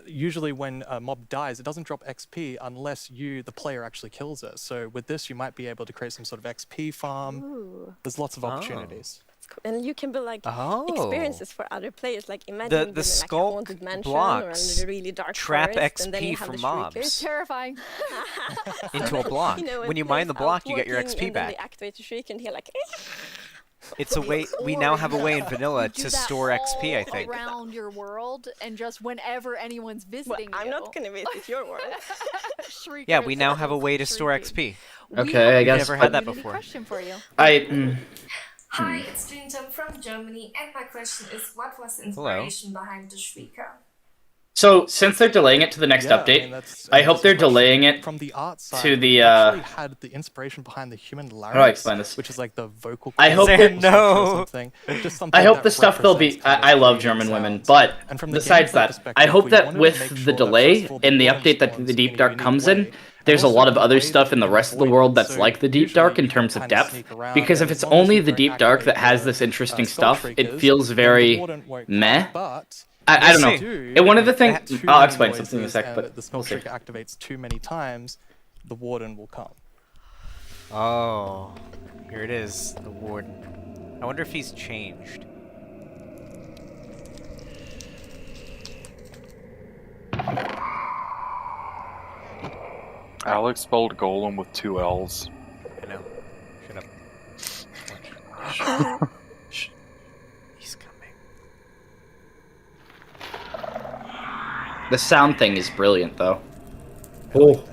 usually when a mob dies, it doesn't drop XP unless you, the player, actually kills it. So with this, you might be able to create some sort of XP farm. Ooh. There's lots of opportunities. And you can build Oh. experiences for other players. Like imagine The building like a Skulk haunted mansion blocks or a really dark trap forest, and then XP you have from the mobs. shriekers. Terrifying. Into a block. When you mine the block, you get your XP and then they back. activate the shriek, and you're like, It's a way. We now have a way in vanilla Do to that store XP. I all think. around your world, and just whenever anyone's visiting I'm you. not gonna visit your world. Yeah, we now have a way to store XP. Okay, I guess. We've never had that Community before. question for you. Hi, it's Dreamtime from Germany, and my question is, what was the inspiration behind the Shrieker? So since they're delaying it to the next Yeah, I update, mean, that's- I hope they're delaying it From the art side, to the. we actually had the inspiration behind the human larynx. How do I explain this? Which is like the vocal. I hope cords that- or something, No. something. Just something I hope that the stuff they'll be. represents I love German women, but And from the besides gameplay that, perspective, I hope we that wanted to with make the sure that delay first of all, the in the warden update that spawns the Deep in a Dark unique comes way, in, there's a also lot of the other way stuff that in the you rest of the avoid world it. that's So like the Deep usually Dark in you terms of kind of depth. sneak around, Because and if it's as long as only you the don't Deep Dark that activate has the, this interesting Skull stuff, it Shriekers, feels then the very warden won't meh. come, but I don't if know. you do, And one of the if things that too I'll many explain something in a noises sec, and but the Skull we'll see. Shrieker activates too many times, the warden will come. Oh, here it is, the warden. I wonder if he's changed. Alex spelled golem with 2 L's. I know. Shut up. Shh. He's coming. The sound thing is brilliant, though. Oh.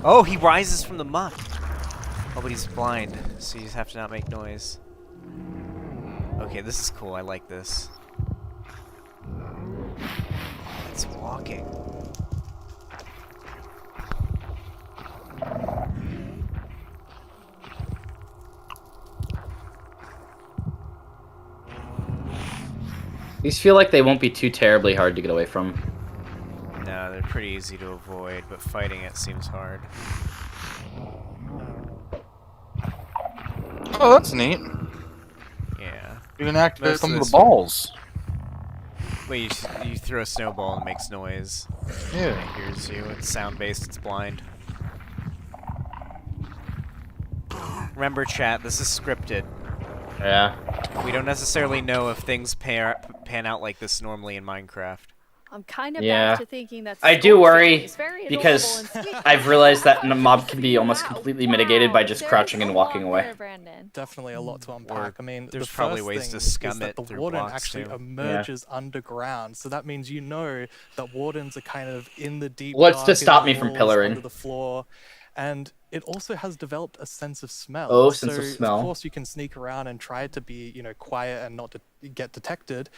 Oh, he rises from the muck. Oh, but he's blind, so you just have to not make noise. Okay, this is cool. I like this. It's walking. These feel like they won't be too terribly hard to get away from. No, they're pretty easy to avoid, but fighting it seems hard. Oh, that's neat. Yeah. You can activate some of the this- balls. Wait, you throw a snowball and it makes noise. Yeah. It hears you. It's sound-based, it's blind. Remember, chat, this is scripted. Yeah. We don't necessarily know if things pan out like this normally in Minecraft. I'm kind of Yeah. back to thinking that I do Skull worry family is very because adorable and sweet. I've realized that a mob can be almost completely mitigated by just crouching and walking away. Definitely a lot to unpack. I mean, there's the probably first ways to thing scum is that it the through warden blocks, actually too. emerges underground, so that means you know that wardens are kind of in the deep. What's to dark, in stop the me from walls, pillaring? under the floor, and it also has developed a sense of smell. Oh, so sense of smell. Of course, you can sneak around and try to be, quiet and not to get detected,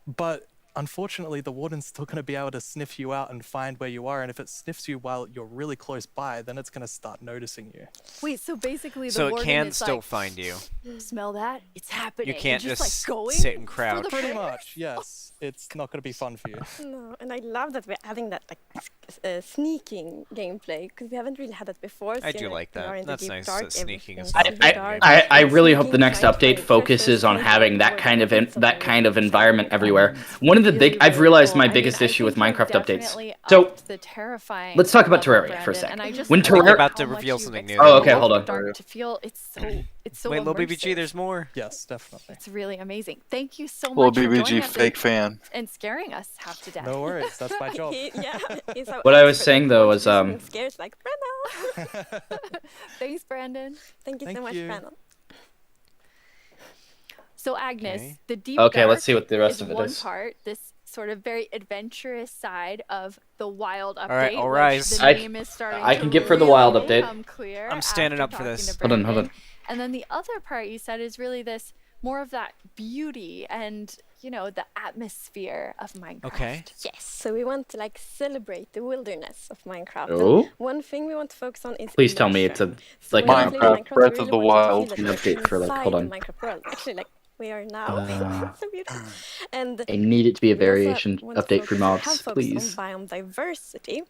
but unfortunately, the warden's still going to be able to sniff you out and find where you are, and if it sniffs you while you're really close by, then it's going to start noticing you. Wait, so basically the So it warden can is still like, find you. smell that? It's happening. You can't and just like going sit and for crouch. the Pretty prayers? much, yes. It's not going to be fun for you. No, and I love that we're adding that sneaking gameplay because we haven't really had that before. I so, do like we are that. in the That's deep nice dark, that sneaking is everything's not super a big dark. I really hope the Sneaking, next trying to update find focuses on characters, having that sneaking kind of towards that kind of something. environment everywhere. One of the big I've realized my biggest issue with Minecraft updates. So The terrifying let's talk about level, Terraria for a Brandon, sec. and I just When love We're Terraria, about to how much reveal you've something new. expanded Oh, okay, the hold on. Dark to feel it's so Wait, little immersive. BBG, there's more. Yes, definitely. It's really amazing. Thank you so Little much for BBG joining us fake fan. and scaring us half to death. No worries, that's my job. He's our What I was expert saying on though what was to do when scares like Brenna. Thanks, Brandon. Thank you so much, Brenna. So Agnes, Okay. the deep Okay, dark let's see what the rest is of it one is. part. This sort of very adventurous side of the wild update. right, all which rise. The I- name is starting I to can get for the wild really update. become clear I'm standing after up for talking this. to Hold on, hold Brandon. on. And then the other part you said is really this more of that beauty and the atmosphere of Minecraft. Okay. Yes, so we want to celebrate the wilderness of Minecraft. Oh. And one thing we want to focus on is Please tell me it's a So like when an we play Minecraft Breath we of the really want Wild. to An feel update like for, like, inside hold the on. Minecraft world. Actually, like we are now. So beautiful. And I need it to be a we also variation want to update for focus- mobs, have focused please. on biome diversity.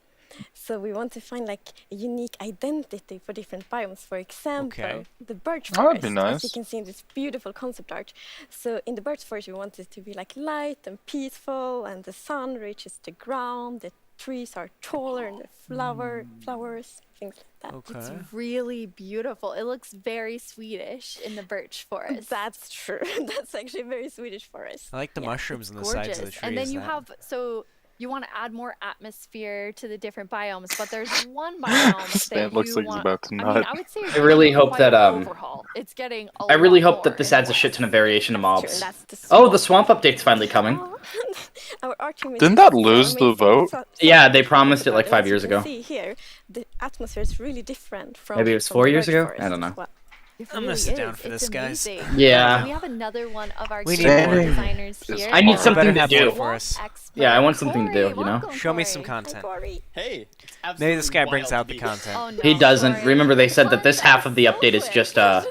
So we want to find a unique identity for different biomes. For example, Okay. the birch Oh, that'd forest, be as nice. you can see in this beautiful concept art. So in the birch forest, we want it to be light and peaceful, and the sun reaches the ground. The trees are taller, and the flowers, things like that. It's really beautiful. It looks very Swedish in the birch forest. That's true. That's actually a very Swedish forest. I like the mushrooms on the Gorgeous. sides of the trees. And then you that- have you want to add more atmosphere to the different biomes, but there's one biome Stan that looks you like he's want. about to I mean, nut. I would say I really it's hope quite that an overhaul. It's getting a I really lot hope that more this in adds a shit ton of variation to mobs. That's the Oh, the swamp update's finally coming. Our art team is Didn't that so lose the amazing. vote? Yeah, they promised it like 5 As years you can ago. See here, the atmosphere is really different from. Maybe it was from 4 the years birch ago? forest I don't know. as well. It I'm gonna really sit down is. for It's this, guys. amazing. Yeah. We have another one of our We need keyboard more. designers here. I need Or something better to have do. one for us. Yeah, I want something to do, Corey, welcome, Show me some Corey. content. Hey, it's Maybe absolutely this guy brings wild out to the be content. Oh, no, He doesn't. Corey. Remember, they said that this half of the update is just Start.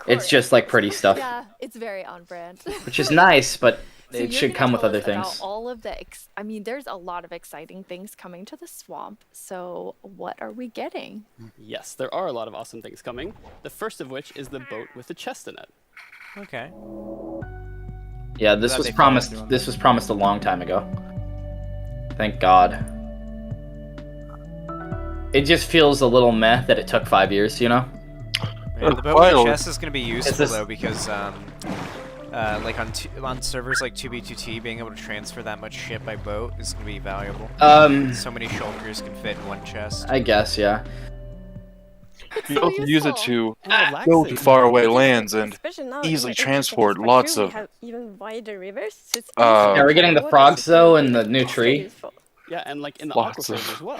it's just like pretty stuff, Yeah, it's very on brand. which is nice, but So it you're should gonna come with tell other us about things. all of the I mean, there's a lot of exciting things coming to the swamp. So what are we getting? Yes, there are a lot of awesome things coming. The first of which is the boat with the chest in it. Okay. Yeah, this Glad was they promised. followed This was promised a long time ago. Thank God. It just feels a little meh that it took 5 years, you know? Man, the boat with Wild. the chest is going to be useful this- though because like on servers like 2b2t, being able to transfer that much shit by boat is going to be valuable. So many shulkers can fit in one chest. I guess, yeah. You also use it to relaxing. go to faraway lands and Especially now, easily like, transport part lots two, we of. have even wider rivers. So it's Uh, easier Yeah, we're to getting the water frogs to though, make and the it new also tree. useful. Yeah, and like in the Lots aquifers of- as well.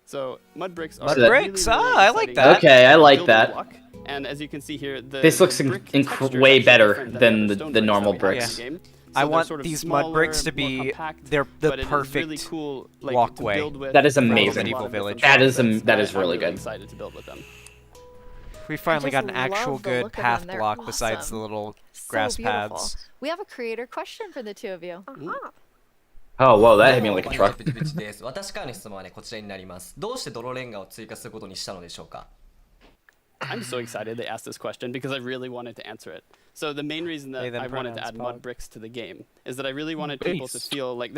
So mud bricks are Mud really, bricks? really I like exciting that. Okay, I like building that. block. And as you can see here, This looks brick texture is way actually better different than other the stone normal bricks that we have in bricks. the game. I So they're want sort of these mud bricks to smaller, more be compact, the but it is perfect really cool, like, to walkway. build with That is for a amazing. lot of different That is skill sets. that is I'm really good. excited to build with them. We finally got an just actual love the good look of path them. They're block besides the awesome. little So grass beautiful. paths. We have a creator question for the two of you. Oh, whoa, that hit me like a truck. プチプチです。私からの質問はね、こちらになります。どうして泥レンガを追加することにしたのでしょうか I'm so excited they asked this question because I really wanted to answer it. So the main reason that I wanted to add mud bricks to the game is that I really wanted people to feel like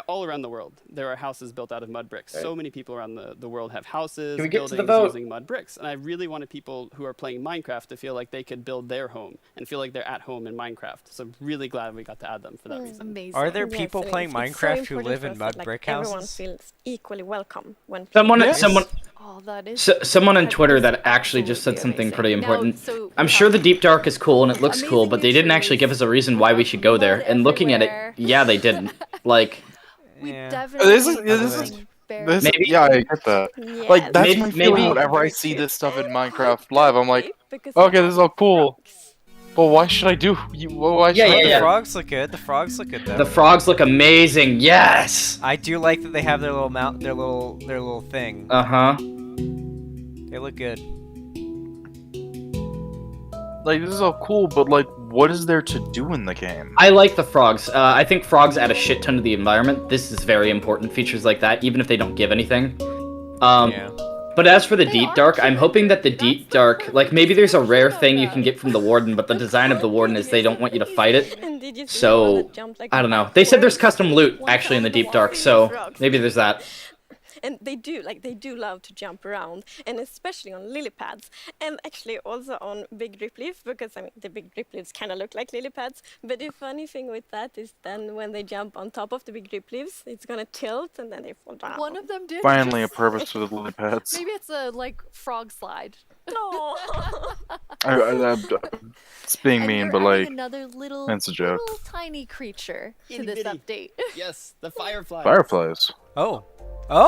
all around the world there are houses built out of mud bricks. So many people around the world have houses, buildings using mud bricks, and I really wanted people who are playing Minecraft to feel like they could build their home and feel like they're at home in Minecraft. So I'm really glad we got to add them for that reason. Amazing. Are there people playing Minecraft who live in mud brick houses? Everyone feels equally welcome when Someone on Twitter that actually just said something pretty important. I'm sure the Deep Dark is cool and it looks cool, but they didn't actually give us a reason why we should go there. And looking at it, yeah, they didn't. Like, Maybe, yeah, I get that. Like, that's my feeling whenever I see this stuff in Minecraft Live. I'm like, okay, this is all cool. But why should I do? The frogs look good. The frogs look good though. The frogs look amazing. Yes. I do like that they have their little their little thing. They look good. Like, this is all cool, but like, what is there to do in the game? I like the frogs. I think frogs add a shit ton to the environment. This is very important. Features like that, even if they don't give anything. But as for the Deep Dark, I'm hoping that the Deep Dark, like, maybe there's a rare thing you can get from the Warden, but the design of the Warden is they don't want you to fight it. So, I don't know. They said there's custom loot, actually, in the Deep Dark, so maybe there's that. And they do love to jump around, and especially on lily pads, and actually also on big drip leaf, because I mean the big drip leaves kind of look like lily pads. But the funny thing with that is then when they jump on top of the big drip leaves, it's gonna tilt and then they fall down. One of them did. Finally, a purpose for the lily pads. Maybe it's a frog slide. No. It's being mean, but like, another little, that's a joke. little tiny creature to this update. Yes, the fireflies. Fireflies. Oh, I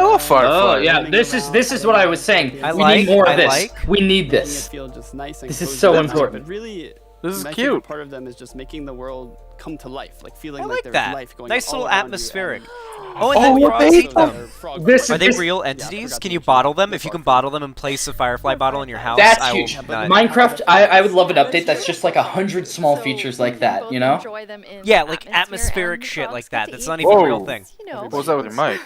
love fireflies. Oh yeah, this is what I was saying. We need more of this. We need this. This is so important. But really, this is my cute. favorite part of them is just making the world come to life, like feeling like there's that. life going Nice on all little around atmospheric. You. Oh, and then frogs eat them. Are they This- real entities? Can you bottle them? If you can bottle them and place a firefly bottle in your house, That's I will huge. not. Minecraft, I would love an update that's just like 100 small features like that, you know? Yeah, like atmospheric shit like that. That's not even a real thing. What was that with your mic?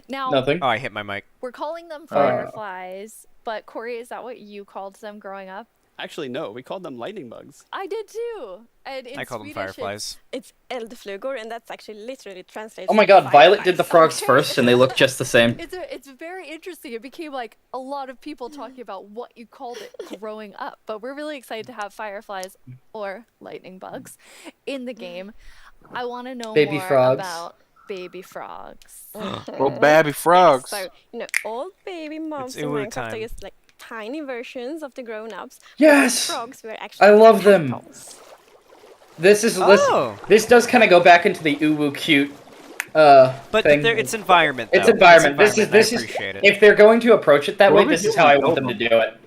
Now, Nothing. Oh, I hit my mic. we're calling them fireflies, but Corey, is that what you called them growing up? Actually, no, we called them lightning bugs. I did too. And in I call them Swedish, fireflies. It's eldflugor, and that's actually literally translated. Oh my god, Violet did the frogs first and they look just the same. It's very interesting. It became like a lot of people talking about what you called it growing up. But we're really excited to have fireflies or lightning bugs in the game. I want to know Baby more frogs. about baby frogs. Well, baby frogs. So, all baby mobs in Uwu Minecraft time. are just like tiny versions of the grown-ups. Yes! Frogs were actually I love them. tadpoles. This is this does kind of go back into the uwu cute But thing. it's environment. Though. It's environment. This I is appreciate it. if they're going to approach it that way, What this are is we how I doing? want them to do it.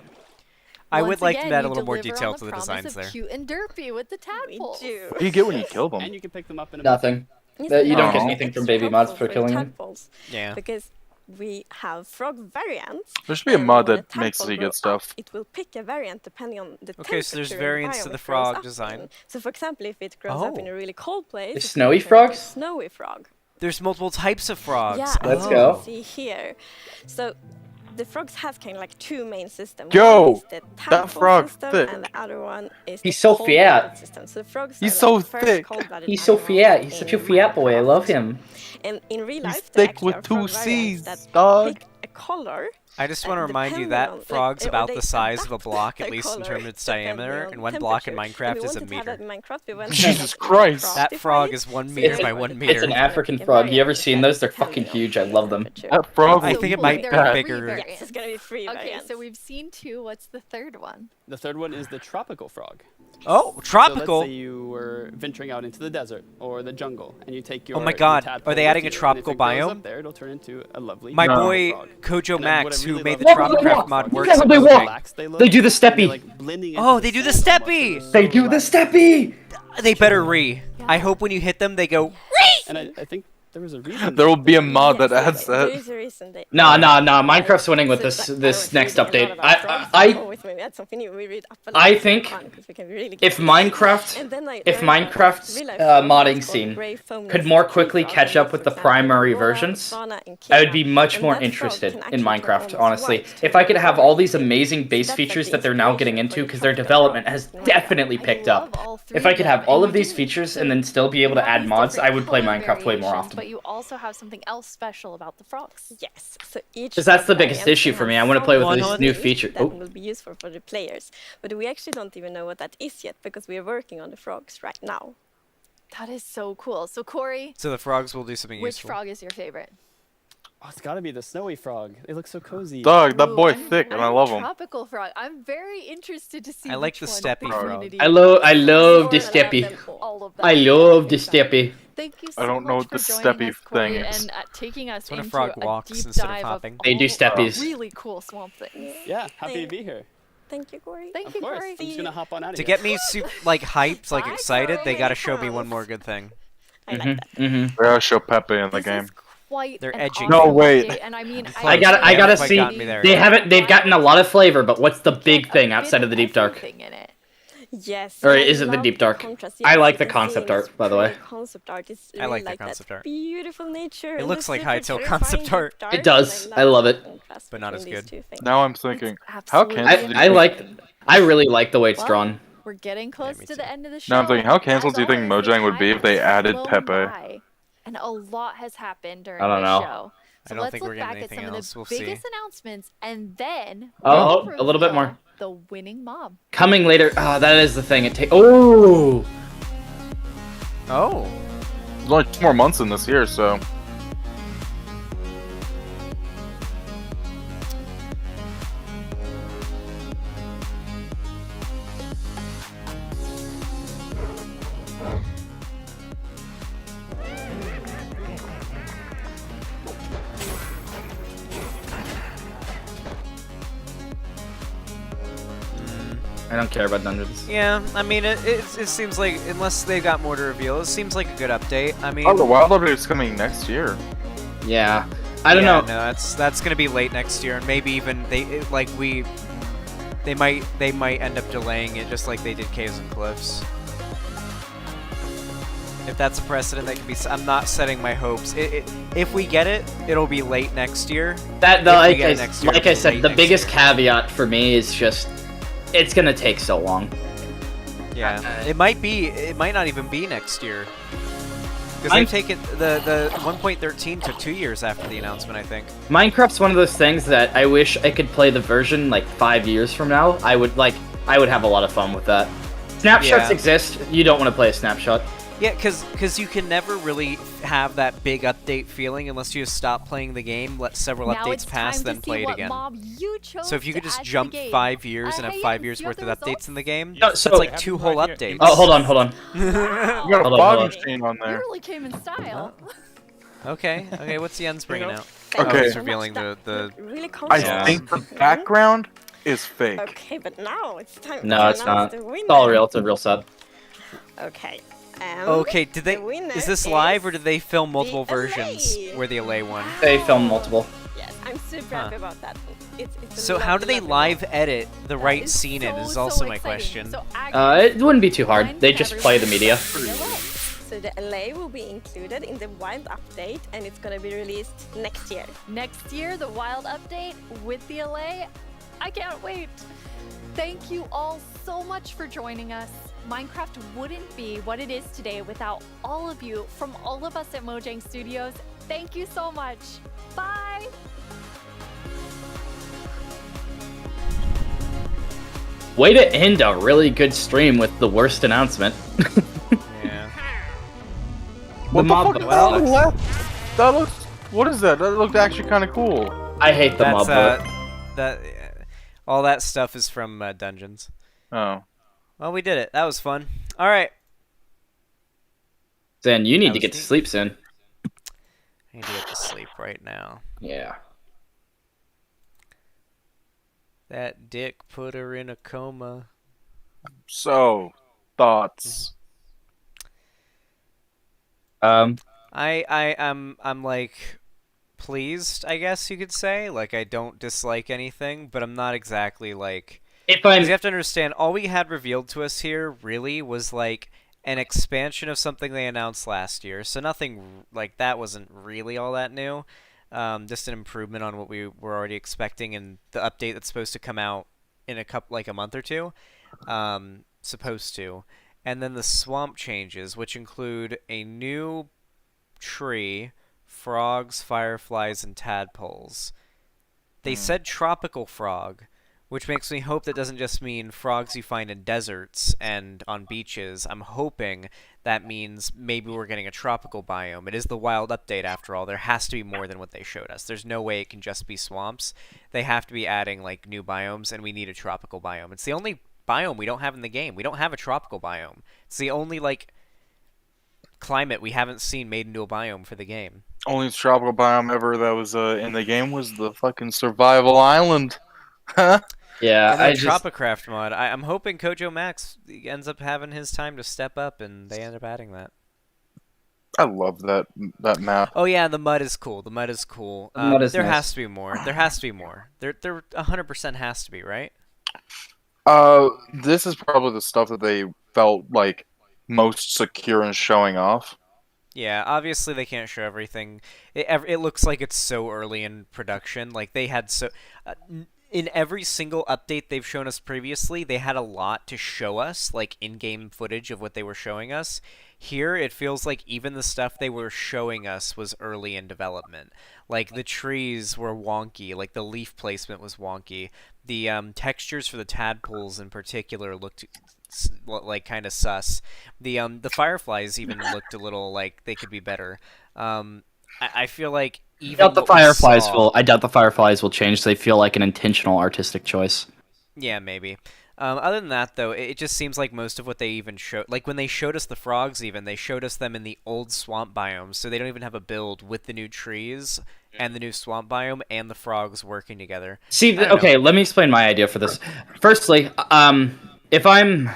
I would Once like again, to add a you little more deliver detail on to the promise designs of there. Cute and derpy with the tadpoles. What do you get when you kill them? And you can pick them up in a Nothing. You don't get anything from baby mods for killing them. Tadpoles. Yeah. Because we have frog variants. There should be a and mod when that a makes tadpole it grow get stuff. up, it will pick a variant depending on the Okay, so there's temperature variants to the environment it grows frog up design. in. So for example, if it grows up in Oh. a really cold place, There's it's snowy gonna turn into a frogs? Snowy frog. There's multiple types of frogs. Yeah, Let's as go. you can see here. So the frogs has kind of like two main systems. Yo, One is the that tadpole frog system, thick. and the other one is He's the so cold-blooded fat. system. So the frogs He's are so the first thick. cold-blooded He's so animals fat. He's such a in fat boy. I Minecraft. love him. And in real life, He's there thick actually with are two frog variants C's, that dog. pick a color. I just want to remind you depending that on, like, frog's or about they the size of a adapt block, at their least in color terms of its depending diameter, on and one block in temperature. Minecraft And we is a wanted to have that meter. in Minecraft, we went Jesus to Christ. That frog is 1 meter It's by an- 1 meter. It's an African frog. You ever seen those? They're fucking huge. I love them. That frog I was think it Cool, might there be are three bigger. variants. Yes, it's gonna be free Okay, variants. so we've seen two. What's the third one? The third one is the tropical frog. Oh, So tropical. let's say you were venturing out into the desert or the jungle, and you take your Oh my your God, tadpole are they with adding a you, and if tropical it grows biome? Up there, it'll turn into a lovely My tropical boy frog. Kojo And I- what Max, I who really made love the about Tropicraft it mod, is works how at they Mojang. walk. relaxed they look, They do the and they're, steppy. like, blending Oh, into they do the sand so much that steppy. they're They so do the relaxed. steppy. They better re. I hope when you hit them, they go. And I think There was a reason. There will be a mod that Yes, adds there that. is a reason they. No, Minecraft's winning with this next update. Always when we add something new, we read up a lot I and think fun, 'cause we can really if get into it. Minecraft, And then I if learned about Minecraft's real life frog modding that's called scene grey foam could nested more tree quickly frog, catch and up that's, with for the example, primary Aurora, versions, Botswana, and I would Kenya. be much And more that frog interested can in actually turn Minecraft, almost honestly. white to If I could have all these too. amazing base So that's features like that the they're now getting inspiration for into, the because their tropical development frog. has Yeah. definitely picked up. If I could have all of these features and then still be able to add mods, I would play Minecraft way more often. But you also have something else special about the frogs. Yes, so each Because that's the frog biggest variant issue can for have me. I want to play with some this new things feature. that Oh. will be useful for the players. But we actually don't even know what that is yet because we are working on the frogs right now. That is so cool. So Corey, So the frogs will do something which useful. frog is your favorite? Oh, it's gotta be the snowy frog. They look so cozy. Dog, that Ooh, boy I'm- thick, and I I'm love him. tropical frog. I'm very interested to see. I like which the one steppy frog. community I love the prefers. steppy. All of I them. love the steppy. Thank you I so don't know much what for the joining steppy us, Corey, thing is. and taking us It's when a into frog a walks deep instead of dive hopping. They do all steppies. really cool swamp things. Yeah, happy to be here. Thank you, Corey. Thank Of you, course. Corey. I'm just gonna hop on out of To here. get me like hyped, like Bye, excited, they Corey. gotta show me one more good thing. I like that. We gotta show Pepe in the This game. is quite They're an edging awesome No, wait. update, and I mean, I gotta Quite see. gotten me there They yet. haven't. They've gotten a lot of flavor, but what's the big thing outside of the deep dark? everything in it. Yes. Or I is it the love deep dark? contrast. I Yes, like you the can see concept in art, its by the way. pretty Concept art is I really like the like concept that art. beautiful nature. and looks the like super Hytale terrifying concept deep art. dark, It does. and I love the it. contrast But not as between these good. two things. Now I'm thinking, how absolutely cancelled do you I think? like. I really like the way it's Well, drawn. We're getting close to the end of the show. Now I'm thinking, how and cancelled as do you think always, the Mojang would be time if they has added flown Pepe? by, and a lot has happened during I don't this know. show. I So don't let's think look we're getting back at anything some else. of the We'll see. biggest announcements, and then Oh, we'll a little bit reveal more. the winning mob. Coming later. Ah, that is the thing. It takes. Oh. Oh. There's only 2 more months in this year, so. I don't care about dungeons. Yeah, I mean, it seems like, unless they got more to reveal, it seems like a good update. I mean... Oh, the Wild Update is coming next year. Yeah. I don't yeah, know. No, that's gonna be late next year, and maybe even they might end up delaying it, just like they did Caves and Cliffs. If that's a precedent, that could be. I'm not setting my hopes. If we get it, it'll be late next year. That If we like get I, it next year, like it'll I be said, late the next biggest year. caveat for me is just it's gonna take so long. Yeah, it might be. It might not even be next year. Because I'm- they've taken the 1.13 took 2 years after the announcement, I think. Minecraft's one of those things that I wish I could play the version like 5 years from now. I would have a lot of fun with that. Snapshots Yeah. exist. You don't want to play a snapshot. Yeah, because you can never really have that big update feeling unless you just stop playing the game, let several Now it's updates pass, time then to play see it what again. mob you chose So if you could to just add to the jump game. 5 years and have Hey, 5 Ian, years do you worth have of the updates in the game, No, that's so- like 2 whole updates. Oh, hold on. You got a Hold on, fog hold on. machine on You there. really came in style. Okay, what's Jens bringing out? Okay. Oh, he's revealing the Really I concept. think the background is fake. Okay, but now it's time No, to it's announce not. the It's all winner. real. It's a real set. Okay. Okay, did they? the winner Is this live or is did they film multiple the versions LA. where the LA one? They filmed multiple. Yes, I'm super Huh. happy about that. It's a So how do they lovely live edit the right is scene in? so, Is so also my exciting. question. So Agnes, It wouldn't be too hard. They just play the media. So the LA will be included in the Wild update, and it's gonna be released next year. next year, the Wild update with the LA. I can't wait. Thank you all so much for joining us. Minecraft wouldn't be what it is today without all of you from all of us at Mojang Studios. Thank you so much. Bye. Way to end a really good stream with the worst announcement. Yeah. What the mob fuck is well, on the left? That looks. What is that? That looked actually kind of cool. I hate the That's mob vote. that. All that stuff is from Dungeons. Oh. Well, we did it. That was fun. All right. Zen, you need That to was get to neat. sleep soon. I need to get to sleep right now. Yeah. That dick put her in a coma. So, thoughts. I I'm like pleased, I guess you could say. Like, I don't dislike anything, but I'm not exactly like. Because you have to understand, all we had revealed to us here really was like an expansion of something they announced last year. So nothing like that wasn't really all that new. Just an improvement on what we were already expecting in the update that's supposed to come out in a month or two. Supposed to. And then the swamp changes, which include a new tree, frogs, fireflies, and tadpoles. They said tropical frog, which makes me hope that doesn't just mean frogs you find in deserts and on beaches. I'm hoping that means maybe we're getting a tropical biome. It is the wild update after all. There has to be more than what they showed us. There's no way it can just be swamps. They have to be adding like new biomes, and we need a tropical biome. It's the only biome we don't have in the game. We don't have a tropical biome. It's the only like climate we haven't seen made into a biome for the game. Only tropical biome ever that was in the game was the fucking survival island. Huh? Yeah, And the Tropicraft mod. I'm hoping Kojo Max ends up having his time to step up, and they end up adding that. I love that map. Oh yeah, the mud is cool. The mud is cool. There has to be more. There has to be more. There 100% has to be, right? This is probably the stuff that they felt like most secure in showing off. Yeah, obviously they can't show everything. It looks like it's so early in production. Like they had in every single update they've shown us previously, they had a lot to show us, like in-game footage of what they were showing us. Here, it feels like even the stuff they were showing us was early in development. Like, the trees were wonky, like the leaf placement was wonky. The textures for the tadpoles in particular looked like kind of sus. The fireflies even looked a little like they could be better. I feel like even I doubt the fireflies will change. They feel like an intentional artistic choice. Yeah, maybe. Other than that, though, it just seems like most of what they even showed, like when they showed us the frogs, they showed us them in the old swamp biomes, so they don't even have a build with the new trees and the new swamp biome and the frogs working together. See, okay, let me explain my idea for this. Firstly, if I'm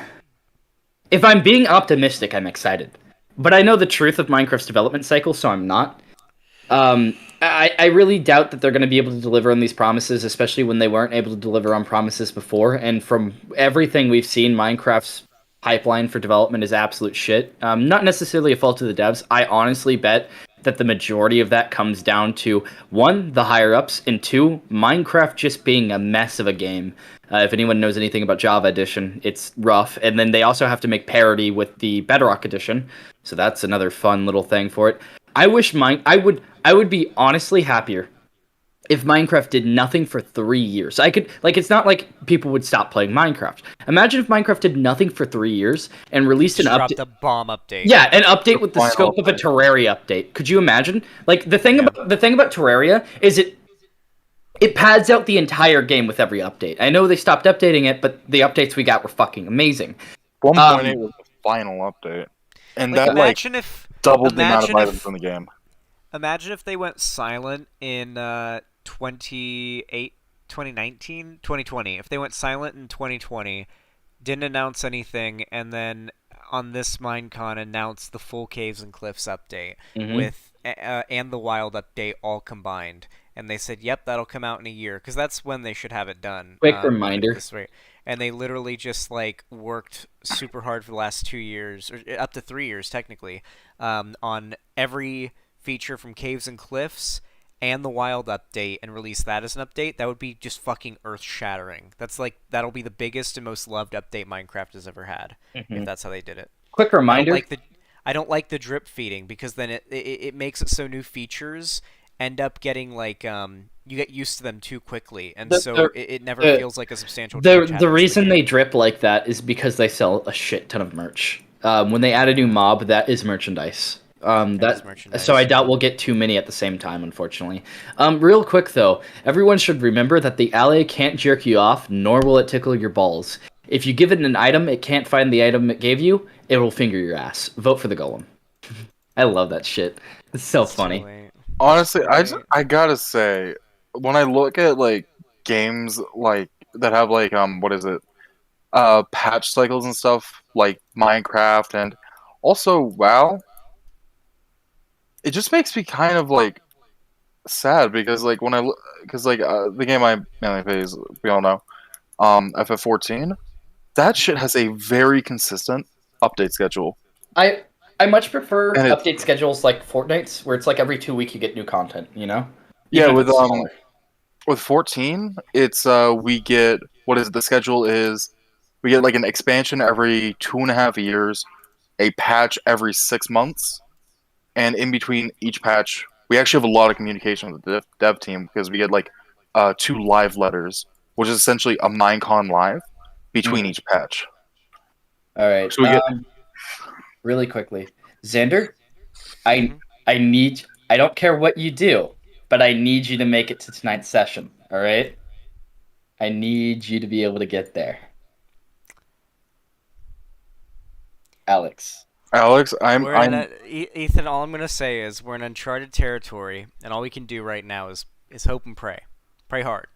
being optimistic, I'm excited, but I know the truth of Minecraft's development cycle, so I'm not. I really doubt that they're going to be able to deliver on these promises, especially when they weren't able to deliver on promises before. And from everything we've seen, Minecraft's pipeline for development is absolute shit. Not necessarily a fault of the devs. I honestly bet that the majority of that comes down to, one, the higher-ups, and two, Minecraft just being a mess of a game. If anyone knows anything about Java Edition, it's rough. And then they also have to make parity with the Bedrock Edition, so that's another fun little thing for it. I would be honestly happier if Minecraft did nothing for 3 years. It's not like people would stop playing Minecraft. Imagine if Minecraft did nothing for 3 years and released an update. Dropped a bomb update. Yeah, an update with the scope of a Terraria update. Could you imagine? Like the thing about Terraria is it pads out the entire game with every update. I know they stopped updating it, but the updates we got were fucking amazing. 1.8 was the final update, and that doubled the amount of items in the game. Imagine if they went silent in 2019, 2020. If they went silent in 2020, didn't announce anything, and then on this Minecon announced the full Caves and Cliffs update with and the Wild update all combined. And they said, "Yep, that'll come out in a year," because that's when they should have it done. Quick reminder. And they literally just like worked super hard for the last 2 years, or up to 3 years technically, on every feature from Caves and Cliffs and the Wild update, and release that as an update. That would be just fucking earth-shattering. That'll be the biggest and most loved update Minecraft has ever had, if that's how they did it. Quick reminder. I don't like the drip feeding, because then it makes it so new features end up getting like you get used to them too quickly, and it never feels like a substantial change. The reason they drip like that is because they sell a shit ton of merch. When they add a new mob, that is merchandise. So I doubt we'll get too many at the same time, unfortunately. Real quick though, everyone should remember that the ally can't jerk you off, nor will it tickle your balls. If you give it an item, it can't find the item it gave you, it will finger your ass. Vote for the golem. I love that shit. It's so funny. Honestly, I gotta say, when I look at like games like that have like patch cycles and stuff like Minecraft and also WoW, it just makes me kind of like sad because like when I because like the game I mainly play is, we all know, FF14. That shit has a very consistent update schedule. I much prefer And it, update schedules like Fortnite's, where it's like every 2 weeks you get new content. You know. yeah, Even if it's smaller. with 14, it's we get, what is it? The schedule is we get like an expansion every 2.5 years, a patch every 6 months, and in between each patch, we actually have a lot of communication with the dev team because we get like 2 live letters, which is essentially a Minecon live between each patch. All right. So we get Really quickly, Xander, I need. I don't care what you do, but I need you to make it to tonight's session. All right. I need you to be able to get there. Alex, Ethan, all I'm gonna say is we're in uncharted territory, and all we can do right now is hope and pray. Pray hard.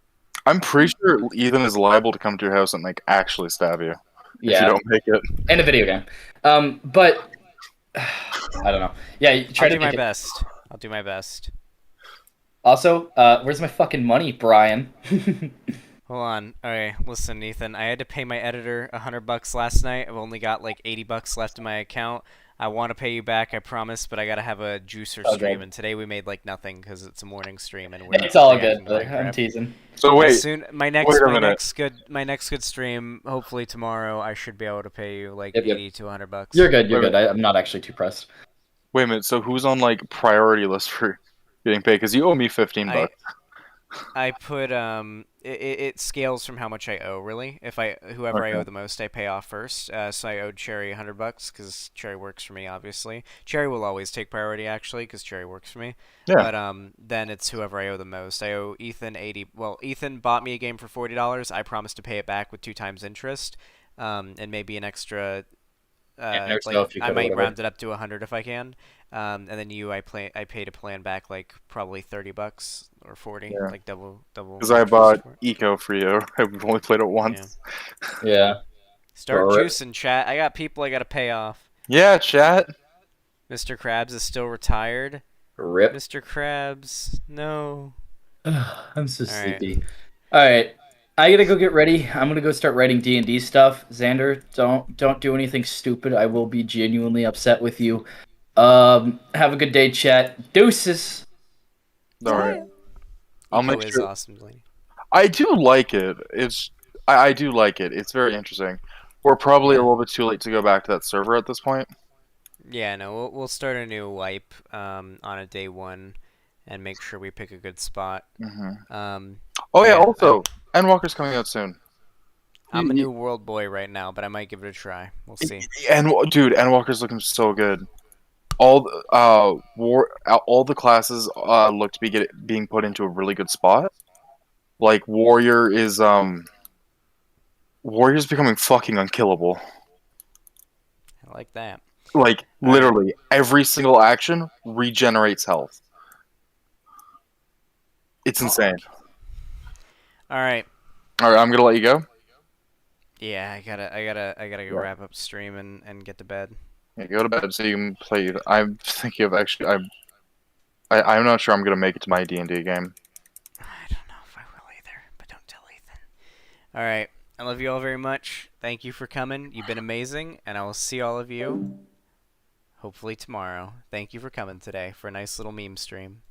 I'm pretty sure Ethan is liable to come to your house and like actually stab you if you don't make it. In a video game. But I don't know. Yeah, try to I'll do my make it. best. I'll do my best. Also, where's my fucking money, Brian? Hold on. Alright, listen, Ethan. I had to pay my editor $100 last night. I've only got like $80 left in my account. I want to pay you back, I promise, but I gotta have a juicer stream, and today we made like nothing because it's a morning stream, and we're It's all reacting good. to I'm Minecraft. teasing. So wait, my next good stream, hopefully tomorrow, I should be able to pay you like 80 to $100. You're good. You're good. I'm not actually too pressed. Wait a minute. So who's on like priority list for getting paid? Because you owe me $15. I put it scales from how much I owe, really. If whoever I owe the most, I pay off first. So I owed Cherry $100 because Cherry works for me, obviously. Cherry will always take priority actually because Cherry works for me. Yeah. But then it's whoever I owe the most. I owe Ethan 80. Well, Ethan bought me a game for $40. I promised to pay it back with 2 times interest, and maybe an extra. I might round it up to 100 if I can. And then I pay to plan back like probably $30 or 40, Yeah. like double. Because I bought Eco for you. I've only played it once. Yeah. Start juicing, chat. I got people I gotta pay off. Yeah, chat. Mr. Krabs is still retired. Rip. Mr. Krabs, no. I'm so sleepy. All right. I gotta go get ready. I'm gonna go start writing D&D stuff. Xander, don't do anything stupid. I will be genuinely upset with you. Have a good day, chat. Deuces. All right. I'll make is sure. awesome, Delaney. I do like it. I do like it. It's very interesting. We're probably a little bit too late to go back to that server at this point. Yeah, no, we'll start a new wipe on a day 1, and make sure we pick a good spot. Also, Endwalker's coming out soon. I'm a new world boy right now, but I might give it a try. We'll see. And dude, Endwalker's looking so good. All the classes look to be being put into a really good spot. Like Warrior's becoming fucking unkillable. I like that. Like literally every single action regenerates health. It's insane. All right. All right, I'm gonna let you go. Yeah, I gotta go wrap up stream and get to bed. Yeah, go to bed so you can play. I'm thinking of actually. I'm not sure I'm gonna make it to my D&D game. I don't know if I will either, but don't tell Ethan. All right, I love you all very much. Thank you for coming. You've been amazing, and I will see all of you hopefully tomorrow. Thank you for coming today for a nice little meme stream.